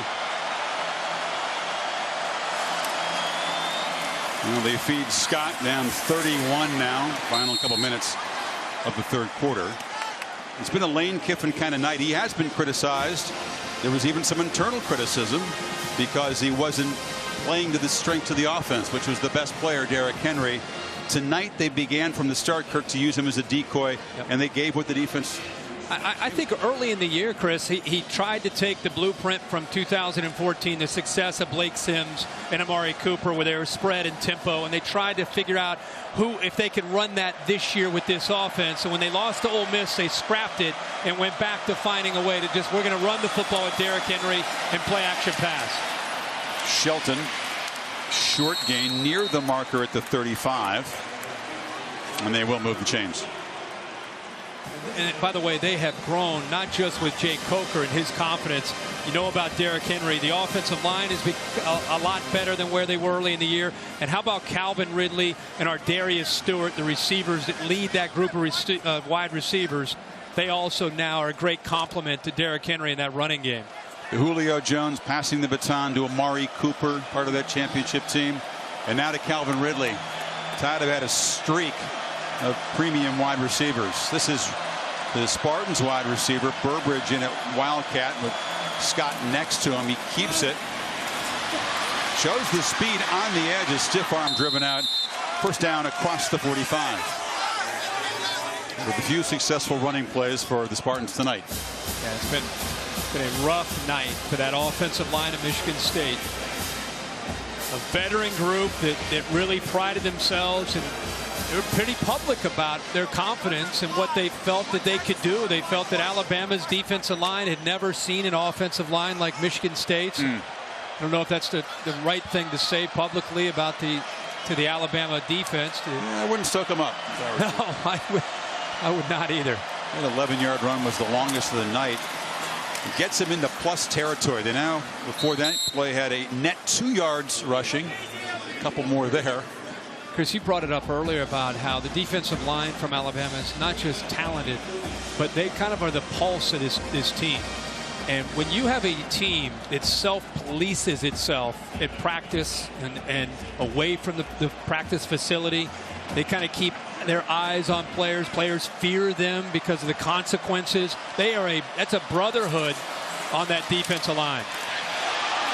Well, they feed Scott down 31 now. Final couple minutes of the third quarter. It's been a Lane Kiffin kind of night. He has been criticized. There was even some internal criticism because he wasn't playing to the strength of the offense, which was the best player, Derrick Henry. Tonight they began from the start, Kirk, to use him as a decoy, and they gave what the defense. I think early in the year, Chris, he tried to take the blueprint from 2014, the success of Blake Sims and Amari Cooper, where they were spread and tempo, and they tried to figure out if they could run that this year with this offense. And when they lost to Ole Miss, they scrapped it and went back to finding a way to we're going to run the football with Derrick Henry and play action pass. Shelton, short gain near the marker at the 35, and they will move the chains. And by the way, they have grown not just with Jake Coker and his confidence. You know about Derrick Henry. The offensive line has become a lot better than where they were early in the year. And how about Calvin Ridley and our Darius Stewart, the receivers that lead that group of wide receivers? They also now are a great complement to Derrick Henry in that running game. Julio Jones passing the baton to Amari Cooper, part of that championship team. And now to Calvin Ridley. Tide have had a streak of premium wide receivers. This is the Spartans wide receiver, Burbridge in at Wildcat with Scott next to him. He keeps it. Shows the speed on the edge. A stiff arm driven out. First down across the 45. With a few successful running plays for the Spartans tonight. Yeah, it's been a rough night for that offensive line of Michigan State. A veteran group that really prided themselves, and they were pretty public about their confidence and what they felt that they could do. They felt that Alabama's defensive line had never seen an offensive line like Michigan State's. I don't know if that's the right thing to say publicly about the Alabama defense. I wouldn't stoke them up. No, I would not either. That 11-yard run was the longest of the night. It gets him into plus territory. They now, before that play, had a net 2 yards rushing. A couple more there. Chris, you brought it up earlier about how the defensive line from Alabama is not just talented, but they kind of are the pulse of this team. And when you have a team that self-polices itself at practice and away from the practice facility, they kind of keep their eyes on players. Players fear them because of the consequences. That's a brotherhood on that defensive line.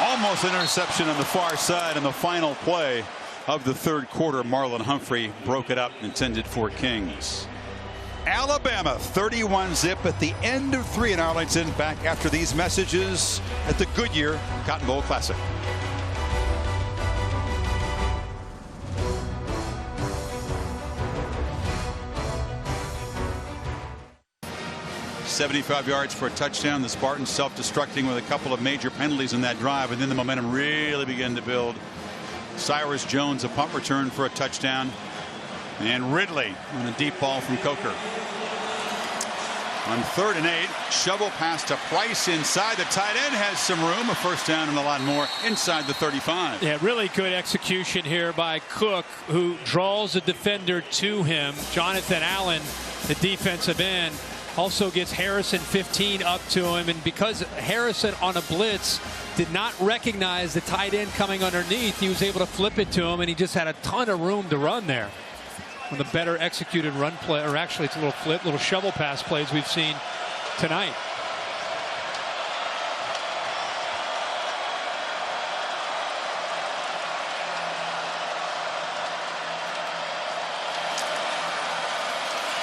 Almost an interception on the far side in the final play of the third quarter. Marlon Humphrey broke it up, intended for Kings. Alabama 31-zip at the end of 3 in Arlington. Back after these messages at the Goodyear Cotton Bowl Classic. $75 yards for a touchdown. The Spartans self-destructing with a couple of major penalties in that drive, and then the momentum really began to build. Cyrus Jones, a punt return for a touchdown, and Ridley on a deep ball from Coker. On 3rd and 8, shovel pass to Price inside. The tight end has some room. A first down and a lot more inside the 35. Yeah, really good execution here by Cook, who draws a defender to him. Jonathan Allen, the defensive end, Also gets Harrison 15 up to him, and because Harrison on a blitz did not recognize the tight end coming underneath, he was able to flip it to him, and he just had a ton of room to run there. One of the better executed run play, or actually it's a little flip, little shovel pass plays we've seen tonight.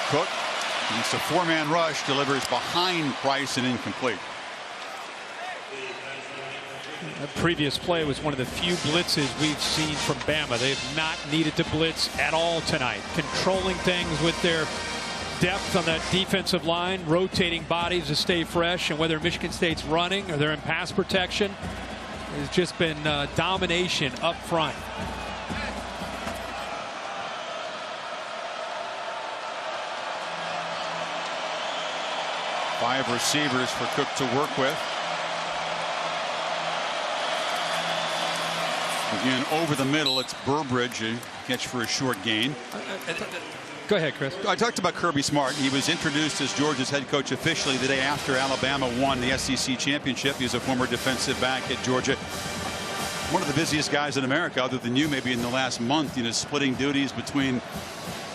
Cook, it's a four-man rush, delivers behind Price and incomplete. That previous play was one of the few blitzes we've seen from Bama. They have not needed to blitz at all tonight. Controlling things with their depth on that defensive line, rotating bodies to stay fresh, and whether Michigan State's running or they're in pass protection, it's just been domination up front. Five receivers for Cook to work with. Again, over the middle, it's Burbridge, a catch for a short gain. Go ahead, Chris. I talked about Kirby Smart. He was introduced as Georgia's head coach officially the day after Alabama won the SEC championship. He's a former defensive back at Georgia. One of the busiest guys in America, other than you, maybe in the last month, splitting duties between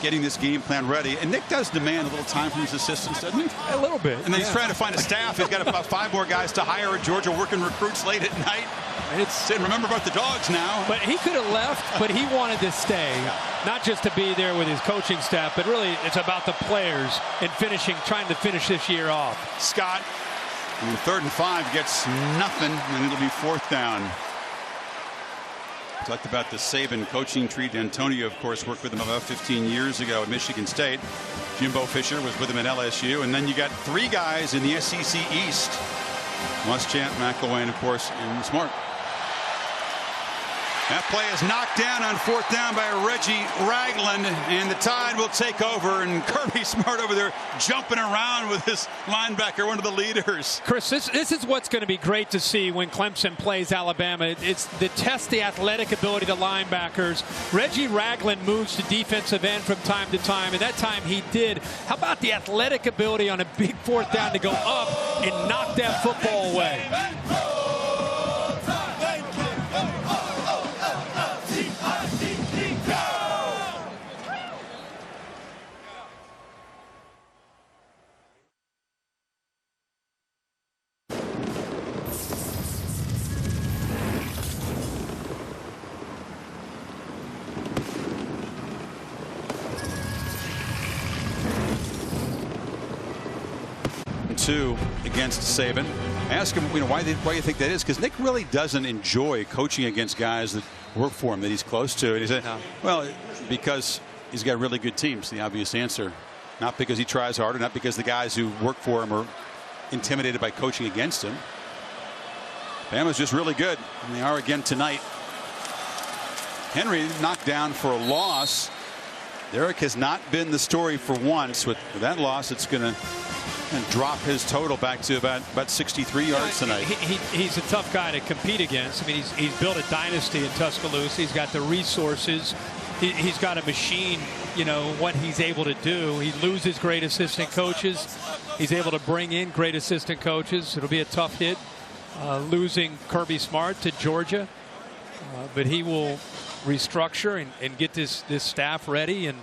getting this game plan ready. And Nick does demand a little time from his assistants, doesn't he? A little bit. And then he's trying to find a staff. He's got about 5 more guys to hire at Georgia, working recruits late at night. Saying, remember about the dogs now. But he could have left, but he wanted to stay. Not just to be there with his coaching staff, but really it's about the players and trying to finish this year off. Scott, on 3rd and 5, gets nothing, and it'll be 4th down. Talked about the Saban coaching tree. D'Antonio, of course, worked with him about 15 years ago at Michigan State. Jimbo Fisher was with him at LSU. And then you got 3 guys in the SEC East. Muschamp, McElwain, of course, and Smart. That play is knocked down on 4th down by Reggie Ragland, and the Tide will take over, and Kirby Smart over there jumping around with his linebacker, one of the leaders. Chris, this is what's going to be great to see when Clemson plays Alabama. It's the test the athletic ability of the linebackers. Reggie Ragland moves to defensive end from time to time, and that time he did. How about the athletic ability on a big 4th down to go up and knock that football away? Against Saban. I asked him, why do you think that is? Because Nick really doesn't enjoy coaching against guys that work for him, that he's close to. And he said, well, because he's got really good teams. The obvious answer. Not because he tries harder, not because the guys who work for him are intimidated by coaching against him. Bama's just really good, and they are again tonight. Henry knocked down for a loss. Derek has not been the story for once. With that loss, it's going to drop his total back to about 63 yards tonight. He's a tough guy to compete against. I mean, he's built a dynasty in Tuscaloosa. He's got the resources. He's got a machine, what he's able to do. He loses great assistant coaches. He's able to bring in great assistant coaches. It'll be a tough hit losing Kirby Smart to Georgia. But he will restructure and get this staff ready, and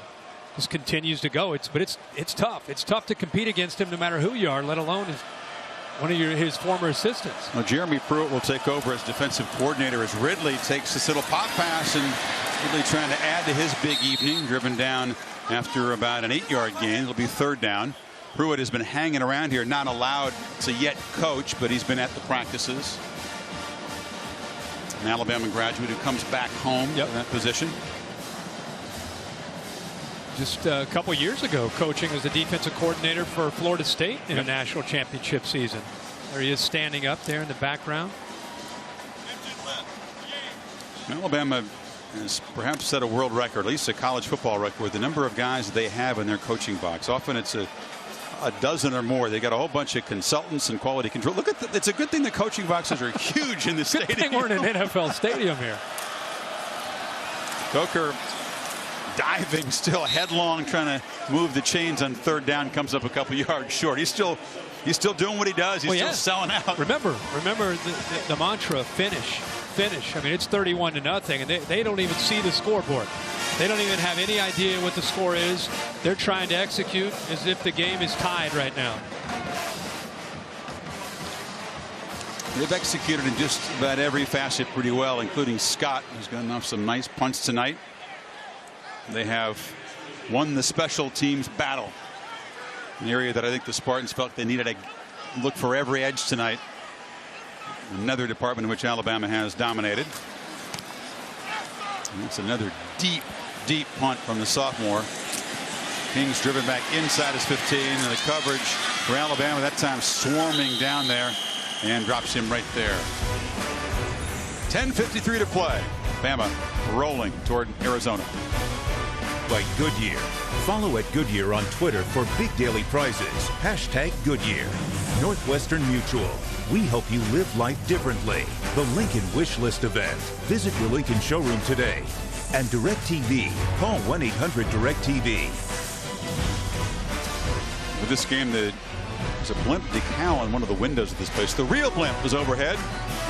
just continues to go. But it's tough. It's tough to compete against him no matter who you are, let alone one of his former assistants. Well, Jeremy Pruitt will take over as defensive coordinator as Ridley takes this little pop pass, and Ridley trying to add to his big evening, driven down after about an 8-yard gain. It'll be 3rd down. Pruitt has been hanging around here, not allowed to yet coach, but he's been at the practices. An Alabama graduate who comes back home in that position. Just a couple years ago, coaching as a defensive coordinator for Florida State in a national championship season. There he is standing up there in the background. Alabama has perhaps set a world record, at least a college football record, with the number of guys they have in their coaching box. Often it's a dozen or more. They got a whole bunch of consultants and quality control. Look at it's a good thing the coaching boxes are huge in this stadium. Good thing we're in an NFL stadium here. Coker diving, still headlong, trying to move the chains on third down, comes up a couple yards short. He's still doing what he does. He's still selling out. Remember the mantra, finish. I mean, it's 31-0, and they don't even see the scoreboard. They don't even have any idea what the score is. They're trying to execute as if the game is tied right now. They've executed in just about every facet pretty well, including Scott, who's gotten off some nice punts tonight. They have won the special teams battle, an area that I think the Spartans felt they needed to look for every edge tonight. Another department in which Alabama has dominated. And that's another deep punt from the sophomore. Kings driven back inside his 15, and the coverage for Alabama that time swarming down there and drops him right there. 10:53 to play. Bama rolling toward Arizona. By Goodyear. Follow at Goodyear on Twitter for big daily prizes. #Goodyear. Northwestern Mutual. We help you live life differently. The Lincoln Wish List event. Visit your Lincoln showroom today. And DirecTV. Call 1-800-DirecTV. With this game, there's a blimp decal on one of the windows of this place. The real blimp was overhead.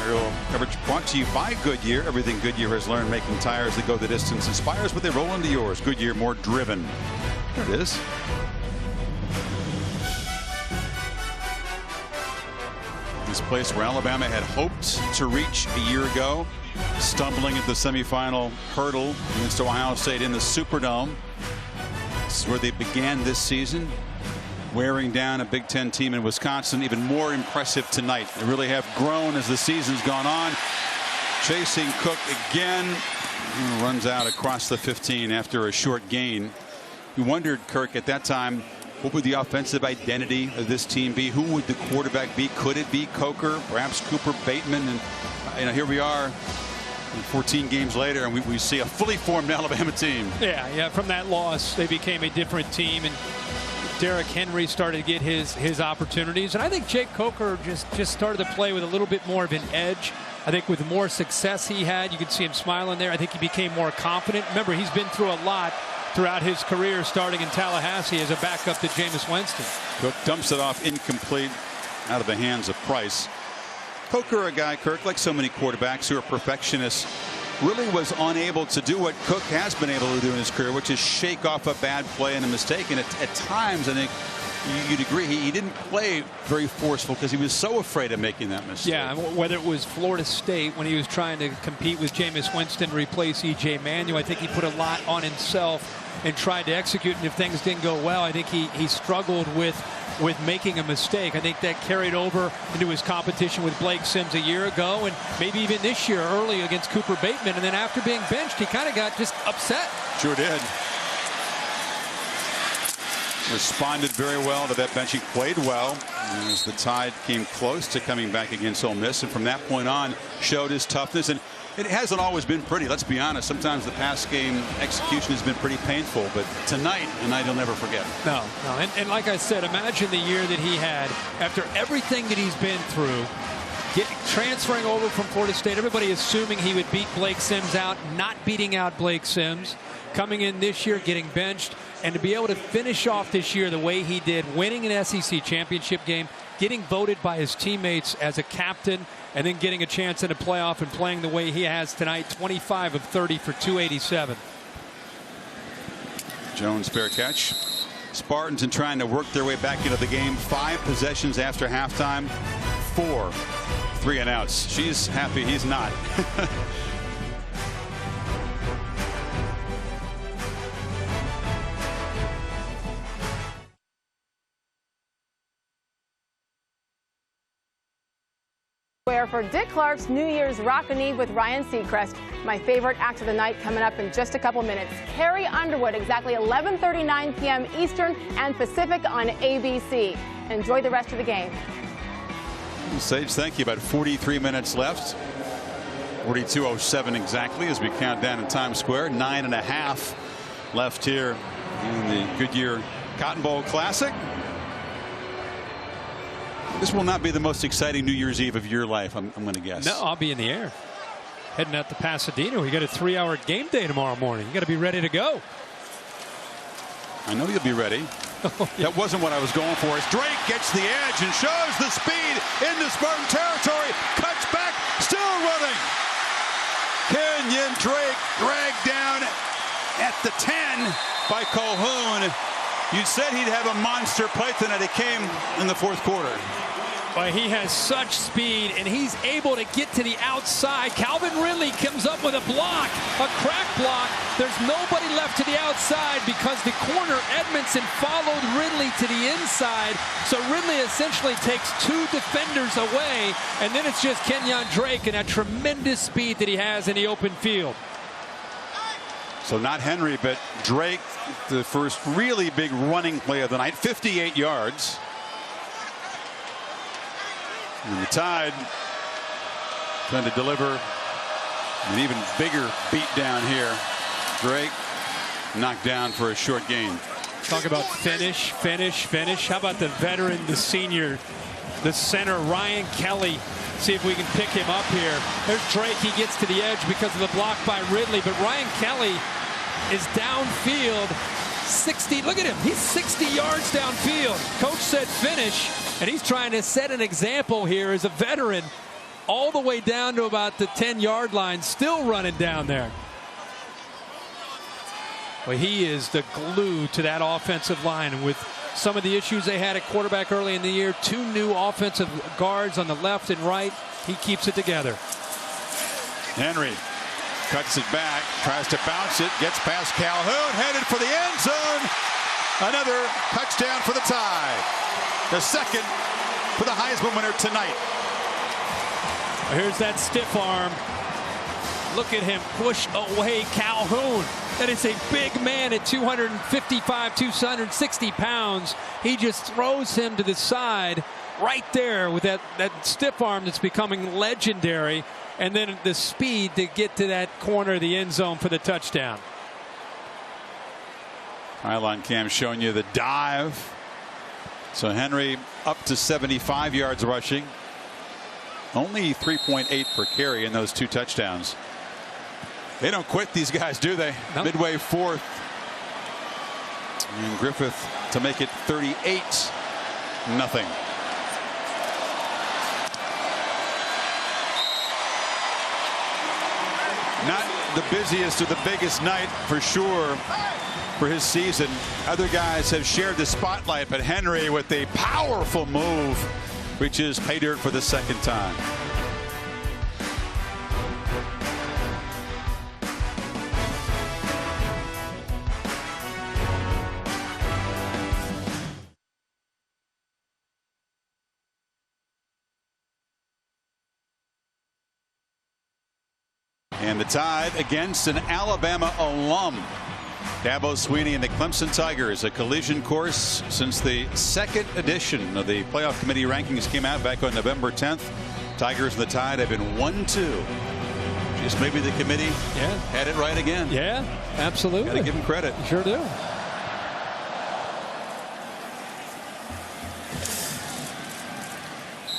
Aerial coverage brought to you by Goodyear. Everything Goodyear has learned making tires that go the distance inspires what they roll into yours. Goodyear, more driven. There it is. This place where Alabama had hoped to reach a year ago, stumbling at the semifinal hurdle against Ohio State in the Superdome. This is where they began this season, wearing down a Big Ten team in Wisconsin. Even more impressive tonight. They really have grown as the season's gone on. Chasing Cook again. Runs out across the 15 after a short gain. We wondered, Kirk, at that time, what would the offensive identity of this team be? Who would the quarterback be? Could it be Coker, perhaps Cooper Bateman? And here we are 14 games later, and we see a fully formed Alabama team. Yeah, from that loss, they became a different team, and Derrick Henry started to get his opportunities. And I think Jake Coker just started to play with a little bit more of an edge. I think with the more success he had, you could see him smiling there. I think he became more confident. Remember, he's been through a lot throughout his career, starting in Tallahassee as a backup to Jameis Winston. Cook dumps it off incomplete out of the hands of Price. Coker, a guy, Kirk, like so many quarterbacks who are perfectionists, really was unable to do what Cook has been able to do in his career, which is shake off a bad play and a mistake. And at times, I think you'd agree, he didn't play very forceful because he was so afraid of making that mistake. Yeah, whether it was Florida State when he was trying to compete with Jameis Winston to replace E.J. Manuel, I think he put a lot on himself and tried to execute, and if things didn't go well, I think he struggled with making a mistake. I think that carried over into his competition with Blake Sims a year ago, and maybe even this year early against Cooper Bateman. And then after being benched, he kind of got just upset. Sure did. Responded very well to that benching, played well as the Tide came close to coming back against Ole Miss, and from that point on showed his toughness. And it hasn't always been pretty, let's be honest. Sometimes the pass game execution has been pretty painful, but tonight, a night he'll never forget. No. And like I said, imagine the year that he had after everything that he's been through, transferring over from Florida State, everybody assuming he would beat Blake Sims out, not beating out Blake Sims, coming in this year, getting benched, and to be able to finish off this year the way he did, winning an SEC championship game, getting voted by his teammates as a captain, and then getting a chance in a playoff and playing the way he has tonight, 25 of 30 for 287. Jones, fair catch. Spartans in trying to work their way back into the game. 5 possessions after halftime. 4 3-and-outs. She's happy he's not. For Dick Clark's New Year's Rockin' Eve with Ryan Seacrest. My favorite act of the night coming up in just a couple minutes. Carrie Underwood, exactly 11:39 p.m. Eastern and Pacific on ABC. Enjoy the rest of the game. Sage, thank you. About 43 minutes left. 42:07 exactly as we count down in Times Square. 9.5 left here in the Goodyear Cotton Bowl Classic. This will not be the most exciting New Year's Eve of your life, I'm going to guess. No, I'll be in the air. Heading out to Pasadena. We got a 3-hour game day tomorrow morning. You got to be ready to go. I know you'll be ready. That wasn't what I was going for. As Drake gets the edge and shows the speed into Spartan territory. Cuts back, still running. Kenyon Drake dragged down at the 10 by Calhoun. You said he'd have a monster play tonight. It came in the fourth quarter. Well, he has such speed, and he's able to get to the outside. Calvin Ridley comes up with a block, a crack block. There's nobody left to the outside because the corner, Edmondson, followed Ridley to the inside. So Ridley essentially takes two defenders away, and then it's just Kenyon Drake and that tremendous speed that he has in the open field. So not Henry, but Drake, the first really big running play of the night, 58 yards. And the Tide trying to deliver an even bigger beat down here. Drake knocked down for a short gain. Talk about finish. How about the veteran, the senior, the center, Ryan Kelly? See if we can pick him up here. There's Drake. He gets to the edge because of the block by Ridley. But Ryan Kelly is downfield. 60. Look at him. He's 60 yards downfield. Coach said finish, and he's trying to set an example here as a veteran all the way down to about the 10-yard line, still running down there. Well, he is the glue to that offensive line. And with some of the issues they had at quarterback early in the year, two new offensive guards on the left and right, he keeps it together. Henry cuts it back, tries to bounce it, gets past Calhoun, headed for the end zone. Another touchdown for the Tide. The second for the Heisman winner tonight. Here's that stiff arm. Look at him push away Calhoun. That is a big man at 255, 260 pounds. He just throws him to the side right there with that stiff arm that's becoming legendary. And then the speed to get to that corner of the end zone for the touchdown. Pylon cam showing you the dive. So Henry up to 75 yards rushing. Only 3.8 per carry in those two touchdowns. They don't quit, these guys, do they? No. Midway fourth. And Griffith to make it 38-0. Not the busiest or the biggest night for sure for his season. Other guys have shared the spotlight, but Henry with a powerful move reaches pay dirt for the second time. And the Tide against an Alabama alum. Dabo Swinney and the Clemson Tigers, a collision course since the second edition of the playoff committee rankings came out back on November 10th. Tigers and the Tide have been 1-2. Just maybe the committee had it right again. Yeah, absolutely. Got to give them credit. Sure do.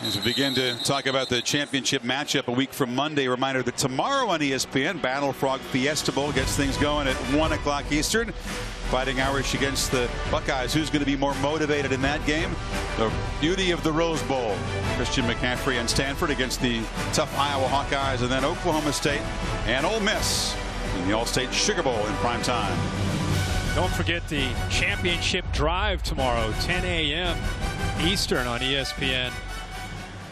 As we begin to talk about the championship matchup a week from Monday, a reminder that tomorrow on ESPN, Battle Frog Fiesta Bowl gets things going at 1 o'clock Eastern. Fighting Irish against the Buckeyes. Who's going to be more motivated in that game? The beauty of the Rose Bowl. Christian McCaffrey and Stanford against the tough Iowa Hawkeyes, and then Oklahoma State and Ole Miss in the All-State Sugar Bowl in prime time. Don't forget the championship drive tomorrow, 10 a.m. Eastern on ESPN.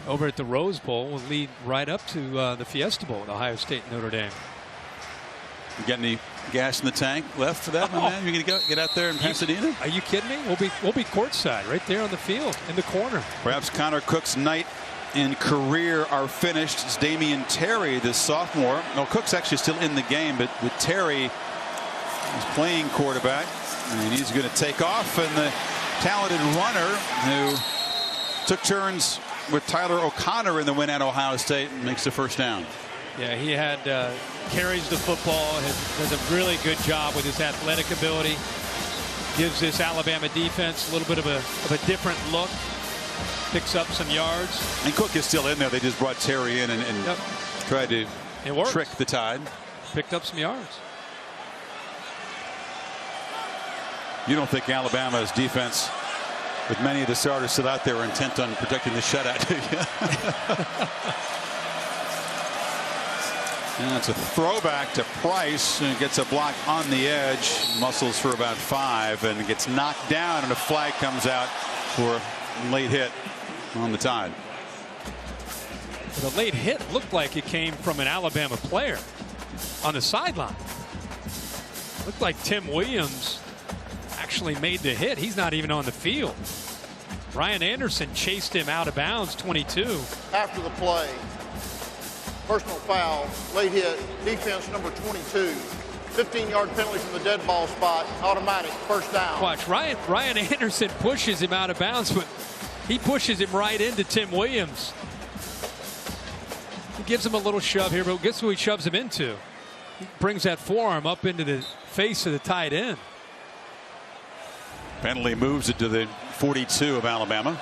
Over at the Rose Bowl will lead right up to the Fiesta Bowl at Ohio State and Notre Dame. You got any gas in the tank left for that, my man? You gonna get out there in Pasadena? Are you kidding me? We'll be courtside right there on the field in the corner. Perhaps Connor Cook's night and career are finished. It's Damian Terry, the sophomore. No, Cook's actually still in the game, but with Terry is playing quarterback, and he's going to take off. And the talented runner who took turns with Tyler O'Connor in the win at Ohio State and makes the first down. Yeah, he had carries the football, does a really good job with his athletic ability. Gives this Alabama defense a little bit of a different look. Picks up some yards. And Cook is still in there. They just brought Terry in and tried to trick the Tide. Picked up some yards. You don't think Alabama's defense, with many of the starters still out there, are intent on protecting the shutout, do you? And it's a throwback to Price, and gets a block on the edge, muscles for about 5, and gets knocked down, and a flag comes out for a late hit on the Tide. The late hit looked like it came from an Alabama player on the sideline. Looked like Tim Williams actually made the hit. He's not even on the field. Ryan Anderson chased him out of bounds, 22. After the play, personal foul, late hit, defense number 22. 15-yard penalty from the dead ball spot, automatic first down. Watch, Ryan Anderson pushes him out of bounds, but he pushes him right into Tim Williams. He gives him a little shove here, but guess who he shoves him into? He brings that forearm up into the face of the tight end. Penalty moves it to the 42 of Alabama.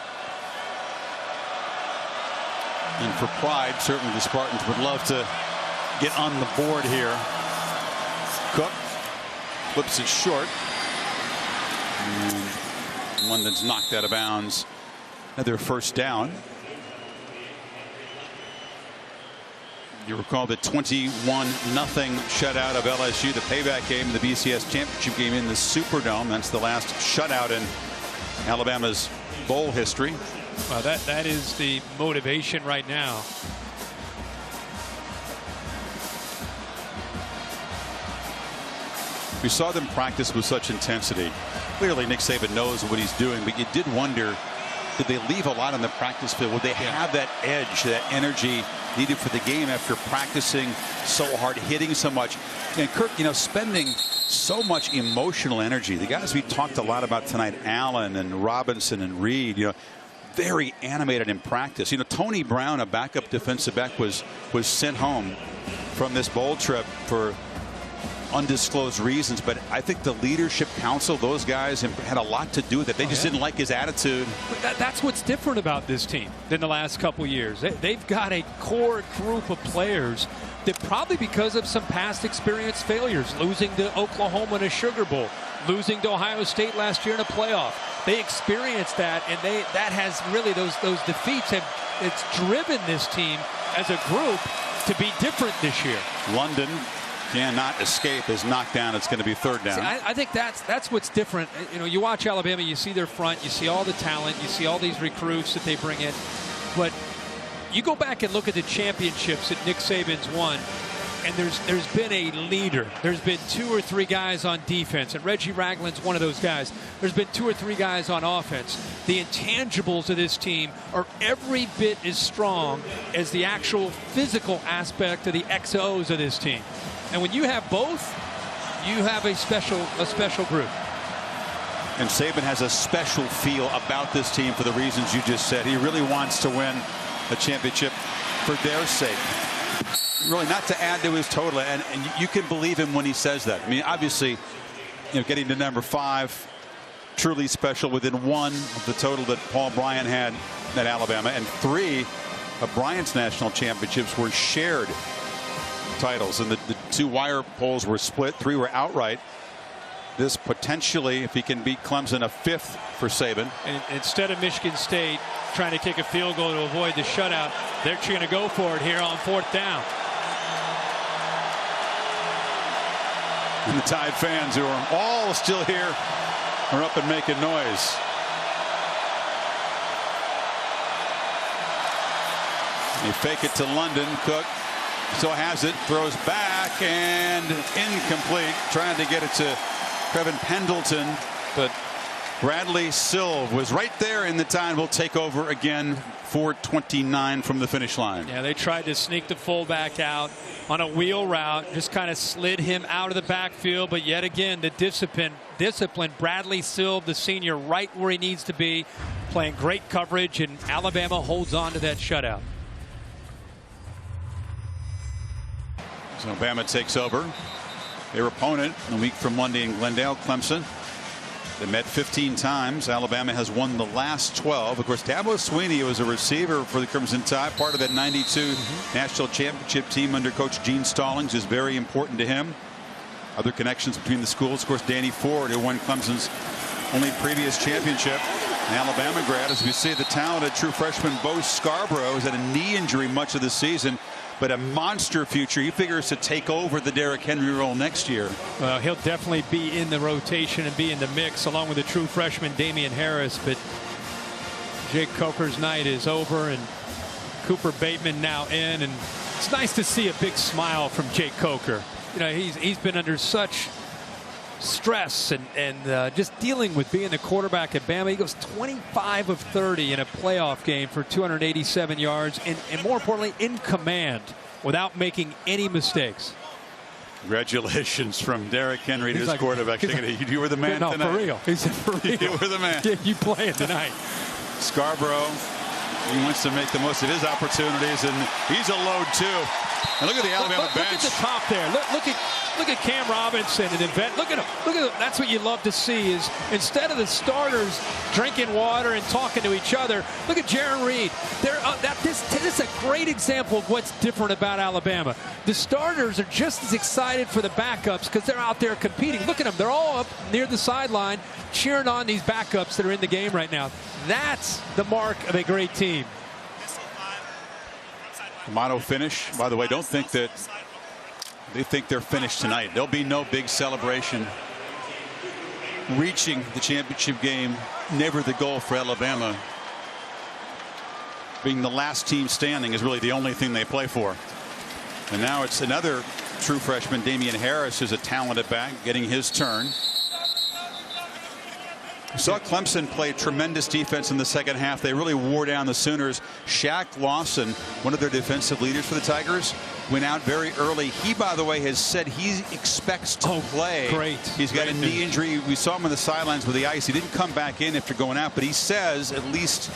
And for pride, certainly the Spartans would love to get on the board here. Cook flips it short. And London's knocked out of bounds. Another first down. You recall the 21-0 shutout of LSU, the payback game in the BCS championship game in the Superdome. That's the last shutout in Alabama's bowl history. Well, that is the motivation right now. We saw them practice with such intensity. Clearly, Nick Saban knows what he's doing, but you did wonder, did they leave a lot on the practice field? Would they have that edge, that energy needed for the game after practicing so hard, hitting so much? And Kirk, spending so much emotional energy. The guys we talked a lot about tonight, Allen and Robinson and Reed, very animated in practice. Tony Brown, a backup defensive back, was sent home from this bowl trip for undisclosed reasons, but I think the leadership council, those guys had a lot to do with it. They just didn't like his attitude. That's what's different about this team than the last couple years. They've got a core group of players that, probably because of some past experience failures, losing to Oklahoma in a Sugar Bowl, losing to Ohio State last year in a playoff, they experienced that, and that has really, those defeats it's driven this team as a group to be different this year. London cannot escape his knockdown. It's going to be third down. See, I think that's what's different. You watch Alabama, you see their front, you see all the talent, you see all these recruits that they bring in, but you go back and look at the championships that Nick Saban's won, and there's been a leader. There's been 2 or 3 guys on defense, and Reggie Ragland's one of those guys. There's been 2 or 3 guys on offense. The intangibles of this team are every bit as strong as the actual physical aspect of the XOs of this team. And when you have both, you have a special group. And Saban has a special feel about this team for the reasons you just said. He really wants to win a championship for their sake. Really not to add to his total, and you can believe him when he says that. I mean, obviously, getting to number 5, truly special, within 1 of the total that Paul Bryant had at Alabama, and 3 of Bryant's national championships were shared titles, and the 2 wire polls were split. 3 were outright. This potentially, if he can beat Clemson, a 5th for Saban. And instead of Michigan State trying to kick a field goal to avoid the shutout, they're going to go for it here on 4th down. And the Tide fans, who are all still here, are up and making noise. They fake it to London. Cook still has it, throws back, and incomplete. Trying to get it to Kevin Pendleton, but Bradley Silv was right there in the time. Will take over again. 4:29 from the finish line. Yeah, they tried to sneak the fullback out on a wheel route, just kind of slid him out of the backfield, but yet again the discipline Bradley Silv, the senior, right where he needs to be, playing great coverage, and Alabama holds on to that shutout. So Alabama takes over. Their opponent a week from Monday in Glendale, Clemson. They met 15 times. Alabama has won the last 12. Of course, Dabo Swinney was a receiver for the Crimson Tide, part of that 92 national championship team under Coach Gene Stallings, is very important to him. Other connections between the schools, of course, Danny Ford, who won Clemson's only previous championship. An Alabama grad, as we see the talented true freshman Bo Scarborough has had a knee injury much of the season, but a monster future. He figures to take over the Derrick Henry role next year. Well, he'll definitely be in the rotation and be in the mix along with the true freshman Damian Harris. But Jake Coker's night is over, and Cooper Bateman now in, and it's nice to see a big smile from Jake Coker. You know, he's been under such stress and just dealing with being the quarterback at Bama. He goes 25 of 30 in a playoff game for 287 yards and more importantly in command without making any mistakes. Congratulations from Derrick Henry to his quarterback. You were the man tonight. No, for real. He said for real. You were the man. Yeah, you playing tonight. Scarborough, he wants to make the most of his opportunities, and he's a load too. And look at the Alabama bench. Look at the top there. Look at Cam Robinson and Yvette. Look at him. Look at him. That's what you love to see is instead of the starters drinking water and talking to each other, look at Jaron Reed. This is a great example of what's different about Alabama. The starters are just as excited for the backups because they're out there competing. Look at them. They're all up near the sideline cheering on these backups that are in the game right now. That's the mark of a great team. Motto finish. By the way, don't think that they think they're finished tonight. There'll be no big celebration. Reaching the championship game, never the goal for Alabama. Being the last team standing is really the only thing they play for. And now it's another true freshman, Damian Harris, who's a talented back, getting his turn. We saw Clemson play tremendous defense in the second half. They really wore down the Sooners. Shaq Lawson, one of their defensive leaders for the Tigers, went out very early. He, by the way, has said he expects to play. Great. He's got a knee injury. We saw him on the sidelines with the ice. He didn't come back in after going out, but he says at least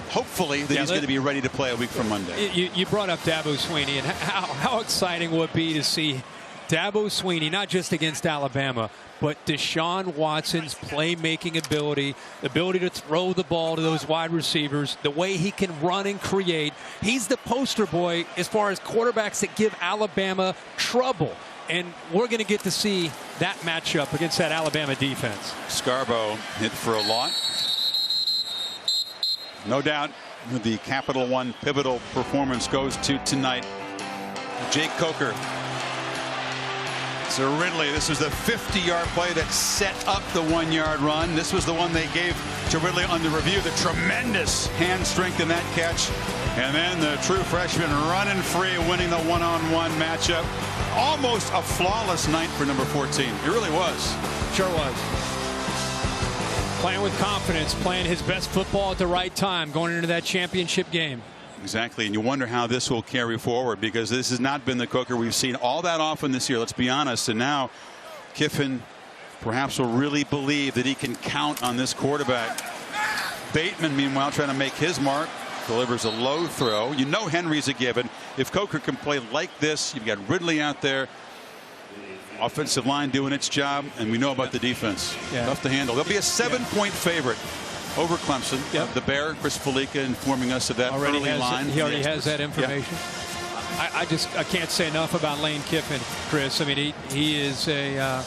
hopefully that he's going to be ready to play a week from Monday. You brought up Dabo Swinney, and how exciting would it be to see Dabo Swinney, not just against Alabama, but Deshaun Watson's playmaking ability, the ability to throw the ball to those wide receivers, the way he can run and create. He's the poster boy as far as quarterbacks that give Alabama trouble. And we're going to get to see that matchup against that Alabama defense. Scarborough hit for a lot. No doubt the Capital One pivotal performance goes to tonight. Jake Coker. So Ridley, this was the 50-yard play that set up the 1-yard run. This was the one they gave to Ridley on the review. The tremendous hand strength in that catch. And then the true freshman running free, winning the one-on-one matchup. Almost a flawless night for number 14. It really was. Sure was. Playing with confidence, playing his best football at the right time, going into that championship game. Exactly, and you wonder how this will carry forward because this has not been the Coker we've seen all that often this year. Let's be honest. And now Kiffin perhaps will really believe that he can count on this quarterback. Bateman, meanwhile, trying to make his mark, delivers a low throw. You know Henry's a given. If Coker can play like this, you've got Ridley out there. Offensive line doing its job, and we know about the defense. Tough to handle. They'll be a 7-point favorite over Clemson. The Bear, Chris Felica, informing us of that early line. He already has that information. I can't say enough about Lane Kiffin, Chris. I mean, he is a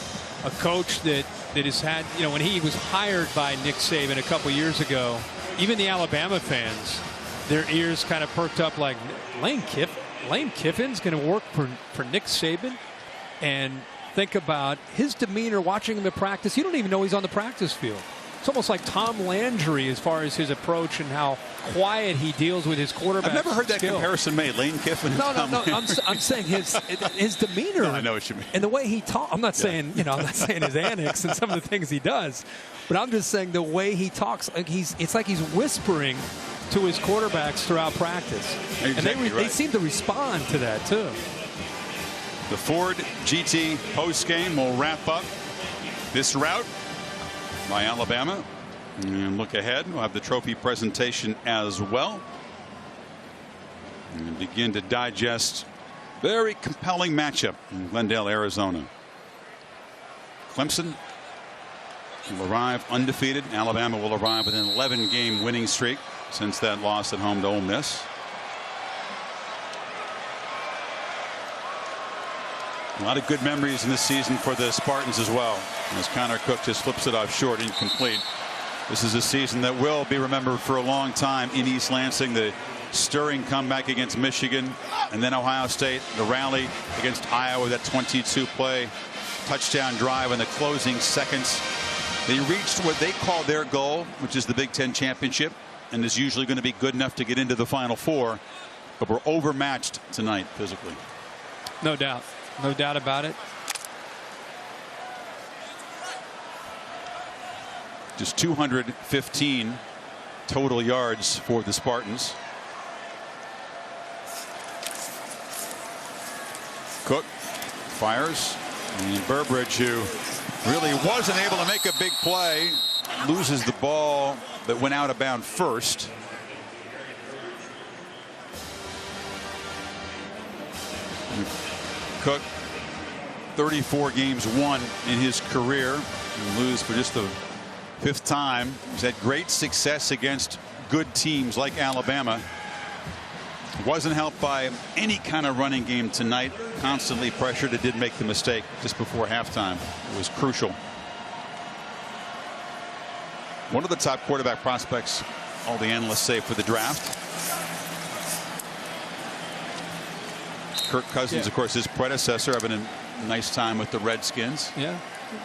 coach that has had, you know, when he was hired by Nick Saban a couple years ago, even the Alabama fans, their ears kind of perked up like, Lane Kiffin's going to work for Nick Saban? And think about his demeanor watching him at practice. You don't even know he's on the practice field. It's almost like Tom Landry as far as his approach and how quiet he deals with his quarterback. I've never heard that comparison made. Lane Kiffin. No. I'm saying his demeanor. No, I know what you mean. And the way he talks. I'm not saying I'm not saying his antics and some of the things he does, but I'm just saying the way he talks. Like it's like he's whispering to his quarterbacks throughout practice, and they seem to respond to that too. The Ford GT post game will wrap up this route by Alabama. And look ahead. We'll have the trophy presentation as well. And begin to digest very compelling matchup in Glendale, Arizona. Clemson will arrive undefeated. Alabama will arrive with an 11-game winning streak since that loss at home to Ole Miss. A lot of good memories in this season for the Spartans as well, as Connor Cook just flips it off short, incomplete. This is a season that will be remembered for a long time in East Lansing. The stirring comeback against Michigan, and then Ohio State, the rally against Iowa, that 22-play touchdown drive in the closing seconds. They reached what they call their goal, which is the Big Ten championship, and is usually going to be good enough to get into the Final Four, but we're overmatched tonight physically. No doubt. No doubt about it. Just 215 total yards for the Spartans. Cook fires, and Burbridge, who really wasn't able to make a big play, loses the ball that went out of bounds first. Cook, 34 games won in his career, and lose for just the 5th time. He's had great success against good teams like Alabama. Wasn't helped by any kind of running game tonight. Constantly pressured. It did make the mistake just before halftime. It was crucial. One of the top quarterback prospects, all the analysts say, for the draft. Kirk Cousins, of course, his predecessor, having a nice time with the Redskins. Yeah.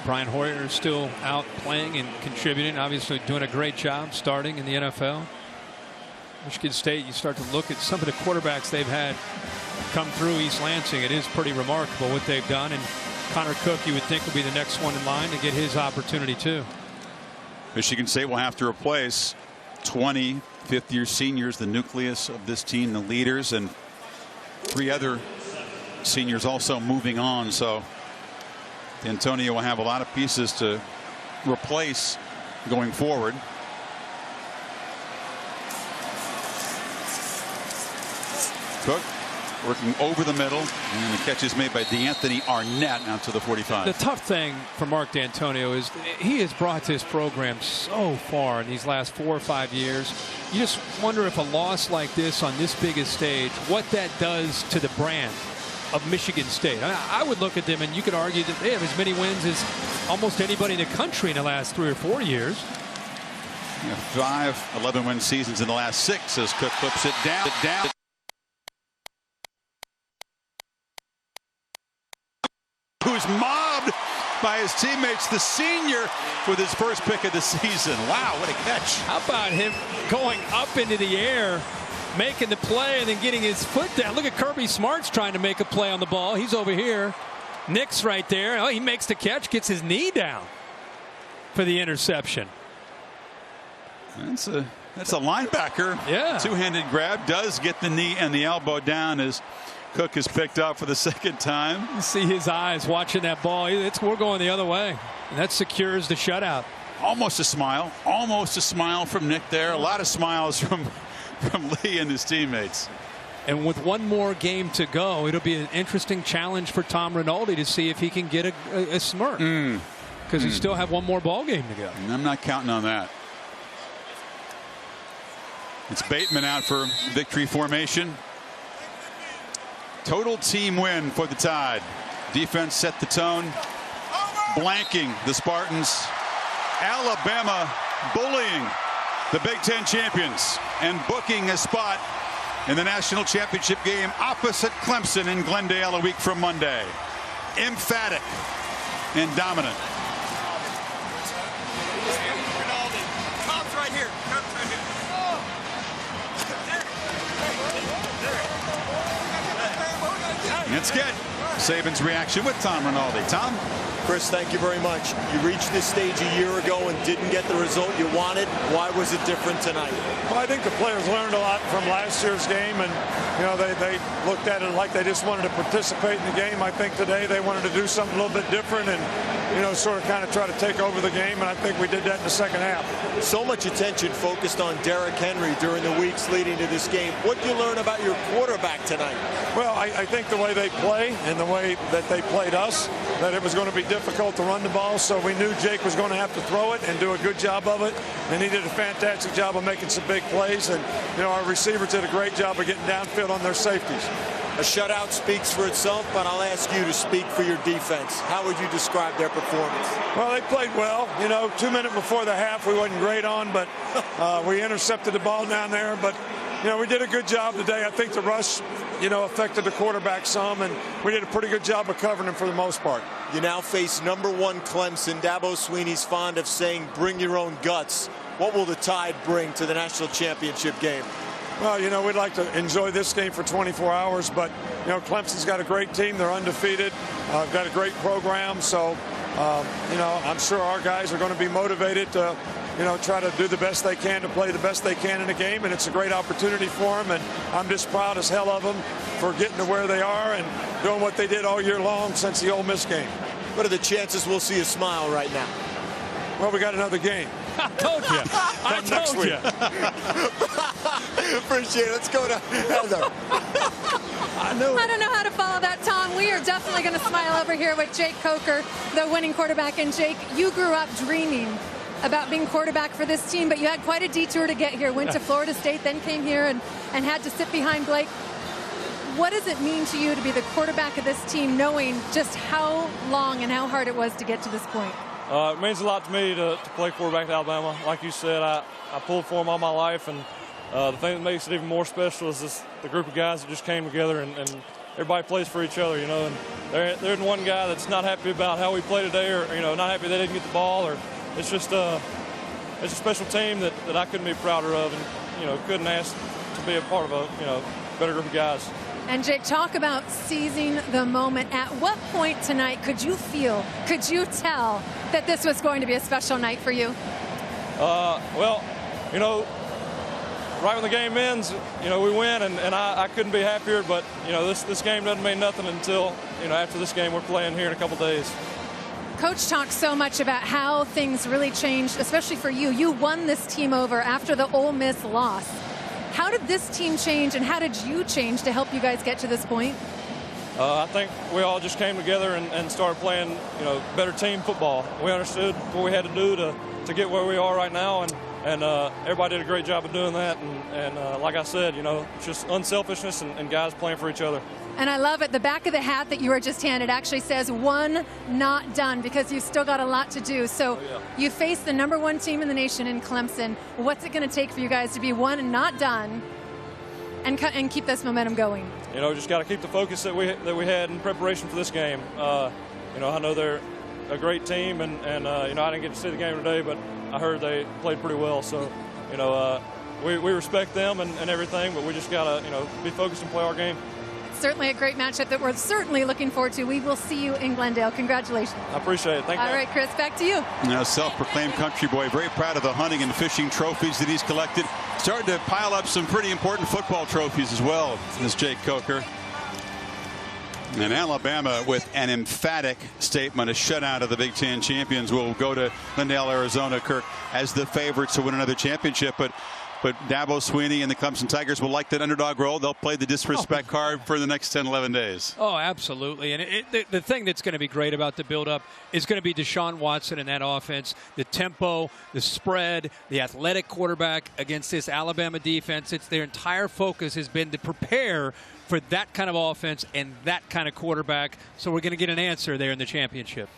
Brian Hoyer is still out playing and contributing, obviously doing a great job starting in the NFL. Michigan State, you start to look at some of the quarterbacks they've had come through East Lansing. It is pretty remarkable what they've done, and Connor Cook, you would think, will be the next one in line to get his opportunity too. Michigan State will have to replace 20 fifth-year seniors, the nucleus of this team, the leaders, and 3 other seniors also moving on. So D'Antonio will have a lot of pieces to replace going forward. Cook working over the middle, and the catch is made by D'Anthony Arnett out to the 45. The tough thing for Mark D'Antonio is he has brought this program so far in these last 4 or 5 years. You just wonder if a loss like this on this biggest stage, what that does to the brand of Michigan State. I would look at them and you could argue that they have as many wins as almost anybody in the country in the last 3 or 4 years. Yeah, 5 11-win seasons in the last 6 as Cook flips it down. Who's mobbed by his teammates, the senior, with his first pick of the season. Wow, what a catch. How about him going up into the air, making the play, and then getting his foot down? Look at Kirby Smart's trying to make a play on the ball. He's over here. Nick's right there. Oh, he makes the catch, gets his knee down for the interception. That's a linebacker. Yeah. Two-handed grab, does get the knee and the elbow down as Cook is picked up for the 2nd time. You see his eyes watching that ball. We're going the other way. And that secures the shutout. Almost a smile from Nick there. A lot of smiles from Lee and his teammates. And with one more game to go, it'll be an interesting challenge for Tom Rinaldi to see if he can get a smirk. Because he still have one more ball game to go. And I'm not counting on that. It's Bateman out for victory formation. Total team win for the Tide. Defense set the tone, blanking the Spartans. Alabama bullying the Big Ten champions and booking a spot in the national championship game opposite Clemson in Glendale a week from Monday. Emphatic and dominant. Tom's right here. Let's get Saban's reaction with Tom Rinaldi. Tom? Chris, thank you very much. You reached this stage a year ago and didn't get the result you wanted. Why was it different tonight? Well, I think the players learned a lot from last year's game, and they looked at it like they just wanted to participate in the game. I think today they wanted to do something a little bit different and sort of kind of try to take over the game, and I think we did that in the 2nd half. So much attention focused on Derrick Henry during the weeks leading to this game. What did you learn about your quarterback tonight? Well, I think the way they play and the way that they played us, that it was going to be difficult to run the ball, so we knew Jake was going to have to throw it and do a good job of it, and he did a fantastic job of making some big plays, and our receivers did a great job of getting downfield on their safeties. A shutout speaks for itself, but I'll ask you to speak for your defense. How would you describe their performance? Well, they played well. You know, 2 minutes before the half, we wasn't great on, but we intercepted the ball down there. But, you know, we did a good job today. I think the rush, you know, affected the quarterback some, and we did a pretty good job of covering him for the most part. You now face #1 Clemson. Dabo Swinney's fond of saying, bring your own guts. What will the Tide bring to the national championship game? Well, you know, we'd like to enjoy this game for 24 hours, but, you know, Clemson's got a great team. They're undefeated, got a great program. So, you know, I'm sure our guys are going to be motivated to, you know, try to do the best they can to play the best they can in the game. And it's a great opportunity for them. And I'm just proud as hell of them for getting to where they are and doing what they did all year long since the Ole Miss game. What are the chances we'll see a smile right now? Well, we got another game. I told you. I told you. Appreciate it. Let's go to Heather. I don't know how to follow that, Tom. We are definitely going to smile over here with Jake Coker, the winning quarterback. And Jake, you grew up dreaming about being quarterback for this team, but you had quite a detour to get here. Went to Florida State, then came here and had to sit behind Blake. What does it mean to you to be the quarterback of this team, knowing just how long and how hard it was to get to this point? It means a lot to me to play quarterback at Alabama. Like you said, I pulled for them all my life, and the thing that makes it even more special is the group of guys that just came together, and everybody plays for each other, you know. And there's one guy that's not happy about how we play today, or, you know, not happy they didn't get the ball, or it's just it's a special team that I couldn't be prouder of, and, you know, couldn't ask to be a part of a, you know, better group of guys. And Jake, talk about seizing the moment. At what point tonight could you tell that this was going to be a special night for you? Well, you know, right when the game ends, you know, we win, and I couldn't be happier. But, you know, this game doesn't mean nothing until, you know, after this game we're playing here in a couple days. Coach talks so much about how things really changed, especially for you. You won this team over after the Ole Miss loss. How did this team change, and how did you change to help you guys get to this point? I think we all just came together and started playing, you know, better team football. We understood what we had to do to get where we are right now, and everybody did a great job of doing that. And like I said, you know, it's just unselfishness and guys playing for each other. And I love it. The back of the hat that you were just handed actually says "one not done," because you've still got a lot to do. So you face the #1 team in the nation in Clemson. What's it going to take for you guys to be one and not done and keep this momentum going? You know, just got to keep the focus that we had in preparation for this game. You know, I know they're a great team, and you know, I didn't get to see the game today, but I heard they played pretty well. So, you know, we respect them and everything, but we just got to, you know, be focused and play our game. Certainly a great matchup that we're certainly looking forward to. We will see you in Glendale. Congratulations. I appreciate it. Thank you. All right, Chris, back to you. Now, self-proclaimed country boy, very proud of the hunting and fishing trophies that he's collected. Starting to pile up some pretty important football trophies as well, this Jake Coker. And Alabama, with an emphatic statement, a shutout of the Big Ten champions, will go to Glendale, Arizona, Kirk, as the favorites to win another championship. But Dabo Swinney and the Clemson Tigers will like that underdog role. They'll play the disrespect card for the next 10, 11 days. Oh, absolutely. And the thing that's going to be great about the build-up is going to be Deshaun Watson and that offense. The tempo, the spread, the athletic quarterback against this Alabama defense. It's their entire focus has been to prepare for that kind of offense and that kind of quarterback. So we're going to get an answer there in the championship.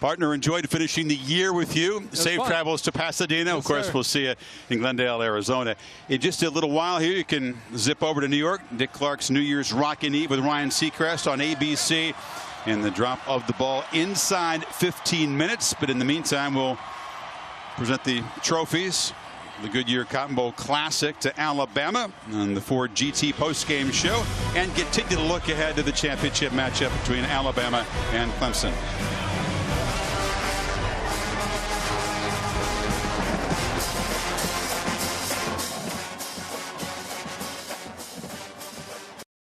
Partner, enjoyed finishing the year with you. Safe travels to Pasadena. Of course, we'll see you in Glendale, Arizona. In just a little while here, you can zip over to New York. Dick Clark's New Year's Rockin' Eve with Ryan Seacrest on ABC. And the drop of the ball inside 15 minutes. But in the meantime, we'll present the trophies. The Goodyear Cotton Bowl Classic to Alabama on the Ford GT postgame show. And continue to look ahead to the championship matchup between Alabama and Clemson.